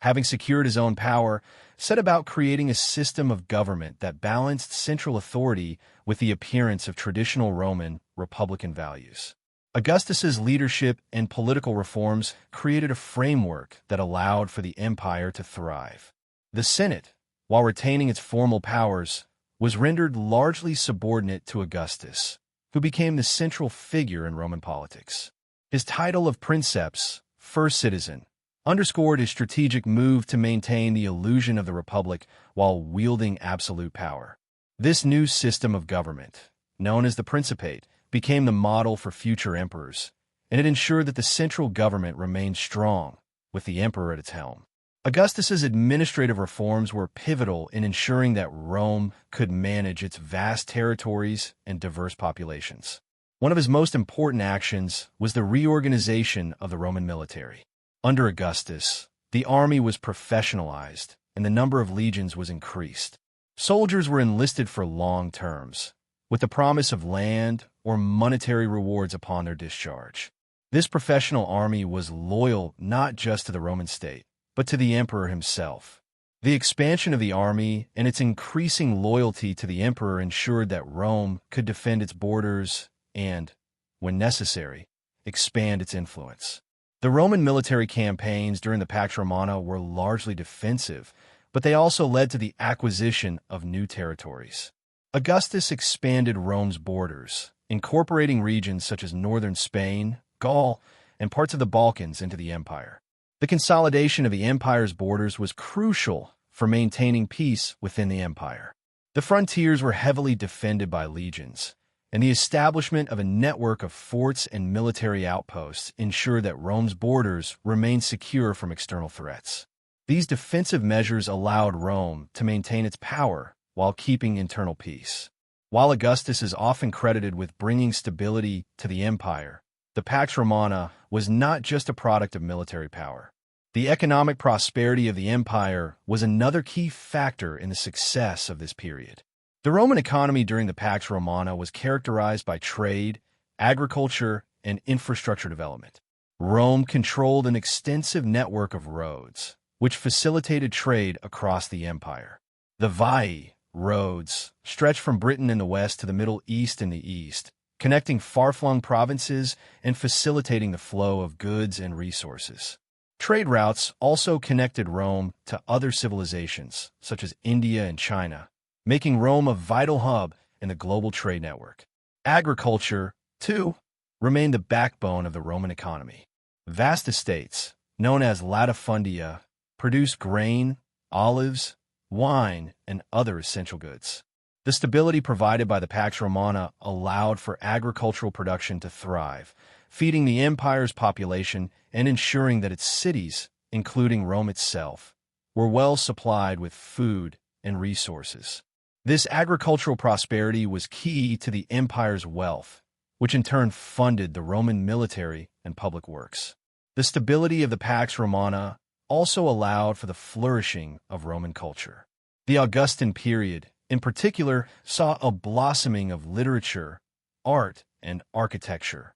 having secured his own power, set about creating a system of government that balanced central authority with the appearance of traditional Roman republican values. Augustus's leadership and political reforms created a framework that allowed for the empire to thrive. The Senate, while retaining its formal powers, was rendered largely subordinate to Augustus, who became the central figure in Roman politics. His title of princeps, first citizen, underscored his strategic move to maintain the illusion of the republic while wielding absolute power. This new system of government, known as the Principate, became the model for future emperors, and it ensured that the central government remained strong, with the emperor at its helm. Augustus's administrative reforms were pivotal in ensuring that Rome could manage its vast territories and diverse populations. One of his most important actions was the reorganization of the Roman military. Under Augustus, the army was professionalized, and the number of legions was increased. Soldiers were enlisted for long terms, with the promise of land or monetary rewards upon their discharge. This professional army was loyal not just to the Roman state, but to the emperor himself. The expansion of the army and its increasing loyalty to the emperor ensured that Rome could defend its borders and, when necessary, expand its influence. The Roman military campaigns during the Pax Romana were largely defensive, but they also led to the acquisition of new territories. Augustus expanded Rome's borders, incorporating regions such as northern Spain, Gaul, and parts of the Balkans into the empire. The consolidation of the empire's borders was crucial for maintaining peace within the empire. The frontiers were heavily defended by legions, and the establishment of a network of forts and military outposts ensured that Rome's borders remained secure from external threats. These defensive measures allowed Rome to maintain its power while keeping internal peace. While Augustus is often credited with bringing stability to the empire, the Pax Romana was not just a product of military power. The economic prosperity of the empire was another key factor in the success of this period. The Roman economy during the Pax Romana was characterized by trade, agriculture, and infrastructure development. Rome controlled an extensive network of roads, which facilitated trade across the empire. The Vie roads stretched from Britain in the west to the Middle East in the east, connecting far-flung provinces and facilitating the flow of goods and resources. Trade routes also connected Rome to other civilizations, such as India and China, making Rome a vital hub in the global trade network. Agriculture, too, remained the backbone of the Roman economy. Vast estates, known as latifundia, produced grain, olives, wine, and other essential goods. The stability provided by the Pax Romana allowed for agricultural production to thrive, feeding the empire's population and ensuring that its cities, including Rome itself, were well supplied with food and resources. This agricultural prosperity was key to the empire's wealth, which in turn funded the Roman military and public works. The stability of the Pax Romana also allowed for the flourishing of Roman culture. The Augustan period, in particular, saw a blossoming of literature, art, and architecture.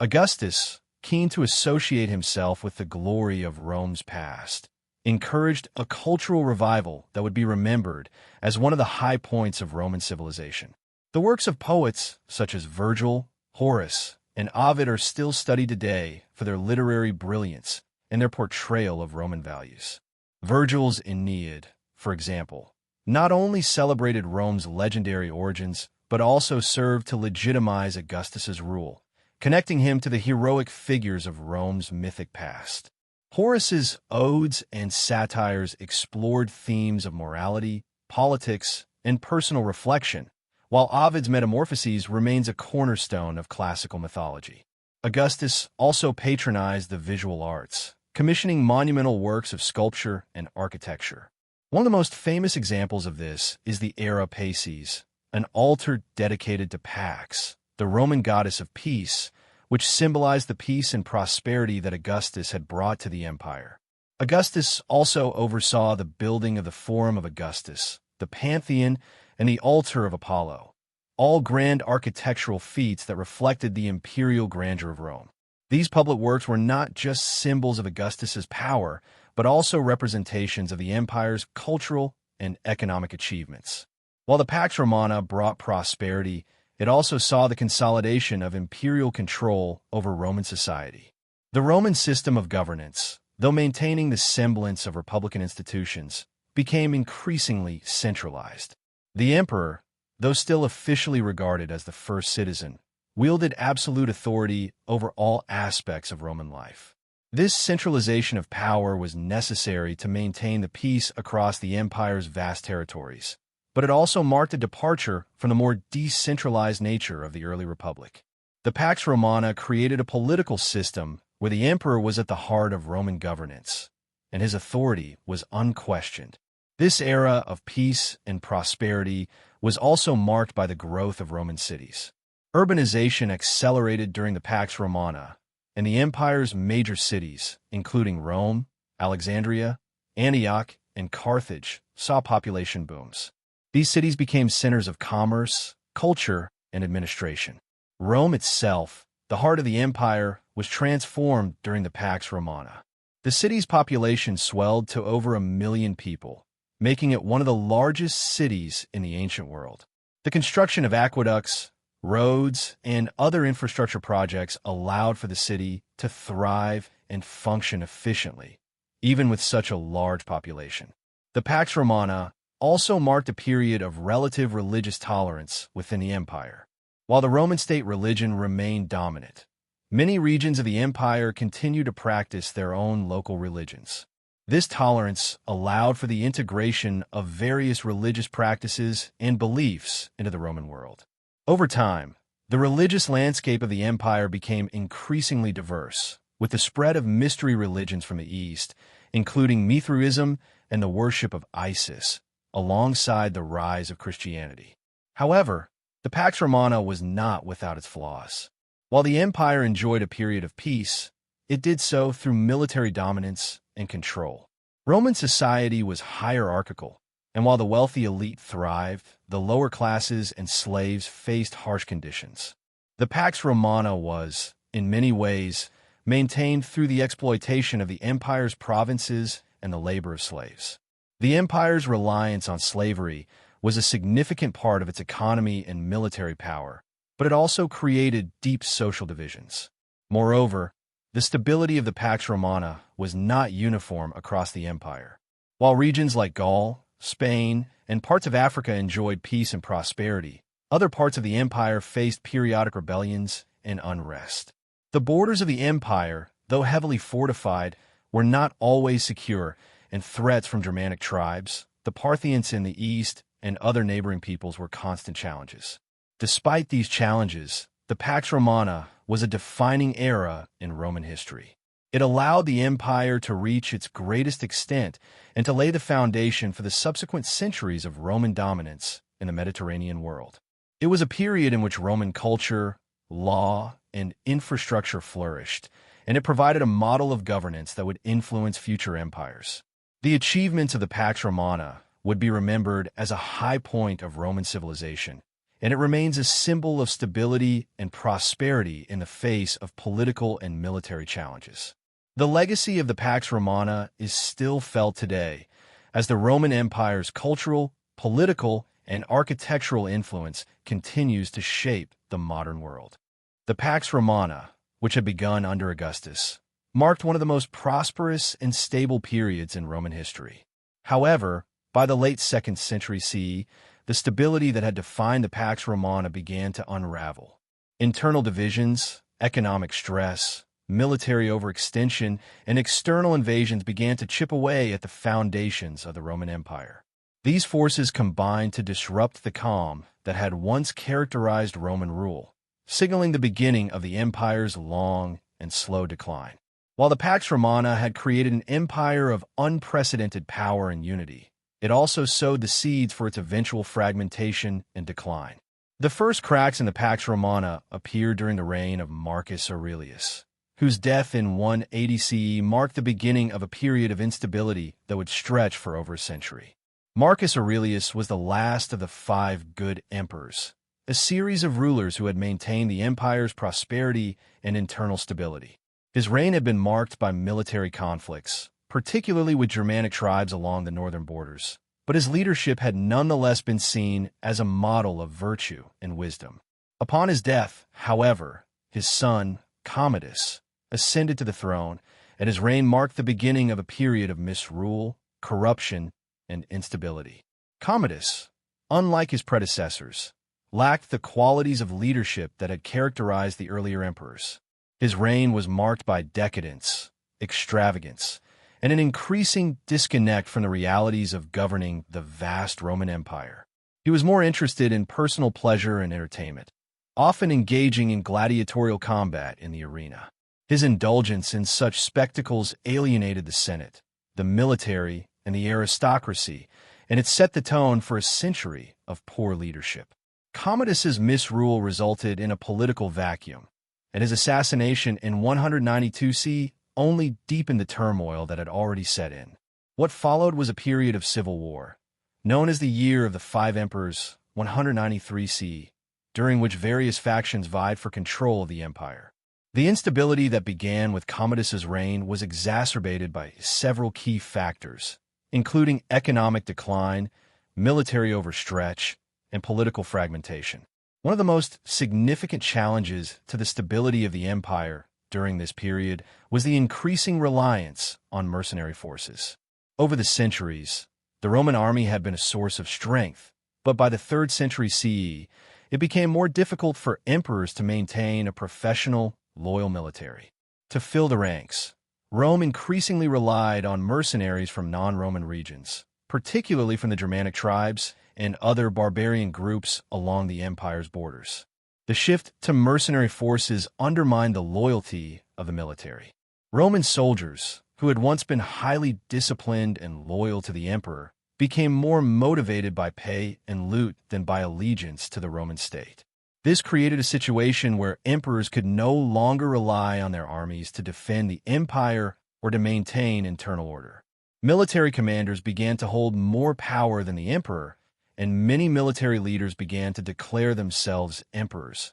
Augustus, keen to associate himself with the glory of Rome's past, encouraged a cultural revival that would be remembered as one of the high points of Roman civilization. The works of poets such as Virgil, Horace, and Ovid are still studied today for their literary brilliance and their portrayal of Roman values. Virgil's Aeneid, for example, not only celebrated Rome's legendary origins, but also served to legitimize Augustus's rule, connecting him to the heroic figures of Rome's mythic past. Horace's odes and satires explored themes of morality, politics, and personal reflection, while Ovid's Metamorphoses remains a cornerstone of classical mythology. Augustus also patronized the visual arts, commissioning monumental works of sculpture and architecture. One of the most famous examples of this is the Era Pacis, an altar dedicated to Pax, the Roman goddess of peace, which symbolized the peace and prosperity that Augustus had brought to the empire. Augustus also oversaw the building of the Forum of Augustus, the Pantheon, and the altar of Apollo, all grand architectural feats that reflected the imperial grandeur of Rome. These public works were not just symbols of Augustus's power, but also representations of the empire's cultural and economic achievements. While the Pax Romana brought prosperity, it also saw the consolidation of imperial control over Roman society. The Roman system of governance, though maintaining the semblance of republican institutions, became increasingly centralized. The emperor, though still officially regarded as the first citizen, wielded absolute authority over all aspects of Roman life. This centralization of power was necessary to maintain the peace across the empire's vast territories, but it also marked a departure from the more decentralized nature of the early republic. The Pax Romana created a political system where the emperor was at the heart of Roman governance, and his authority was unquestioned. This era of peace and prosperity was also marked by the growth of Roman cities. Urbanization accelerated during the Pax Romana, and the empire's major cities, including Rome, Alexandria, Antioch, and Carthage, saw population booms. These cities became centers of commerce, culture, and administration. Rome itself, the heart of the empire, was transformed during the Pax Romana. The city's population swelled to over 1 million people, making it one of the largest cities in the ancient world. The construction of aqueducts, roads, and other infrastructure projects allowed for the city to thrive and function efficiently, even with such a large population. The Pax Romana also marked a period of relative religious tolerance within the empire. While the Roman state religion remained dominant, many regions of the empire continued to practice their own local religions. This tolerance allowed for the integration of various religious practices and beliefs into the Roman world. Over time, the religious landscape of the empire became increasingly diverse, with the spread of mystery religions from the East, including Mithraism and the worship of Isis, alongside the rise of Christianity. However, the Pax Romana was not without its flaws. While the empire enjoyed a period of peace, it did so through military dominance and control. Roman society was hierarchical, and while the wealthy elite thrived, the lower classes and slaves faced harsh conditions. The Pax Romana was, in many ways, maintained through the exploitation of the empire's provinces and the labor of slaves. The empire's reliance on slavery was a significant part of its economy and military power, but it also created deep social divisions. Moreover, the stability of the Pax Romana was not uniform across the empire. While regions like Gaul, Spain, and parts of Africa enjoyed peace and prosperity, other parts of the empire faced periodic rebellions and unrest. The borders of the empire, though heavily fortified, were not always secure, and threats from Germanic tribes, the Parthians in the east, and other neighboring peoples were constant challenges. Despite these challenges, the Pax Romana was a defining era in Roman history. It allowed the empire to reach its greatest extent and to lay the foundation for the subsequent centuries of Roman dominance in the Mediterranean world. It was a period in which Roman culture, law, and infrastructure flourished, and it provided a model of governance that would influence future empires. The achievements of the Pax Romana would be remembered as a high point of Roman civilization, and it remains a symbol of stability and prosperity in the face of political and military challenges. The legacy of the Pax Romana is still felt today, as the Roman Empire's cultural, political, and architectural influence continues to shape the modern world. The Pax Romana, which had begun under Augustus, marked one of the most prosperous and stable periods in Roman history. However, by the late 2nd century CE, the stability that had defined the Pax Romana began to unravel. Internal divisions, economic stress, military overextension, and external invasions began to chip away at the foundations of the Roman Empire. These forces combined to disrupt the calm that had once characterized Roman rule, signaling the beginning of the empire's long and slow decline. While the Pax Romana had created an empire of unprecedented power and unity, it also sowed the seeds for its eventual fragmentation and decline. The first cracks in the Pax Romana appeared during the reign of Marcus Aurelius, whose death in 180 CE marked the beginning of a period of instability that would stretch for over a century. Marcus Aurelius was the last of the 5 good emperors, a series of rulers who had maintained the empire's prosperity and internal stability. His reign had been marked by military conflicts, particularly with Germanic tribes along the northern borders, but his leadership had nonetheless been seen as a model of virtue and wisdom. Upon his death, however, his son, Commodus, ascended to the throne, and his reign marked the beginning of a period of misrule, corruption, and instability. Commodus, unlike his predecessors, lacked the qualities of leadership that had characterized the earlier emperors. His reign was marked by decadence, extravagance, and an increasing disconnect from the realities of governing the vast Roman Empire. He was more interested in personal pleasure and entertainment, often engaging in gladiatorial combat in the arena. His indulgence in such spectacles alienated the Senate, the military, and the aristocracy, and it set the tone for a century of poor leadership. Commodus's misrule resulted in a political vacuum, and his assassination in 192 CE only deepened the turmoil that had already set in. What followed was a period of civil war, known as the Year of the 5 Emperors, 193 CE, during which various factions vied for control of the empire. The instability that began with Commodus's reign was exacerbated by several key factors, including economic decline, military overstretch, and political fragmentation. One of the most significant challenges to the stability of the empire during this period was the increasing reliance on mercenary forces. Over the centuries, the Roman army had been a source of strength, but by the 3rd century CE, it became more difficult for emperors to maintain a professional, loyal military. To fill the ranks, Rome increasingly relied on mercenaries from non-Roman regions, particularly from the Germanic tribes and other barbarian groups along the empire's borders. The shift to mercenary forces undermined the loyalty of the military. Roman soldiers, who had once been highly disciplined and loyal to the emperor, became more motivated by pay and loot than by allegiance to the Roman state. This created a situation where emperors could no longer rely on their armies to defend the empire or to maintain internal order. Military commanders began to hold more power than the emperor, and many military leaders began to declare themselves emperors,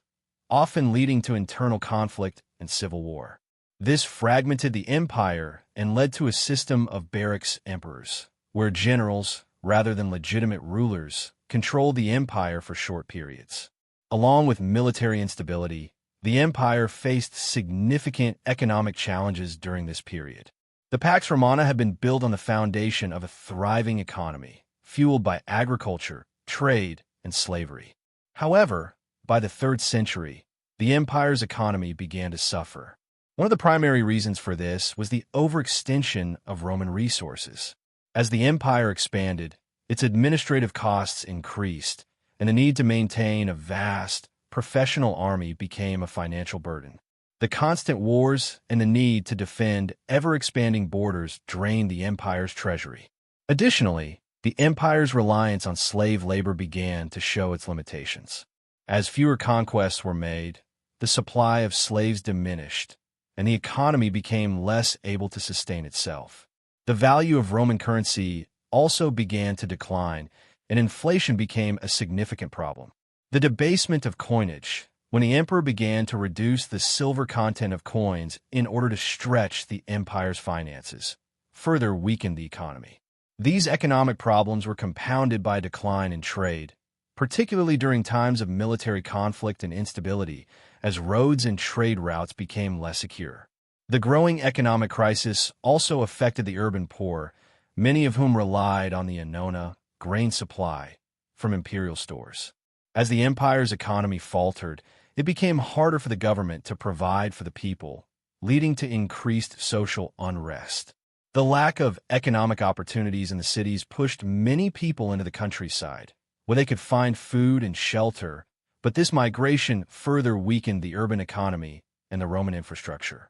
often leading to internal conflict and civil war. This fragmented the empire and led to a system of barracks emperors, where generals, rather than legitimate rulers, controlled the empire for short periods. Along with military instability, the empire faced significant economic challenges during this period. The Pax Romana had been built on the foundation of a thriving economy, fueled by agriculture, trade, and slavery. However, by the 3rd century, the empire's economy began to suffer. One of the primary reasons for this was the overextension of Roman resources. As the empire expanded, its administrative costs increased, and the need to maintain a vast, professional army became a financial burden. The constant wars and the need to defend ever-expanding borders drained the empire's treasury. Additionally, the empire's reliance on slave labor began to show its limitations. As fewer conquests were made, the supply of slaves diminished, and the economy became less able to sustain itself. The value of Roman currency also began to decline, and inflation became a significant problem. The debasement of coinage, when the emperor began to reduce the silver content of coins in order to stretch the empire's finances, further weakened the economy. These economic problems were compounded by a decline in trade, particularly during times of military conflict and instability, as roads and trade routes became less secure. The growing economic crisis also affected the urban poor, many of whom relied on the annona, grain supply, from imperial stores. As the empire's economy faltered, it became harder for the government to provide for the people, leading to increased social unrest. The lack of economic opportunities in the cities pushed many people into the countryside, where they could find food and shelter, but this migration further weakened the urban economy and the Roman infrastructure.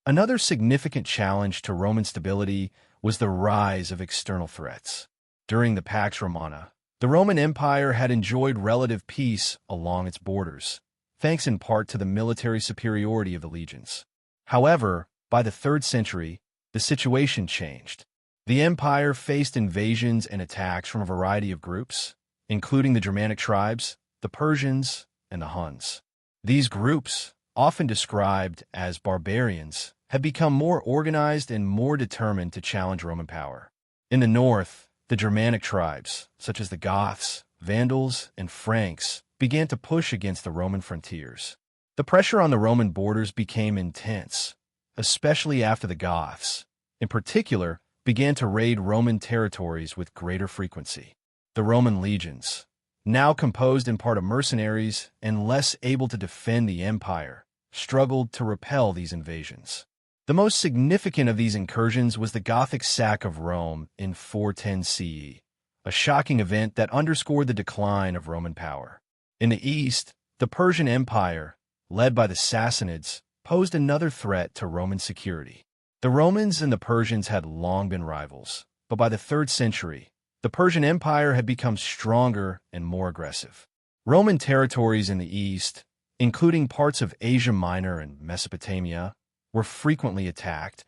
Another significant challenge to Roman stability was the rise of external threats. During the Pax Romana, the Roman Empire had enjoyed relative peace along its borders, thanks in part to the military superiority of the legions. However, by the 3rd century, the situation changed. The empire faced invasions and attacks from a variety of groups, including the Germanic tribes, the Persians, and the Huns. These groups, often described as barbarians, had become more organized and more determined to challenge Roman power. In the north, the Germanic tribes, such as the Goths, Vandals, and Franks, began to push against the Roman frontiers. The pressure on the Roman borders became intense, especially after the Goths, in particular, began to raid Roman territories with greater frequency. The Roman legions, now composed in part of mercenaries and less able to defend the empire, struggled to repel these invasions. The most significant of these incursions was the Gothic sack of Rome in 410 CE, a shocking event that underscored the decline of Roman power. In the east, the Persian Empire, led by the Sassanids, posed another threat to Roman security. The Romans and the Persians had long been rivals, but by the 3rd century, the Persian Empire had become stronger and more aggressive. Roman territories in the east, including parts of Asia Minor and Mesopotamia, were frequently attacked,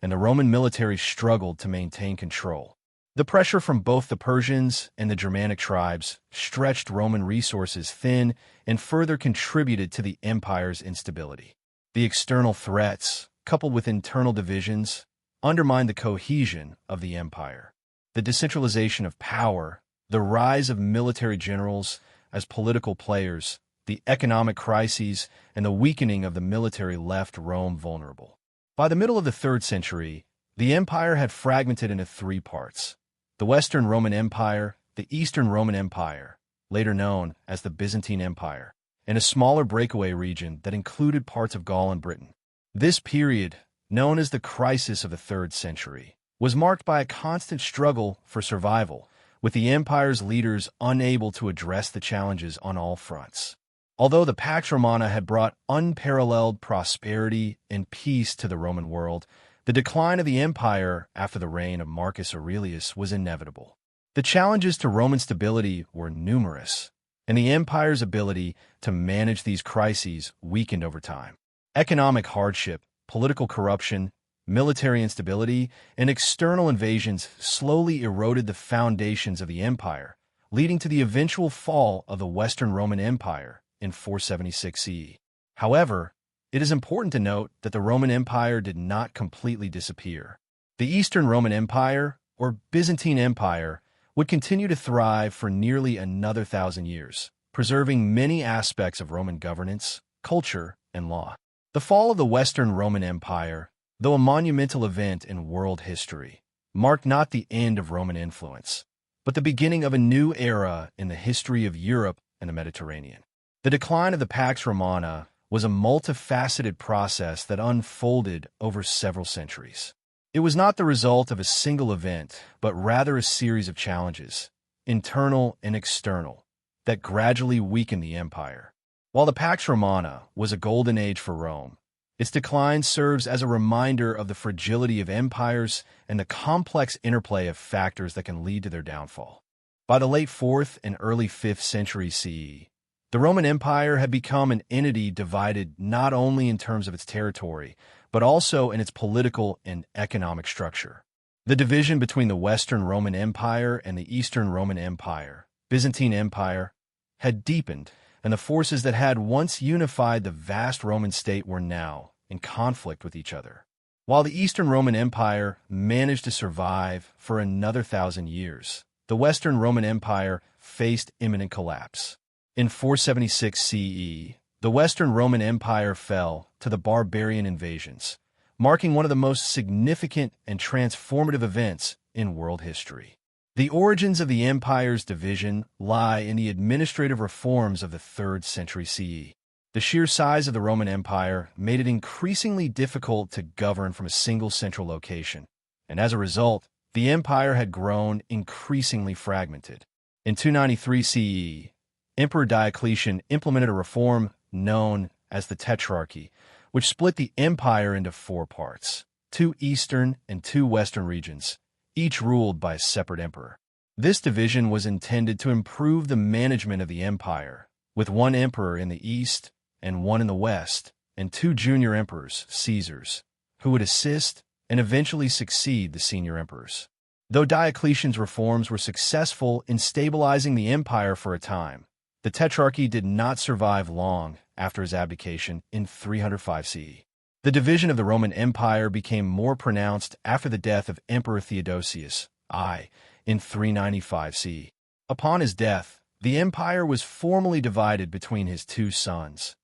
and the Roman military struggled to maintain control. The pressure from both the Persians and the Germanic tribes stretched Roman resources thin and further contributed to the empire's instability. The external threats, coupled with internal divisions, undermined the cohesion of the empire. The decentralization of power, the rise of military generals as political players, the economic crises, and the weakening of the military left Rome vulnerable. By the middle of the 3rd century, the empire had fragmented into 3 parts: the Western Roman Empire, the Eastern Roman Empire, later known as the Byzantine Empire, and a smaller breakaway region that included parts of Gaul and Britain. This period, known as the crisis of the 3rd century, was marked by a constant struggle for survival, with the empire's leaders unable to address the challenges on all fronts. Although the Pax Romana had brought unparalleled prosperity and peace to the Roman world, the decline of the empire after the reign of Marcus Aurelius was inevitable. The challenges to Roman stability were numerous, and the empire's ability to manage these crises weakened over time. Economic hardship, political corruption, military instability, and external invasions slowly eroded the foundations of the empire, leading to the eventual fall of the Western Roman Empire in 476 CE. However, it is important to note that the Roman Empire did not completely disappear. The Eastern Roman Empire, or Byzantine Empire, would continue to thrive for nearly another 1,000 years, preserving many aspects of Roman governance, culture, and law. The fall of the Western Roman Empire, though a monumental event in world history, marked not the end of Roman influence, but the beginning of a new era in the history of Europe and the Mediterranean. The decline of the Pax Romana was a multifaceted process that unfolded over several centuries. It was not the result of a single event, but rather a series of challenges, internal and external, that gradually weakened the empire. While the Pax Romana was a golden age for Rome, its decline serves as a reminder of the fragility of empires and the complex interplay of factors that can lead to their downfall. By the late 4th and early 5th century CE, the Roman Empire had become an entity divided not only in terms of its territory, but also in its political and economic structure. The division between the Western Roman Empire and the Eastern Roman Empire, Byzantine Empire, had deepened, and the forces that had once unified the vast Roman state were now in conflict with each other. While the Eastern Roman Empire managed to survive for another 1,000 years, the Western Roman Empire faced imminent collapse. In 476 CE, the Western Roman Empire fell to the barbarian invasions, marking one of the most significant and transformative events in world history. The origins of the empire's division lie in the administrative reforms of the 3rd century CE. The sheer size of the Roman Empire made it increasingly difficult to govern from a single central location, and as a result, the empire had grown increasingly fragmented. In 293 CE, Emperor Diocletian implemented a reform known as the Tetrarchy, which split the empire into 4 parts, 2 eastern and 2 western regions, each ruled by a separate emperor. This division was intended to improve the management of the empire, with 1 emperor in the east and 1 in the west, and 2 junior emperors, Caesars, who would assist and eventually succeed the senior emperors. Though Diocletian's reforms were successful in stabilizing the empire for a time, the Tetrarchy did not survive long after his abdication in 305 CE. The division of the Roman Empire became more pronounced after the death of Emperor Theodosius I in 395 CE. Upon his death, the empire was formally divided between his 2 sons.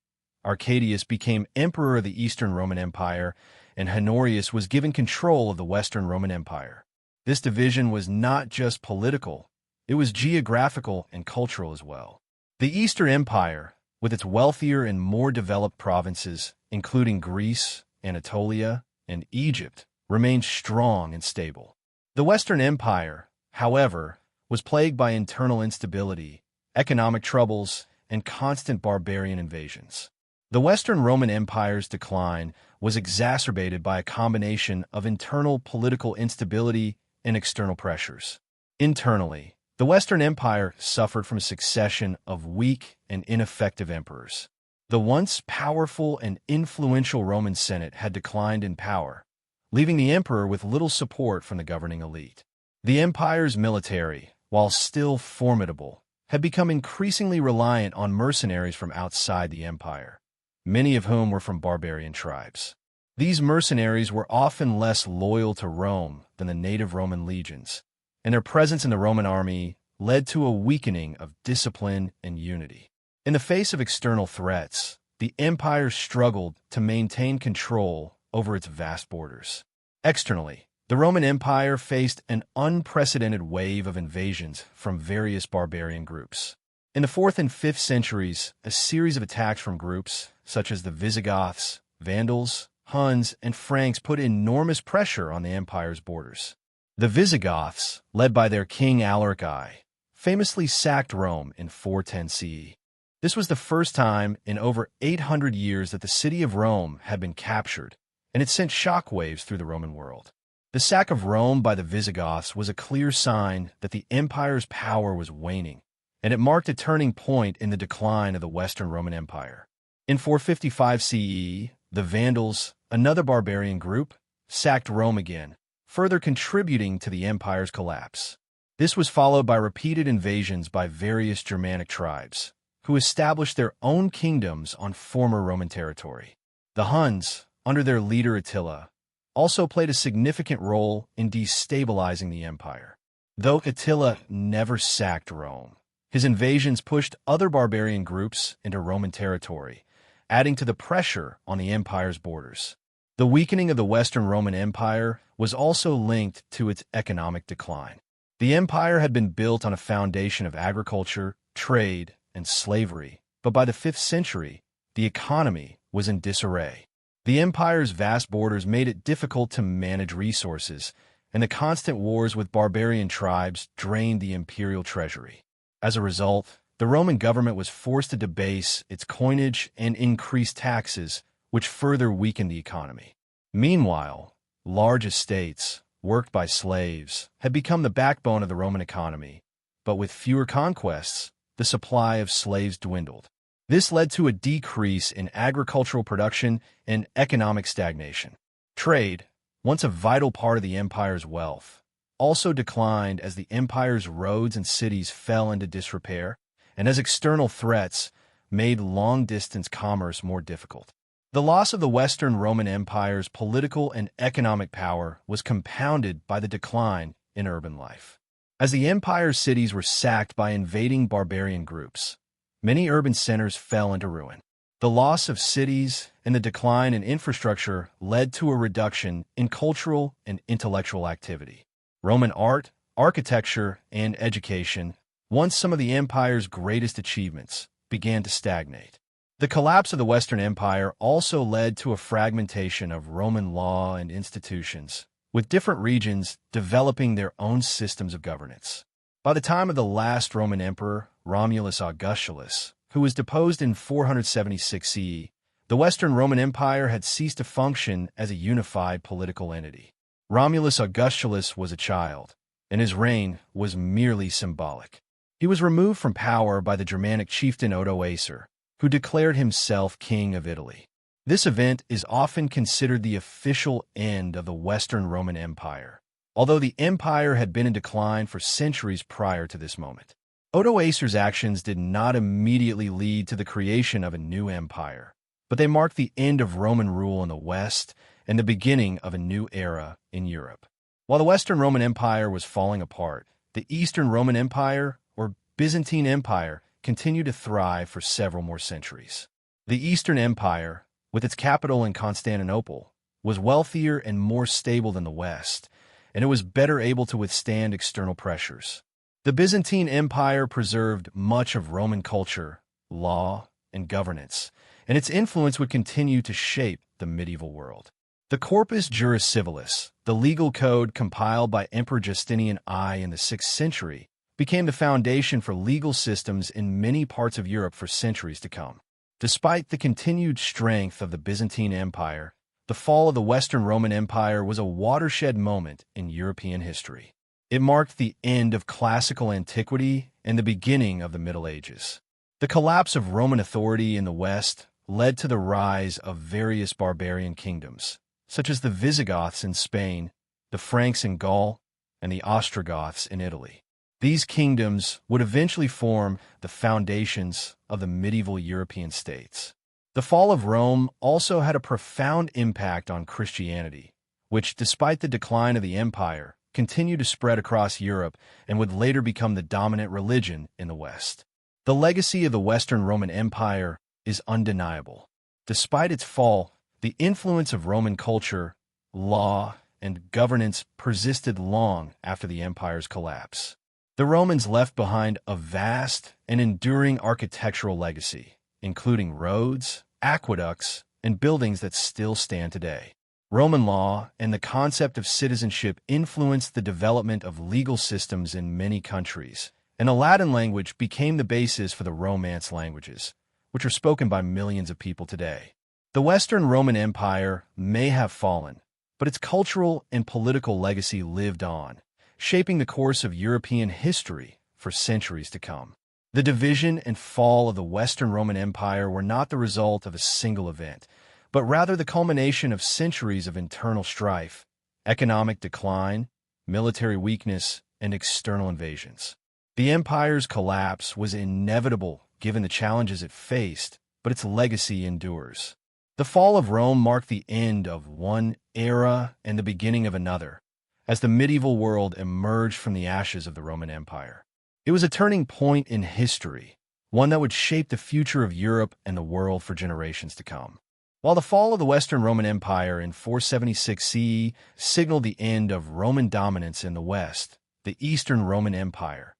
Arcadius became emperor of the Eastern Roman Empire, and Honorius was given control of the Western Roman Empire. This division was not just political, it was geographical and cultural as well. The Eastern Empire, with its wealthier and more developed provinces, including Greece, Anatolia, and Egypt, remained strong and stable. The Western Empire, however, was plagued by internal instability, economic troubles, and constant barbarian invasions. The Western Roman Empire's decline was exacerbated by a combination of internal political instability and external pressures. Internally, the Western Empire suffered from a succession of weak and ineffective emperors. The once powerful and influential Roman Senate had declined in power, leaving the emperor with little support from the governing elite. The empire's military, while still formidable, had become increasingly reliant on mercenaries from outside the empire, many of whom were from barbarian tribes. These mercenaries were often less loyal to Rome than the native Roman legions, and their presence in the Roman army led to a weakening of discipline and unity. In the face of external threats, the empire struggled to maintain control over its vast borders. Externally, the Roman Empire faced an unprecedented wave of invasions from various barbarian groups. In the 4th and 5th centuries, a series of attacks from groups such as the Visigoths, Vandals, Huns, and Franks put enormous pressure on the empire's borders. The Visigoths, led by their king Alaric I, famously sacked Rome in 410 CE. This was the first time in over 800 years that the city of Rome had been captured, and it sent shockwaves through the Roman world. The sack of Rome by the Visigoths was a clear sign that the empire's power was waning, and it marked a turning point in the decline of the Western Roman Empire. In 455 CE, the Vandals, another barbarian group, sacked Rome again, further contributing to the empire's collapse. This was followed by repeated invasions by various Germanic tribes, who established their own kingdoms on former Roman territory. The Huns, under their leader Attila, also played a significant role in destabilizing the empire. Though Attila never sacked Rome, his invasions pushed other barbarian groups into Roman territory, adding to the pressure on the empire's borders. The weakening of the Western Roman Empire was also linked to its economic decline. The empire had been built on a foundation of agriculture, trade, and slavery, but by the 5th century, the economy was in disarray. The empire's vast borders made it difficult to manage resources, and the constant wars with barbarian tribes drained the imperial treasury. As a result, the Roman government was forced to debase its coinage and increase taxes, which further weakened the economy. Meanwhile, large estates, worked by slaves, had become the backbone of the Roman economy, but with fewer conquests, the supply of slaves dwindled. This led to a decrease in agricultural production and economic stagnation. Trade, once a vital part of the empire's wealth, also declined as the empire's roads and cities fell into disrepair, and as external threats made long-distance commerce more difficult. The loss of the Western Roman Empire's political and economic power was compounded by the decline in urban life. As the empire's cities were sacked by invading barbarian groups, many urban centers fell into ruin. The loss of cities and the decline in infrastructure led to a reduction in cultural and intellectual activity. Roman art, architecture, and education, once some of the empire's greatest achievements, began to stagnate. The collapse of the Western Empire also led to a fragmentation of Roman law and institutions, with different regions developing their own systems of governance. By the time of the last Roman emperor, Romulus Augustulus, who was deposed in 476 CE, the Western Roman Empire had ceased to function as a unified political entity. Romulus Augustulus was a child, and his reign was merely symbolic. He was removed from power by the Germanic chieftain Odoacer, who declared himself king of Italy. This event is often considered the official end of the Western Roman Empire, although the empire had been in decline for centuries prior to this moment. Odoacer's actions did not immediately lead to the creation of a new empire, but they marked the end of Roman rule in the West and the beginning of a new era in Europe. While the Western Roman Empire was falling apart, the Eastern Roman Empire, or Byzantine Empire, continued to thrive for several more centuries. The Eastern Empire, with its capital in Constantinople, was wealthier and more stable than the West, and it was better able to withstand external pressures. The Byzantine Empire preserved much of Roman culture, law, and governance, and its influence would continue to shape the medieval world. The Corpus Juris Civilis, the legal code compiled by Emperor Justinian I in the 6th century, became the foundation for legal systems in many parts of Europe for centuries to come. Despite the continued strength of the Byzantine Empire, the fall of the Western Roman Empire was a watershed moment in European history. It marked the end of classical antiquity and the beginning of the Middle Ages. The collapse of Roman authority in the West led to the rise of various barbarian kingdoms, such as the Visigoths in Spain, the Franks in Gaul, and the Ostrogoths in Italy. These kingdoms would eventually form the foundations of the medieval European states. The fall of Rome also had a profound impact on Christianity, which, despite the decline of the empire, continued to spread across Europe and would later become the dominant religion in the West. The legacy of the Western Roman Empire is undeniable. Despite its fall, the influence of Roman culture, law, and governance persisted long after the empire's collapse. The Romans left behind a vast and enduring architectural legacy, including roads, aqueducts, and buildings that still stand today. Roman law and the concept of citizenship influenced the development of legal systems in many countries, and the Latin language became the basis for the Romance languages, which are spoken by millions of people today. The Western Roman Empire may have fallen, but its cultural and political legacy lived on, shaping the course of European history for centuries to come. The division and fall of the Western Roman Empire were not the result of a single event, but rather the culmination of centuries of internal strife, economic decline, military weakness, and external invasions. The empire's collapse was inevitable given the challenges it faced, but its legacy endures. The fall of Rome marked the end of one era and the beginning of another, as the medieval world emerged from the ashes of the Roman Empire. It was a turning point in history, one that would shape the future of Europe and the world for generations to come. While the fall of the Western Roman Empire in 476 CE signaled the end of Roman dominance in the West, the Eastern Roman Empire,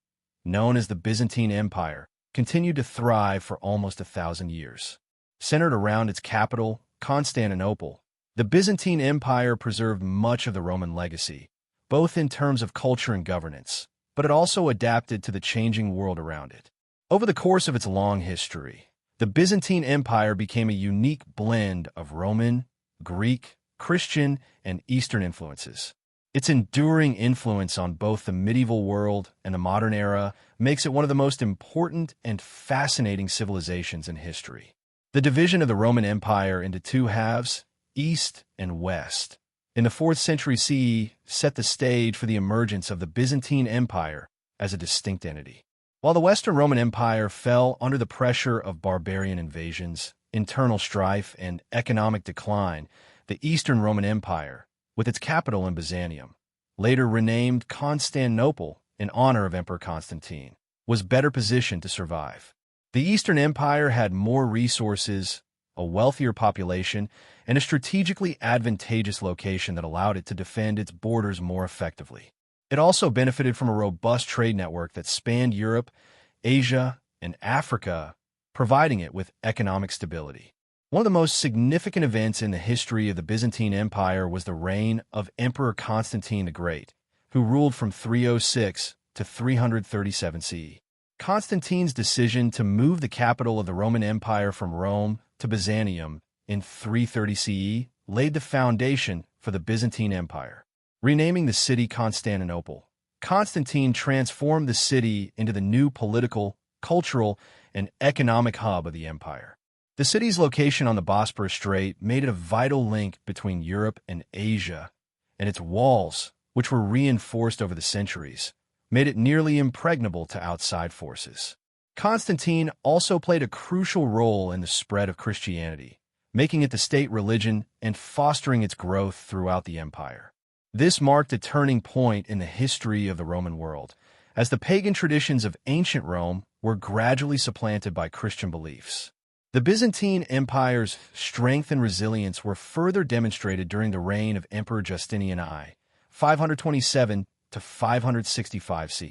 known as the Byzantine Empire, continued to thrive for almost 1,000 years. Centered around its capital, Constantinople, the Byzantine Empire preserved much of the Roman legacy, both in terms of culture and governance, but it also adapted to the changing world around it. Over the course of its long history, the Byzantine Empire became a unique blend of Roman, Greek, Christian, and Eastern influences. Its enduring influence on both the medieval world and the modern era makes it one of the most important and fascinating civilizations in history. The division of the Roman Empire into two halves, East and West, in the 4th century CE set the stage for the emergence of the Byzantine Empire as a distinct entity. While the Western Roman Empire fell under the pressure of barbarian invasions, internal strife, and economic decline, the Eastern Roman Empire, with its capital in Byzantium, later renamed Constantinople in honor of Emperor Constantine, was better positioned to survive. The Eastern Empire had more resources, a wealthier population, and a strategically advantageous location that allowed it to defend its borders more effectively. It also benefited from a robust trade network that spanned Europe, Asia, and Africa, providing it with economic stability. One of the most significant events in the history of the Byzantine Empire was the reign of Emperor Constantine the Great, who ruled from 306 to 337 CE. Constantine's decision to move the capital of the Roman Empire from Rome to Byzantium in 330 CE laid the foundation for the Byzantine Empire. Renaming the city Constantinople, Constantine transformed the city into the new political, cultural, and economic hub of the empire. The city's location on the Bosporus Strait made it a vital link between Europe and Asia, and its walls, which were reinforced over the centuries, made it nearly impregnable to outside forces. Constantine also played a crucial role in the spread of Christianity, making it the state religion and fostering its growth throughout the empire. This marked a turning point in the history of the Roman world, as the pagan traditions of ancient Rome were gradually supplanted by Christian beliefs. The Byzantine Empire's strength and resilience were further demonstrated during the reign of Emperor Justinian I, 527 to 565 CE.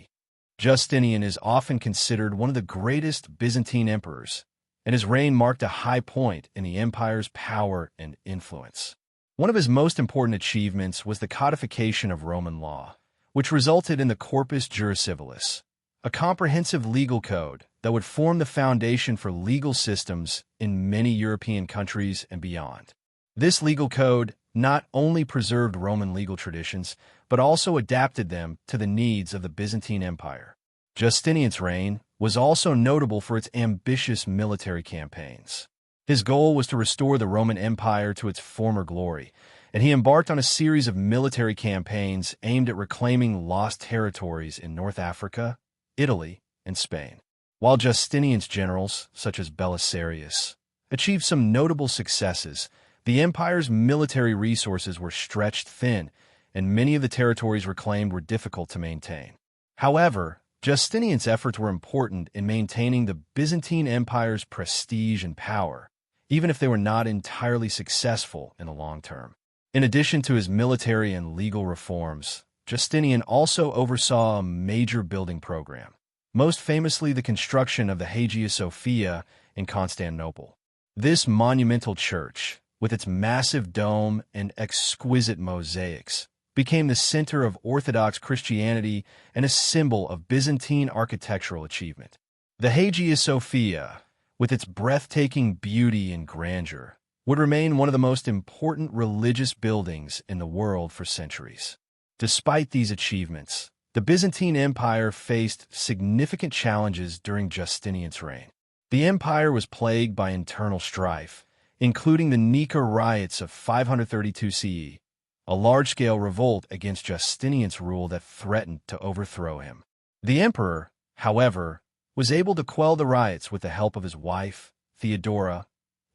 Justinian is often considered one of the greatest Byzantine emperors, and his reign marked a high point in the empire's power and influence. One of his most important achievements was the codification of Roman law, which resulted in the Corpus Juris Civilis, a comprehensive legal code that would form the foundation for legal systems in many European countries and beyond. This legal code not only preserved Roman legal traditions, but also adapted them to the needs of the Byzantine Empire. Justinian's reign was also notable for its ambitious military campaigns. His goal was to restore the Roman Empire to its former glory, and he embarked on a series of military campaigns aimed at reclaiming lost territories in North Africa, Italy, and Spain. While Justinian's generals, such as Belisarius, achieved some notable successes, the empire's military resources were stretched thin, and many of the territories reclaimed were difficult to maintain. However, Justinian's efforts were important in maintaining the Byzantine Empire's prestige and power, even if they were not entirely successful in the long term. In addition to his military and legal reforms, Justinian also oversaw a major building program, most famously the construction of the Hagia Sophia in Constantinople. This monumental church, with its massive dome and exquisite mosaics, became the center of Orthodox Christianity and a symbol of Byzantine architectural achievement. The Hagia Sophia, with its breathtaking beauty and grandeur, would remain one of the most important religious buildings in the world for centuries. Despite these achievements, the Byzantine Empire faced significant challenges during Justinian's reign. The empire was plagued by internal strife, including the Nika riots of 532 CE, a large-scale revolt against Justinian's rule that threatened to overthrow him. The emperor, however, was able to quell the riots with the help of his wife, Theodora,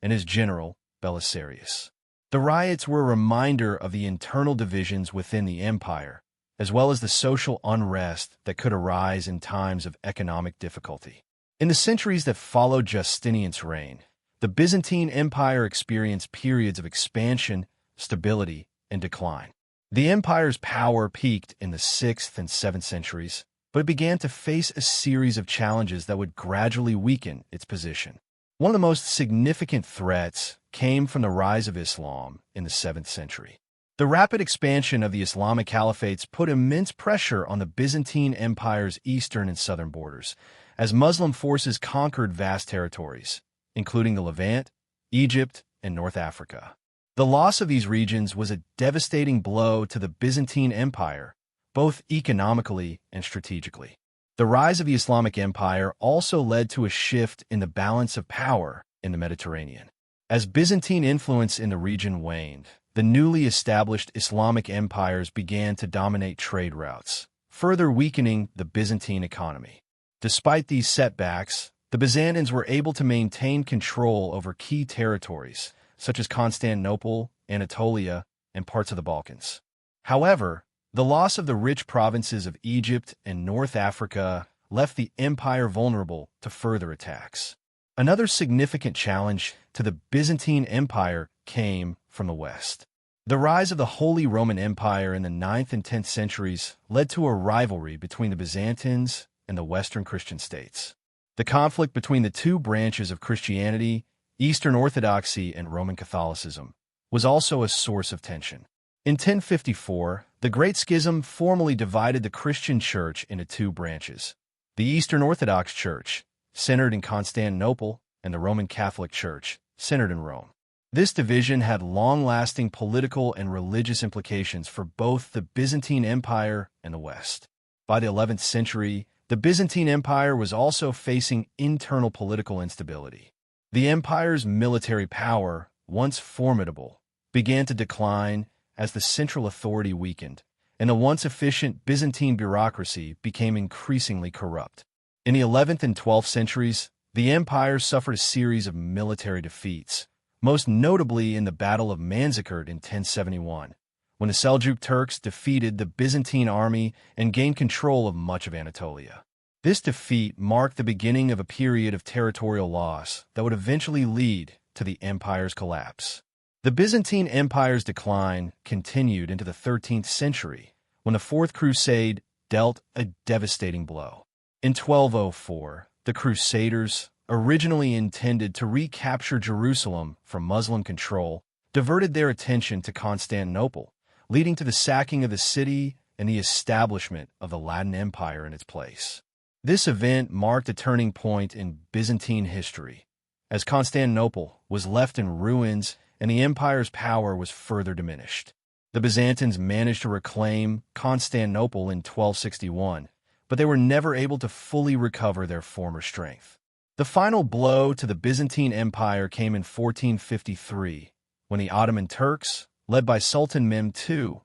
and his general, Belisarius. The riots were a reminder of the internal divisions within the empire, as well as the social unrest that could arise in times of economic difficulty. In the centuries that followed Justinian's reign, the Byzantine Empire experienced periods of expansion, stability, and decline. The empire's power peaked in the 6th and 7th centuries, but it began to face a series of challenges that would gradually weaken its position. One of the most significant threats came from the rise of Islam in the 7th century. The rapid expansion of the Islamic caliphates put immense pressure on the Byzantine Empire's eastern and southern borders, as Muslim forces conquered vast territories, including the Levant, Egypt, and North Africa. The loss of these regions was a devastating blow to the Byzantine Empire, both economically and strategically. The rise of the Islamic Empire also led to a shift in the balance of power in the Mediterranean. As Byzantine influence in the region waned, the newly established Islamic empires began to dominate trade routes, further weakening the Byzantine economy. Despite these setbacks, the Byzantines were able to maintain control over key territories, such as Constantinople, Anatolia, and parts of the Balkans. However, the loss of the rich provinces of Egypt and North Africa left the empire vulnerable to further attacks. Another significant challenge to the Byzantine Empire came from the west. The rise of the Holy Roman Empire in the 9th and 10th centuries led to a rivalry between the Byzantines and the Western Christian states. The conflict between the two branches of Christianity, Eastern Orthodoxy and Roman Catholicism, was also a source of tension. In 1054, the Great Schism formally divided the Christian Church into two branches: the Eastern Orthodox Church, centered in Constantinople, and the Roman Catholic Church, centered in Rome. This division had long-lasting political and religious implications for both the Byzantine Empire and the West. By the 11th century, the Byzantine Empire was also facing internal political instability. The empire's military power, once formidable, began to decline as the central authority weakened, and the once efficient Byzantine bureaucracy became increasingly corrupt. In the 11th and 12th centuries, the empire suffered a series of military defeats, most notably in the Battle of Manzikert in 1071, when the Seljuk Turks defeated the Byzantine army and gained control of much of Anatolia. This defeat marked the beginning of a period of territorial loss that would eventually lead to the empire's collapse. The Byzantine Empire's decline continued into the 13th century, when the Fourth Crusade dealt a devastating blow. In 1204, the Crusaders, originally intended to recapture Jerusalem from Muslim control, diverted their attention to Constantinople, leading to the sacking of the city and the establishment of the Latin Empire in its place. This event marked a turning point in Byzantine history, as Constantinople was left in ruins and the empire's power was further diminished. The Byzantines managed to reclaim Constantinople in 1261, but they were never able to fully recover their former strength. The final blow to the Byzantine Empire came in 1453, when the Ottoman Turks, led by Sultan Mehmed II,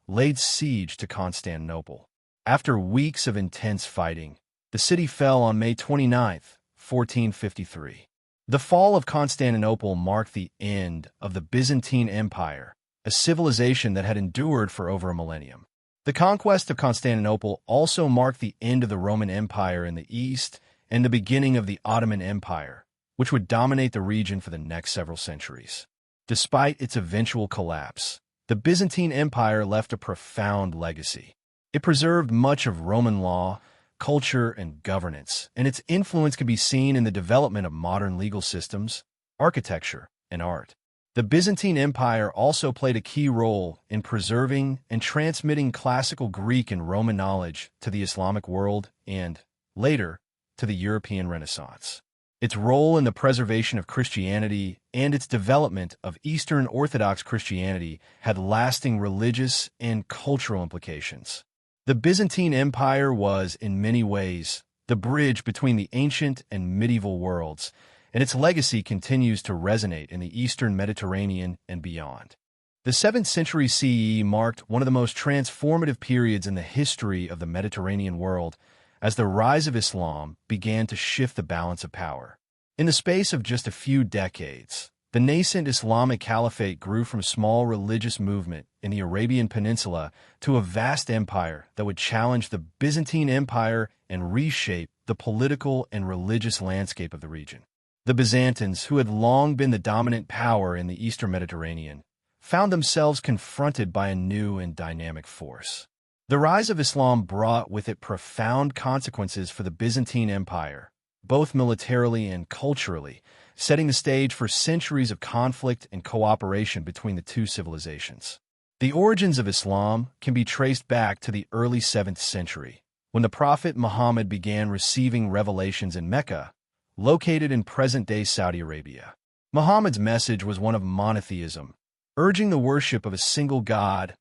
laid siege to Constantinople. After weeks of intense fighting, the city fell on May 29, 1453. The fall of Constantinople marked the end of the Byzantine Empire, a civilization that had endured for over a millennium. The conquest of Constantinople also marked the end of the Roman Empire in the east and the beginning of the Ottoman Empire, which would dominate the region for the next several centuries. Despite its eventual collapse, the Byzantine Empire left a profound legacy. It preserved much of Roman law, culture, and governance, and its influence can be seen in the development of modern legal systems, architecture, and art. The Byzantine Empire also played a key role in preserving and transmitting classical Greek and Roman knowledge to the Islamic world and, later, to the European Renaissance. Its role in the preservation of Christianity and its development of Eastern Orthodox Christianity had lasting religious and cultural implications. The Byzantine Empire was, in many ways, the bridge between the ancient and medieval worlds, and its legacy continues to resonate in the Eastern Mediterranean and beyond. The 7th century CE marked one of the most transformative periods in the history of the Mediterranean world, as the rise of Islam began to shift the balance of power. In the space of just a few decades, the nascent Islamic Caliphate grew from a small religious movement in the Arabian Peninsula to a vast empire that would challenge the Byzantine Empire and reshape the political and religious landscape of the region. The Byzantines, who had long been the dominant power in the Eastern Mediterranean, found themselves confronted by a new and dynamic force. The rise of Islam brought with it profound consequences for the Byzantine Empire, both militarily and culturally, setting the stage for centuries of conflict and cooperation between the two civilizations. The origins of Islam can be traced back to the early 7th century, when the Prophet Muhammad began receiving revelations in Mecca, located in present-day Saudi Arabia. Muhammad's message was one of monotheism, urging the worship of a single God,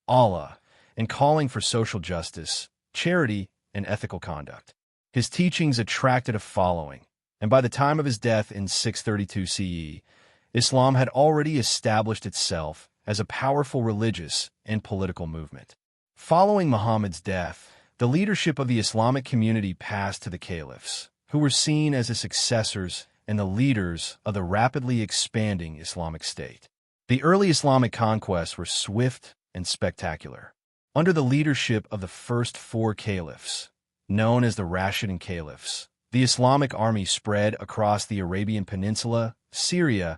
Allah, and calling for social justice, charity, and ethical conduct. His teachings attracted a following, and by the time of his death in 632 CE, Islam had already established itself as a powerful religious and political movement. Following Muhammad's death, the leadership of the Islamic community passed to the caliphs, who were seen as the successors and the leaders of the rapidly expanding Islamic State. The early Islamic conquests were swift and spectacular. Under the leadership of the first four caliphs, known as the Rashidun Caliphs, the Islamic army spread across the Arabian Peninsula, Syria,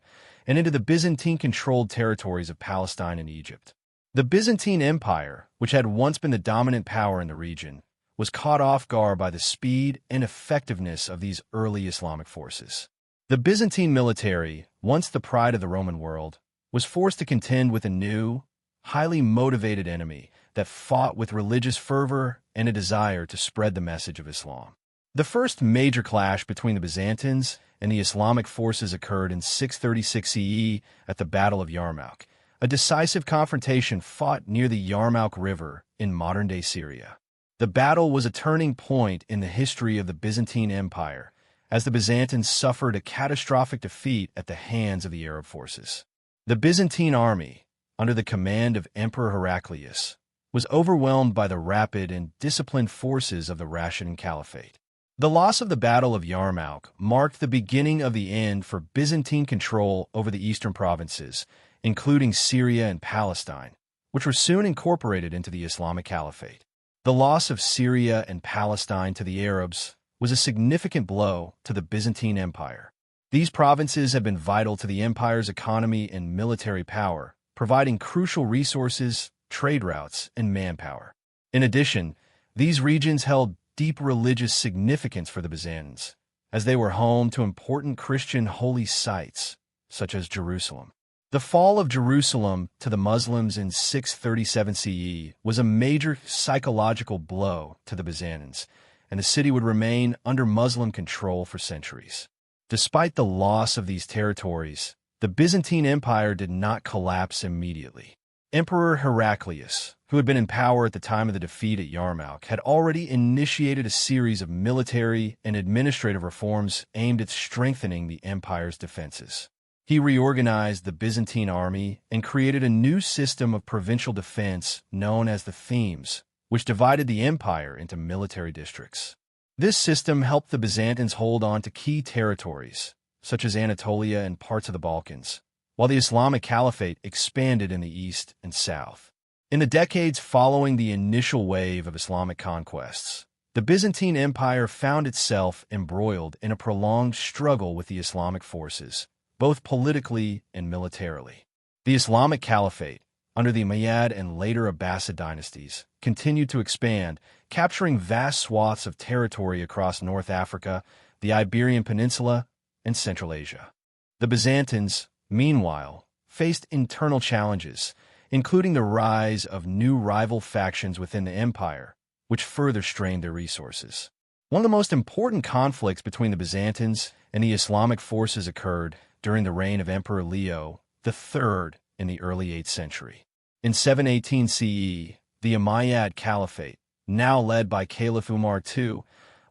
and into the Byzantine-controlled territories of Palestine and Egypt. The Byzantine Empire, which had once been the dominant power in the region, was caught off guard by the speed and effectiveness of these early Islamic forces. The Byzantine military, once the pride of the Roman world, was forced to contend with a new, highly motivated enemy that fought with religious fervor and a desire to spread the message of Islam. The first major clash between the Byzantines and the Islamic forces occurred in 636 CE at the Battle of Yarmouk, a decisive confrontation fought near the Yarmouk River in modern-day Syria. The battle was a turning point in the history of the Byzantine Empire, as the Byzantines suffered a catastrophic defeat at the hands of the Arab forces. The Byzantine army, under the command of Emperor Heraclius, was overwhelmed by the rapid and disciplined forces of the Rashidun Caliphate. The loss of the Battle of Yarmouk marked the beginning of the end for Byzantine control over the eastern provinces, including Syria and Palestine, which were soon incorporated into the Islamic Caliphate. The loss of Syria and Palestine to the Arabs was a significant blow to the Byzantine Empire. These provinces had been vital to the empire's economy and military power, providing crucial resources, trade routes, and manpower. In addition, these regions held deep religious significance for the Byzantines, as they were home to important Christian holy sites, such as Jerusalem. The fall of Jerusalem to the Muslims in 637 CE was a major psychological blow to the Byzantines, and the city would remain under Muslim control for centuries. Despite the loss of these territories, the Byzantine Empire did not collapse immediately. Emperor Heraclius, who had been in power at the time of the defeat at Yarmouk, had already initiated a series of military and administrative reforms aimed at strengthening the empire's defenses. He reorganized the Byzantine army and created a new system of provincial defense known as the themes, which divided the empire into military districts. This system helped the Byzantines hold on to key territories, such as Anatolia and parts of the Balkans, while the Islamic Caliphate expanded in the east and south. In the decades following the initial wave of Islamic conquests, the Byzantine Empire found itself embroiled in a prolonged struggle with the Islamic forces, both politically and militarily. The Islamic Caliphate, under the Umayyad and later Abbasid dynasties, continued to expand, capturing vast swaths of territory across North Africa, the Iberian Peninsula, and Central Asia. The Byzantines, meanwhile, faced internal challenges, including the rise of new rival factions within the empire, which further strained their resources. One of the most important conflicts between the Byzantines and the Islamic forces occurred during the reign of Emperor Leo III in the early 8th century. In 718 CE, the Umayyad Caliphate, now led by Caliph Umar II,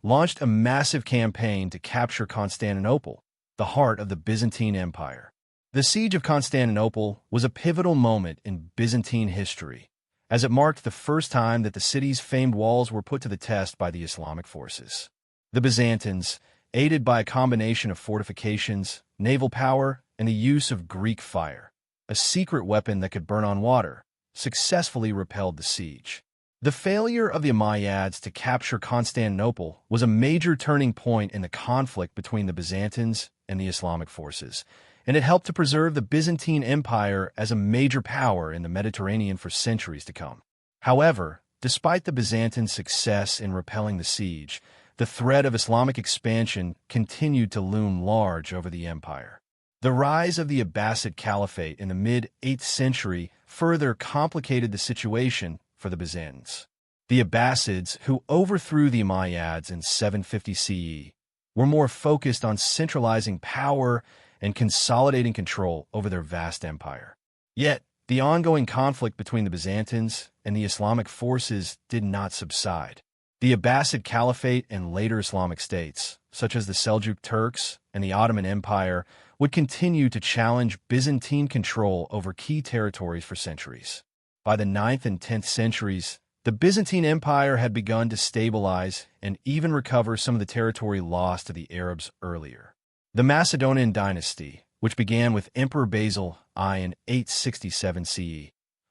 launched a massive campaign to capture Constantinople, the heart of the Byzantine Empire. The siege of Constantinople was a pivotal moment in Byzantine history, as it marked the first time that the city's famed walls were put to the test by the Islamic forces. The Byzantines, aided by a combination of fortifications, naval power, and the use of Greek fire, a secret weapon that could burn on water, successfully repelled the siege. The failure of the Umayyads to capture Constantinople was a major turning point in the conflict between the Byzantines and the Islamic forces, and it helped to preserve the Byzantine Empire as a major power in the Mediterranean for centuries to come. However, despite the Byzantine success in repelling the siege, the threat of Islamic expansion continued to loom large over the empire. The rise of the Abbasid Caliphate in the mid-8th century further complicated the situation for the Byzantines. The Abbasids, who overthrew the Umayyads in 750 CE, were more focused on centralizing power and consolidating control over their vast empire. Yet, the ongoing conflict between the Byzantines and the Islamic forces did not subside. The Abbasid Caliphate and later Islamic states, such as the Seljuk Turks and the Ottoman Empire, would continue to challenge Byzantine control over key territories for centuries. By the 9th and 10th centuries, the Byzantine Empire had begun to stabilize and even recover some of the territory lost to the Arabs earlier. The Macedonian dynasty, which began with Emperor Basil I in 867 CE,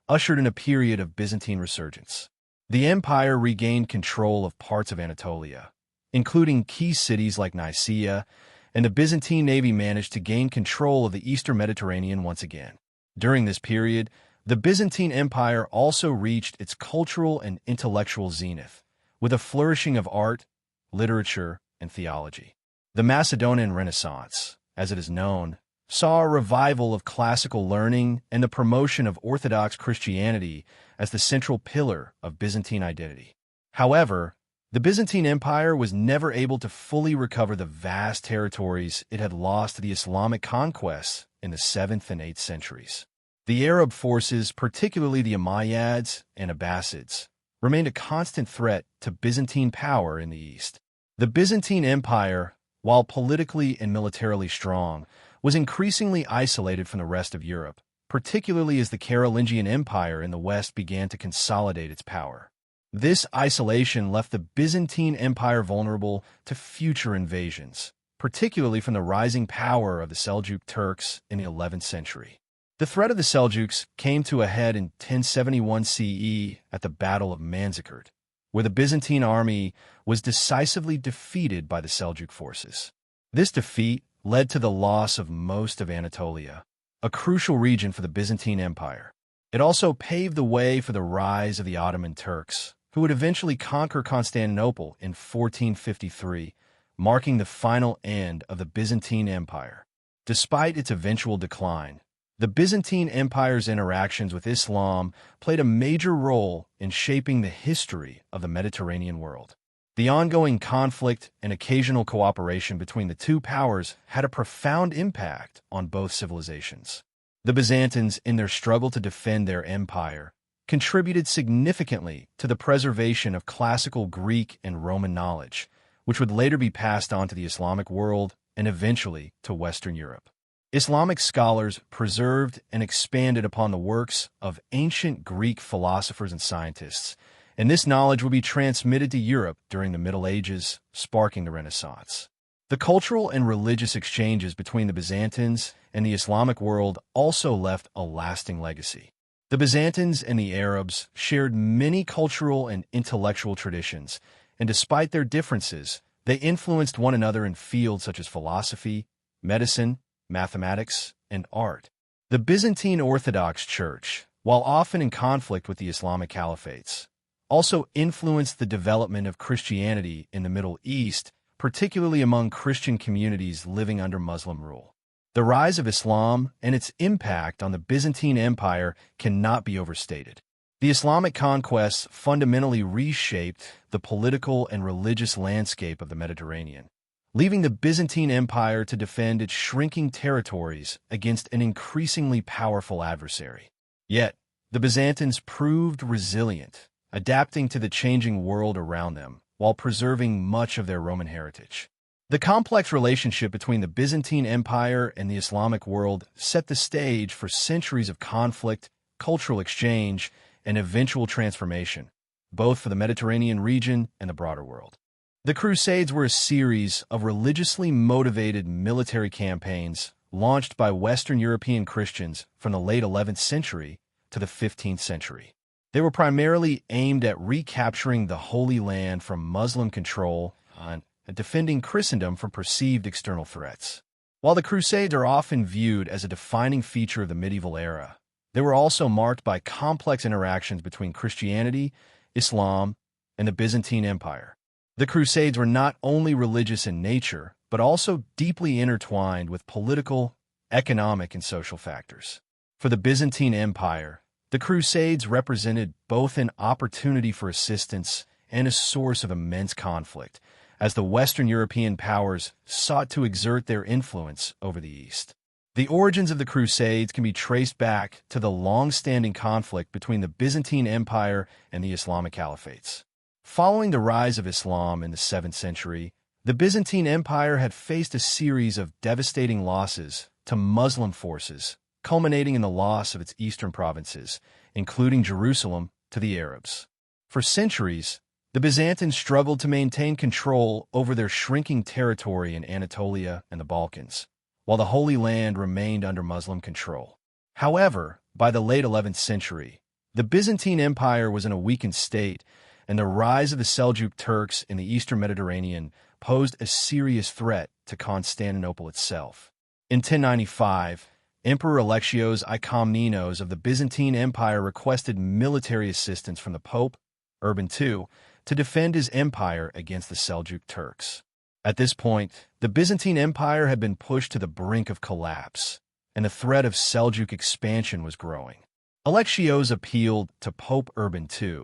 ushered in a period of Byzantine resurgence. The empire regained control of parts of Anatolia, including key cities like Nicaea, and the Byzantine navy managed to gain control of the eastern Mediterranean once again. During this period, the Byzantine Empire also reached its cultural and intellectual zenith, with a flourishing of art, literature, and theology. The Macedonian Renaissance, as it is known, saw a revival of classical learning and the promotion of Orthodox Christianity as the central pillar of Byzantine identity. However, the Byzantine Empire was never able to fully recover the vast territories it had lost to the Islamic conquests in the 7th and 8th centuries. The Arab forces, particularly the Umayyads and Abbasids, remained a constant threat to Byzantine power in the east. The Byzantine Empire, while politically and militarily strong, was increasingly isolated from the rest of Europe, particularly as the Carolingian Empire in the west began to consolidate its power. This isolation left the Byzantine Empire vulnerable to future invasions, particularly from the rising power of the Seljuk Turks in the 11th century. The threat of the Seljuks came to a head in 1071 CE at the Battle of Manzikert, where the Byzantine army was decisively defeated by the Seljuk forces. This defeat led to the loss of most of Anatolia, a crucial region for the Byzantine Empire. It also paved the way for the rise of the Ottoman Turks, who would eventually conquer Constantinople in 1453, marking the final end of the Byzantine Empire. Despite its eventual decline, the Byzantine Empire's interactions with Islam played a major role in shaping the history of the Mediterranean world. The ongoing conflict and occasional cooperation between the two powers had a profound impact on both civilizations. The Byzantines, in their struggle to defend their empire, contributed significantly to the preservation of classical Greek and Roman knowledge, which would later be passed on to the Islamic world and eventually to Western Europe. Islamic scholars preserved and expanded upon the works of ancient Greek philosophers and scientists, and this knowledge would be transmitted to Europe during the Middle Ages, sparking the Renaissance. The cultural and religious exchanges between the Byzantines and the Islamic world also left a lasting legacy. The Byzantines and the Arabs shared many cultural and intellectual traditions, and despite their differences, they influenced one another in fields such as philosophy, medicine, mathematics, and art. The Byzantine Orthodox Church, while often in conflict with the Islamic caliphates, also influenced the development of Christianity in the Middle East, particularly among Christian communities living under Muslim rule. The rise of Islam and its impact on the Byzantine Empire cannot be overstated. The Islamic conquests fundamentally reshaped the political and religious landscape of the Mediterranean, leaving the Byzantine Empire to defend its shrinking territories against an increasingly powerful adversary. Yet, the Byzantines proved resilient, adapting to the changing world around them while preserving much of their Roman heritage. The complex relationship between the Byzantine Empire and the Islamic world set the stage for centuries of conflict, cultural exchange, and eventual transformation, both for the Mediterranean region and the broader world. The Crusades were a series of religiously motivated military campaigns launched by Western European Christians from the late 11th century to the 15th century. They were primarily aimed at recapturing the Holy Land from Muslim control and defending Christendom from perceived external threats. While the Crusades are often viewed as a defining feature of the medieval era, they were also marked by complex interactions between Christianity, Islam, and the Byzantine Empire. The Crusades were not only religious in nature, but also deeply intertwined with political, economic, and social factors. For the Byzantine Empire, the Crusades represented both an opportunity for assistance and a source of immense conflict, as the Western European powers sought to exert their influence over the East. The origins of the Crusades can be traced back to the long-standing conflict between the Byzantine Empire and the Islamic caliphates. Following the rise of Islam in the 7th century, the Byzantine Empire had faced a series of devastating losses to Muslim forces, culminating in the loss of its eastern provinces, including Jerusalem, to the Arabs. For centuries, the Byzantines struggled to maintain control over their shrinking territory in Anatolia and the Balkans, while the Holy Land remained under Muslim control. However, by the late 11th century, the Byzantine Empire was in a weakened state, and the rise of the Seljuk Turks in the eastern Mediterranean posed a serious threat to Constantinople itself. In 1095, Emperor Alexios I Komnenos of the Byzantine Empire requested military assistance from the Pope, Urban II, to defend his empire against the Seljuk Turks. At this point, the Byzantine Empire had been pushed to the brink of collapse, and the threat of Seljuk expansion was growing. Alexios appealed to Pope Urban II,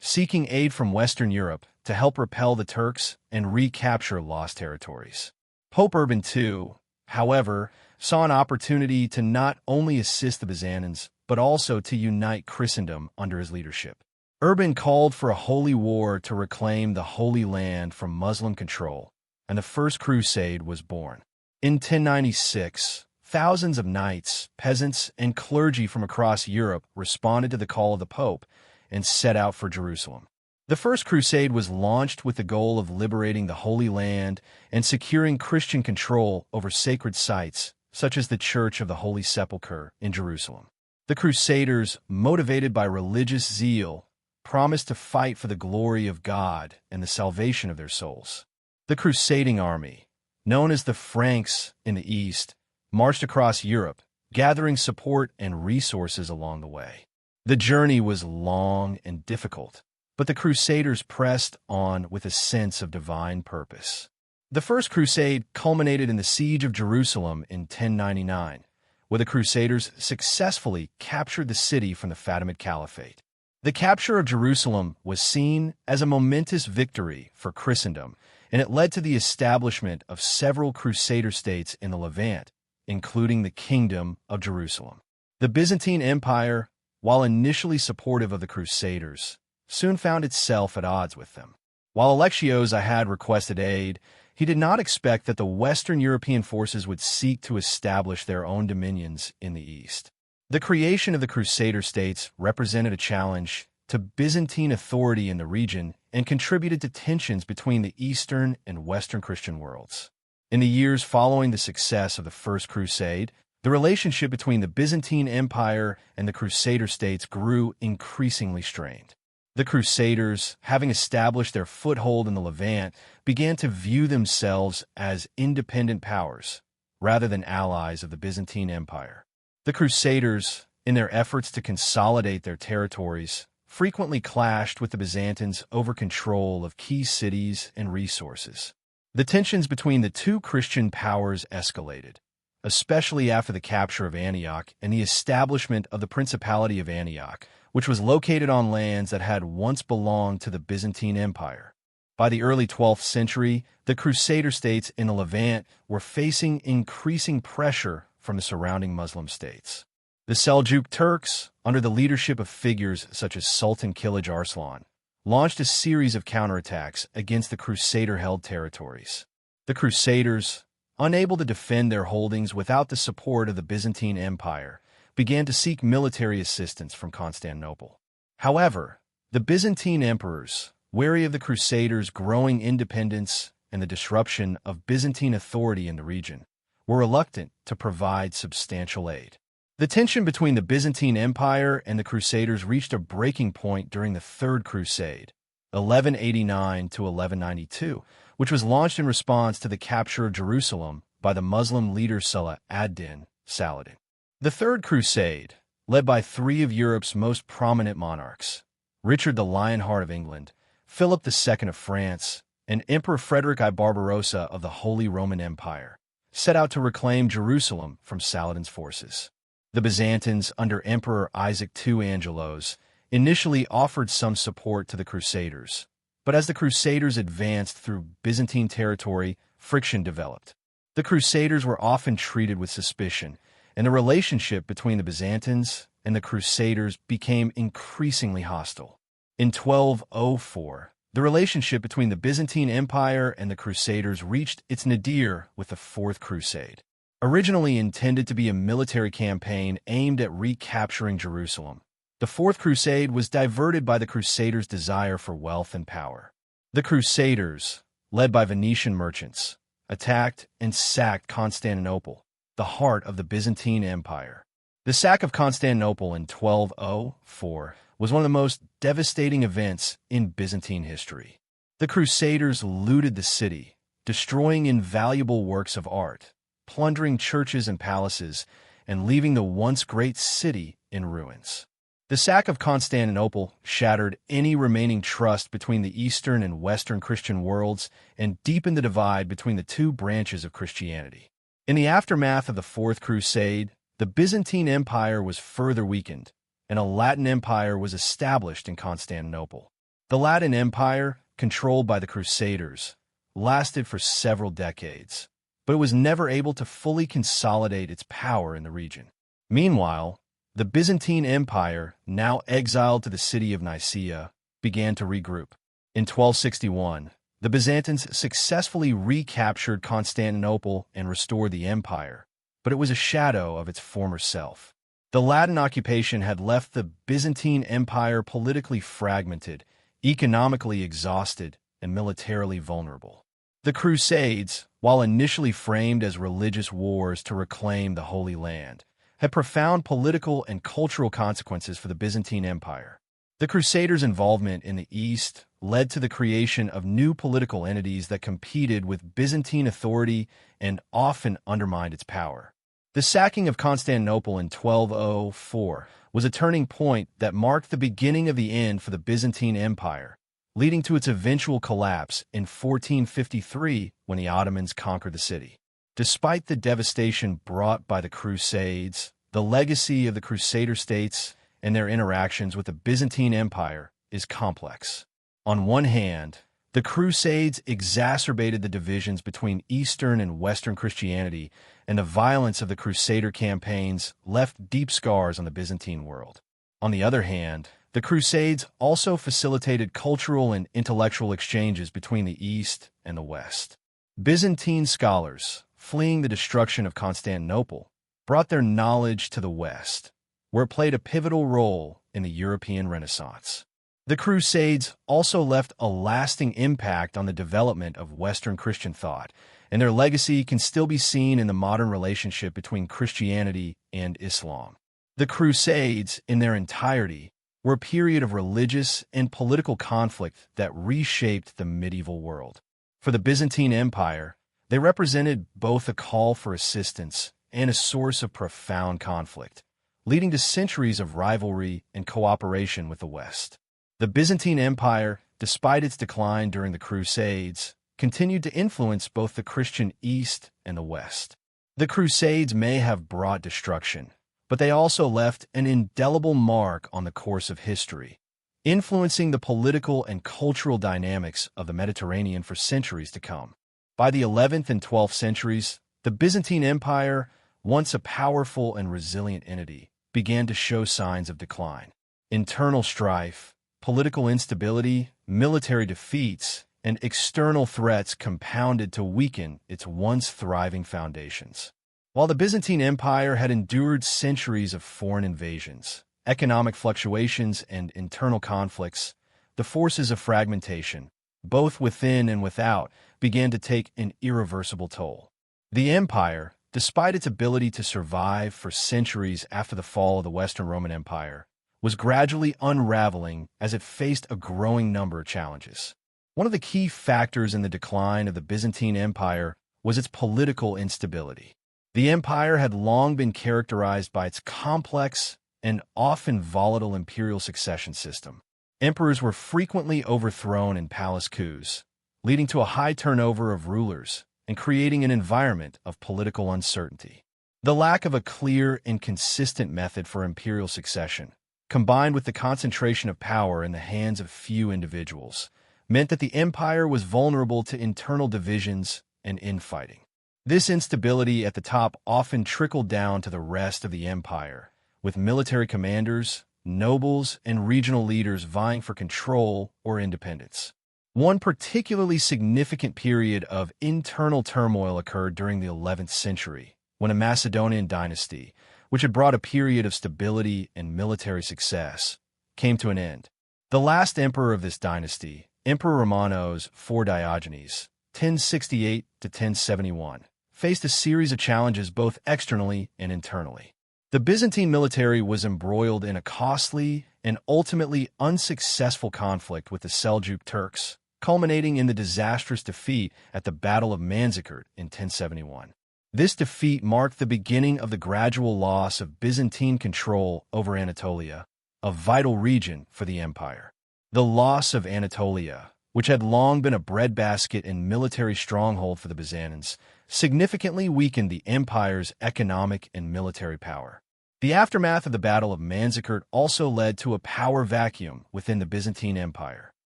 seeking aid from Western Europe to help repel the Turks and recapture lost territories. Pope Urban II, however, saw an opportunity to not only assist the Byzantines, but also to unite Christendom under his leadership. Urban called for a holy war to reclaim the Holy Land from Muslim control, and the First Crusade was born. In 1096, thousands of knights, peasants, and clergy from across Europe responded to the call of the Pope and set out for Jerusalem. The First Crusade was launched with the goal of liberating the Holy Land and securing Christian control over sacred sites, such as the Church of the Holy Sepulchre in Jerusalem. The Crusaders, motivated by religious zeal, promised to fight for the glory of God and the salvation of their souls. The crusading army, known as the Franks in the East, marched across Europe, gathering support and resources along the way. The journey was long and difficult, but the Crusaders pressed on with a sense of divine purpose. The First Crusade culminated in the Siege of Jerusalem in 1099, where the Crusaders successfully captured the city from the Fatimid Caliphate. The capture of Jerusalem was seen as a momentous victory for Christendom, and it led to the establishment of several Crusader states in the Levant, including the Kingdom of Jerusalem. The Byzantine Empire, while initially supportive of the Crusaders, soon found itself at odds with them. While Alexios I had requested aid, he did not expect that the Western European forces would seek to establish their own dominions in the East. The creation of the Crusader states represented a challenge to Byzantine authority in the region and contributed to tensions between the Eastern and Western Christian worlds. In the years following the success of the First Crusade, the relationship between the Byzantine Empire and the Crusader states grew increasingly strained. The Crusaders, having established their foothold in the Levant, began to view themselves as independent powers, rather than allies of the Byzantine Empire. The Crusaders, in their efforts to consolidate their territories, frequently clashed with the Byzantines over control of key cities and resources. The tensions between the two Christian powers escalated, especially after the capture of Antioch and the establishment of the Principality of Antioch, which was located on lands that had once belonged to the Byzantine Empire. By the early 12th century, the Crusader states in the Levant were facing increasing pressure from the surrounding Muslim states. The Seljuk Turks, under the leadership of figures such as Sultan Kilij Arslan, launched a series of counterattacks against the Crusader-held territories. The Crusaders, unable to defend their holdings without the support of the Byzantine Empire, began to seek military assistance from Constantinople. However, the Byzantine emperors, wary of the Crusaders' growing independence and the disruption of Byzantine authority in the region, were reluctant to provide substantial aid. The tension between the Byzantine Empire and the Crusaders reached a breaking point during the Third Crusade, 1189 to 1192, which was launched in response to the capture of Jerusalem by the Muslim leader Salah ad-Din Saladin. The Third Crusade, led by three of Europe's most prominent monarchs, Richard the Lionheart of England, Philip II of France, and Emperor Frederick I Barbarossa of the Holy Roman Empire, set out to reclaim Jerusalem from Saladin's forces. The Byzantines, under Emperor Isaac II Angelos, initially offered some support to the Crusaders, but as the Crusaders advanced through Byzantine territory, friction developed. The Crusaders were often treated with suspicion, and the relationship between the Byzantines and the Crusaders became increasingly hostile. In 1204, the relationship between the Byzantine Empire and the Crusaders reached its nadir with the Fourth Crusade. Originally intended to be a military campaign aimed at recapturing Jerusalem, the Fourth Crusade was diverted by the Crusaders' desire for wealth and power. The Crusaders, led by Venetian merchants, attacked and sacked Constantinople, the heart of the Byzantine Empire. The sack of Constantinople in 1204 was one of the most devastating events in Byzantine history. The Crusaders looted the city, destroying invaluable works of art, plundering churches and palaces, and leaving the once great city in ruins. The sack of Constantinople shattered any remaining trust between the Eastern and Western Christian worlds and deepened the divide between the two branches of Christianity. In the aftermath of the Fourth Crusade, the Byzantine Empire was further weakened, and a Latin Empire was established in Constantinople. The Latin Empire, controlled by the Crusaders, lasted for several decades, but it was never able to fully consolidate its power in the region. Meanwhile, the Byzantine Empire, now exiled to the city of Nicaea, began to regroup. In 1261, the Byzantines successfully recaptured Constantinople and restored the empire, but it was a shadow of its former self. The Latin occupation had left the Byzantine Empire politically fragmented, economically exhausted, and militarily vulnerable. The Crusades, while initially framed as religious wars to reclaim the Holy Land, had profound political and cultural consequences for the Byzantine Empire. The Crusaders' involvement in the East led to the creation of new political entities that competed with Byzantine authority and often undermined its power. The sacking of Constantinople in 1204 was a turning point that marked the beginning of the end for the Byzantine Empire, leading to its eventual collapse in 1453 when the Ottomans conquered the city. Despite the devastation brought by the Crusades, the legacy of the Crusader states and their interactions with the Byzantine Empire is complex. On one hand, the Crusades exacerbated the divisions between Eastern and Western Christianity, and the violence of the Crusader campaigns left deep scars on the Byzantine world. On the other hand, the Crusades also facilitated cultural and intellectual exchanges between the East and the West. Byzantine scholars, fleeing the destruction of Constantinople, brought their knowledge to the West, where it played a pivotal role in the European Renaissance. The Crusades also left a lasting impact on the development of Western Christian thought, and their legacy can still be seen in the modern relationship between Christianity and Islam. The Crusades, in their entirety, were a period of religious and political conflict that reshaped the medieval world. For the Byzantine Empire, they represented both a call for assistance and a source of profound conflict, leading to centuries of rivalry and cooperation with the West. The Byzantine Empire, despite its decline during the Crusades, continued to influence both the Christian East and the West. The Crusades may have brought destruction, but they also left an indelible mark on the course of history, influencing the political and cultural dynamics of the Mediterranean for centuries to come. By the 11th and 12th centuries, the Byzantine Empire, once a powerful and resilient entity, began to show signs of decline. Internal strife, political instability, military defeats, and external threats compounded to weaken its once thriving foundations. While the Byzantine Empire had endured centuries of foreign invasions, economic fluctuations, and internal conflicts, the forces of fragmentation, both within and without, began to take an irreversible toll. The empire, despite its ability to survive for centuries after the fall of the Western Roman Empire, was gradually unraveling as it faced a growing number of challenges. One of the key factors in the decline of the Byzantine Empire was its political instability. The empire had long been characterized by its complex and often volatile imperial succession system. Emperors were frequently overthrown in palace coups, leading to a high turnover of rulers and creating an environment of political uncertainty. The lack of a clear and consistent method for imperial succession, combined with the concentration of power in the hands of few individuals, meant that the empire was vulnerable to internal divisions and infighting. This instability at the top often trickled down to the rest of the empire, with military commanders, nobles, and regional leaders vying for control or independence. One particularly significant period of internal turmoil occurred during the 11th century, when a Macedonian dynasty, which had brought a period of stability and military success, came to an end. The last emperor of this dynasty, Emperor Romanos IV Diogenes, 1068 to 1071, faced a series of challenges both externally and internally. The Byzantine military was embroiled in a costly and ultimately unsuccessful conflict with the Seljuk Turks, culminating in the disastrous defeat at the Battle of Manzikert in 1071. This defeat marked the beginning of the gradual loss of Byzantine control over Anatolia, a vital region for the empire. The loss of Anatolia, which had long been a breadbasket and military stronghold for the Byzantines, significantly weakened the empire's economic and military power. The aftermath of the Battle of Manzikert also led to a power vacuum within the Byzantine Empire.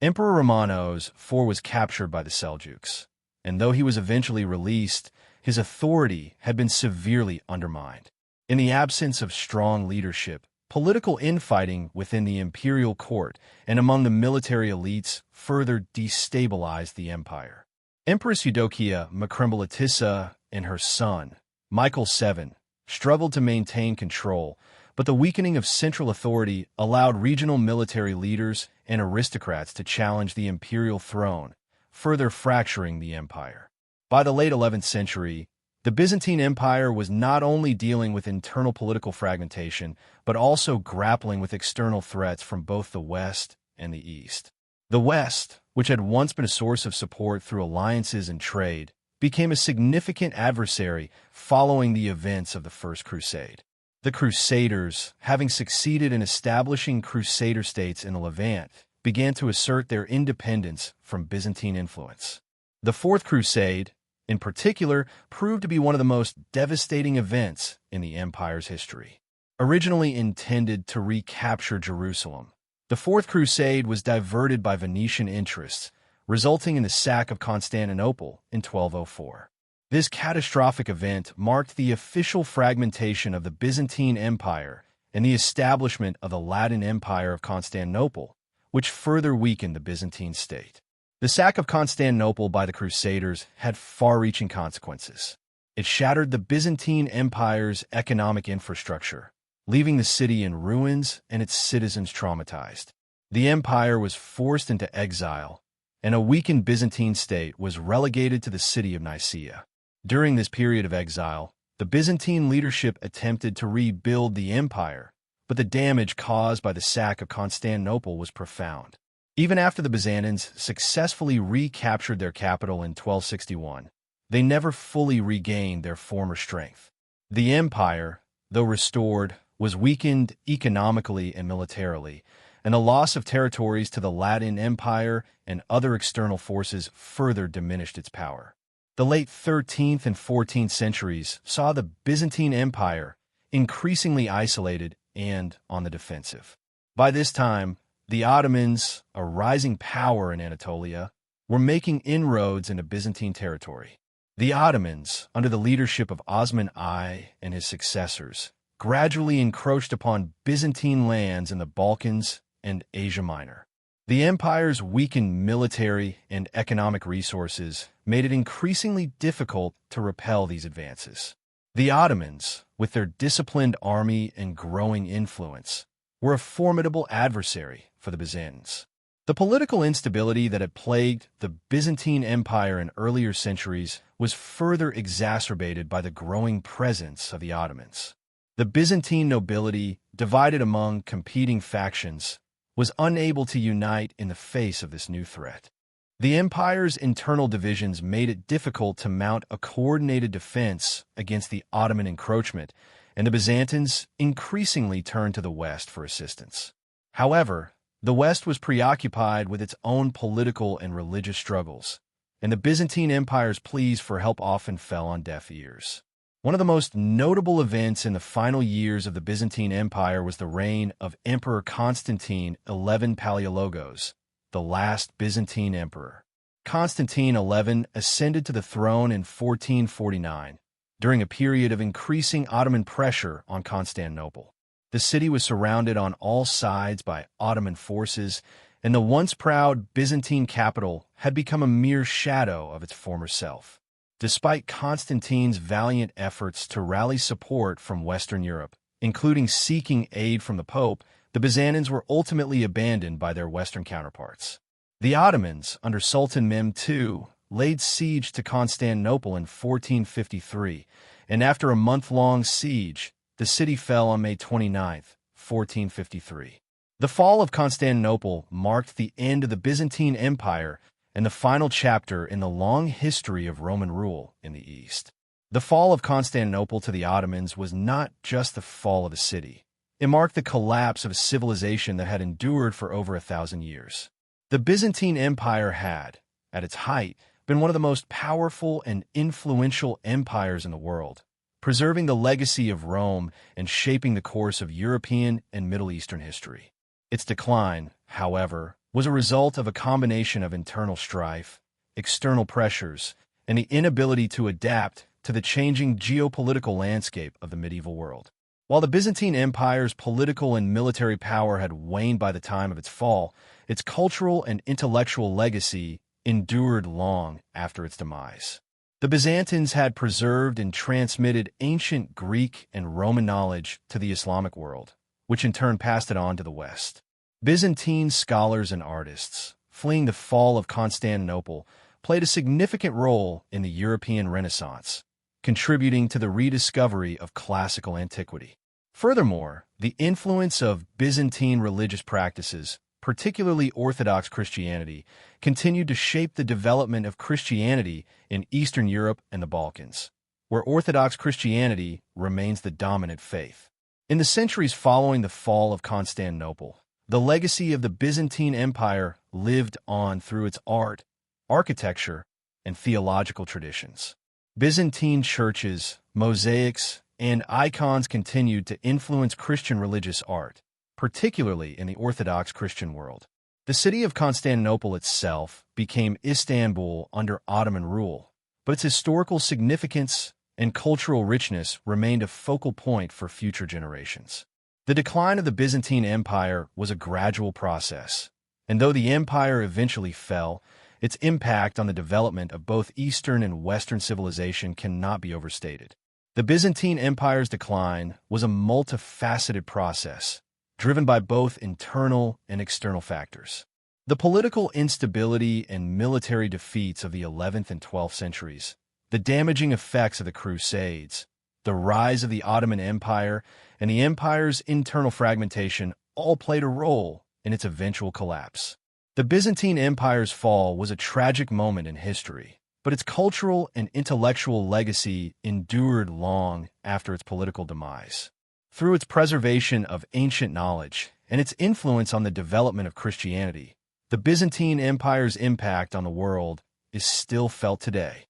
Emperor Romanos IV was captured by the Seljuks, and though he was eventually released, his authority had been severely undermined. In the absence of strong leadership, political infighting within the imperial court and among the military elites further destabilized the empire. Empress Eudokia Makrembolitissa and her son, Michael VII, struggled to maintain control, but the weakening of central authority allowed regional military leaders and aristocrats to challenge the imperial throne, further fracturing the empire. By the late 11th century, the Byzantine Empire was not only dealing with internal political fragmentation, but also grappling with external threats from both the West and the East. The West, which had once been a source of support through alliances and trade, became a significant adversary following the events of the First Crusade. The Crusaders, having succeeded in establishing Crusader states in the Levant, began to assert their independence from Byzantine influence. The Fourth Crusade, in particular, proved to be one of the most devastating events in the empire's history. Originally intended to recapture Jerusalem, the Fourth Crusade was diverted by Venetian interests, resulting in the sack of Constantinople in 1204. This catastrophic event marked the official fragmentation of the Byzantine Empire and the establishment of the Latin Empire of Constantinople, which further weakened the Byzantine state. The sack of Constantinople by the Crusaders had far-reaching consequences. It shattered the Byzantine Empire's economic infrastructure, leaving the city in ruins and its citizens traumatized. The empire was forced into exile, and a weakened Byzantine state was relegated to the city of Nicaea. During this period of exile, the Byzantine leadership attempted to rebuild the empire, but the damage caused by the sack of Constantinople was profound. Even after the Byzantines successfully recaptured their capital in 1261, they never fully regained their former strength. The empire, though restored, was weakened economically and militarily, and the loss of territories to the Latin Empire and other external forces further diminished its power. The late 13th and 14th centuries saw the Byzantine Empire increasingly isolated and on the defensive. By this time, the Ottomans, a rising power in Anatolia, were making inroads into Byzantine territory. The Ottomans, under the leadership of Osman I and his successors, gradually encroached upon Byzantine lands in the Balkans and Asia Minor. The empire's weakened military and economic resources made it increasingly difficult to repel these advances. The Ottomans, with their disciplined army and growing influence, were a formidable adversary for the Byzantines. The political instability that had plagued the Byzantine Empire in earlier centuries was further exacerbated by the growing presence of the Ottomans. The Byzantine nobility, divided among competing factions, was unable to unite in the face of this new threat. The empire's internal divisions made it difficult to mount a coordinated defense against the Ottoman encroachment, and the Byzantines increasingly turned to the West for assistance. However, the West was preoccupied with its own political and religious struggles, and the Byzantine Empire's pleas for help often fell on deaf ears. One of the most notable events in the final years of the Byzantine Empire was the reign of Emperor Constantine XI Palaiologos, the last Byzantine emperor. Constantine XI ascended to the throne in 1449, during a period of increasing Ottoman pressure on Constantinople. The city was surrounded on all sides by Ottoman forces, and the once proud Byzantine capital had become a mere shadow of its former self. Despite Constantine's valiant efforts to rally support from Western Europe, including seeking aid from the Pope, the Byzantines were ultimately abandoned by their Western counterparts. The Ottomans, under Sultan Mehmed II, laid siege to Constantinople in 1453, and after a month-long siege, the city fell on May 29, 1453. The fall of Constantinople marked the end of the Byzantine Empire and the final chapter in the long history of Roman rule in the East. The fall of Constantinople to the Ottomans was not just the fall of the city. It marked the collapse of a civilization that had endured for over 1,000 years. The Byzantine Empire had, at its height, been one of the most powerful and influential empires in the world, preserving the legacy of Rome and shaping the course of European and Middle Eastern history. Its decline, however, was a result of a combination of internal strife, external pressures, and the inability to adapt to the changing geopolitical landscape of the medieval world. While the Byzantine Empire's political and military power had waned by the time of its fall, its cultural and intellectual legacy endured long after its demise. The Byzantines had preserved and transmitted ancient Greek and Roman knowledge to the Islamic world, which in turn passed it on to the West. Byzantine scholars and artists, fleeing the fall of Constantinople, played a significant role in the European Renaissance, contributing to the rediscovery of classical antiquity. Furthermore, the influence of Byzantine religious practices, particularly Orthodox Christianity, continued to shape the development of Christianity in Eastern Europe and the Balkans, where Orthodox Christianity remains the dominant faith. In the centuries following the fall of Constantinople, the legacy of the Byzantine Empire lived on through its art, architecture, and theological traditions. Byzantine churches, mosaics, and icons continued to influence Christian religious art, particularly in the Orthodox Christian world. The city of Constantinople itself became Istanbul under Ottoman rule, but its historical significance and cultural richness remained a focal point for future generations. The decline of the Byzantine Empire was a gradual process, and though the empire eventually fell, its impact on the development of both Eastern and Western civilization cannot be overstated. The Byzantine Empire's decline was a multifaceted process, driven by both internal and external factors. The political instability and military defeats of the 11th and 12th centuries, the damaging effects of the Crusades, the rise of the Ottoman Empire, and the empire's internal fragmentation all played a role in its eventual collapse. The Byzantine Empire's fall was a tragic moment in history, but its cultural and intellectual legacy endured long after its political demise. Through its preservation of ancient knowledge and its influence on the development of Christianity, the Byzantine Empire's impact on the world is still felt today.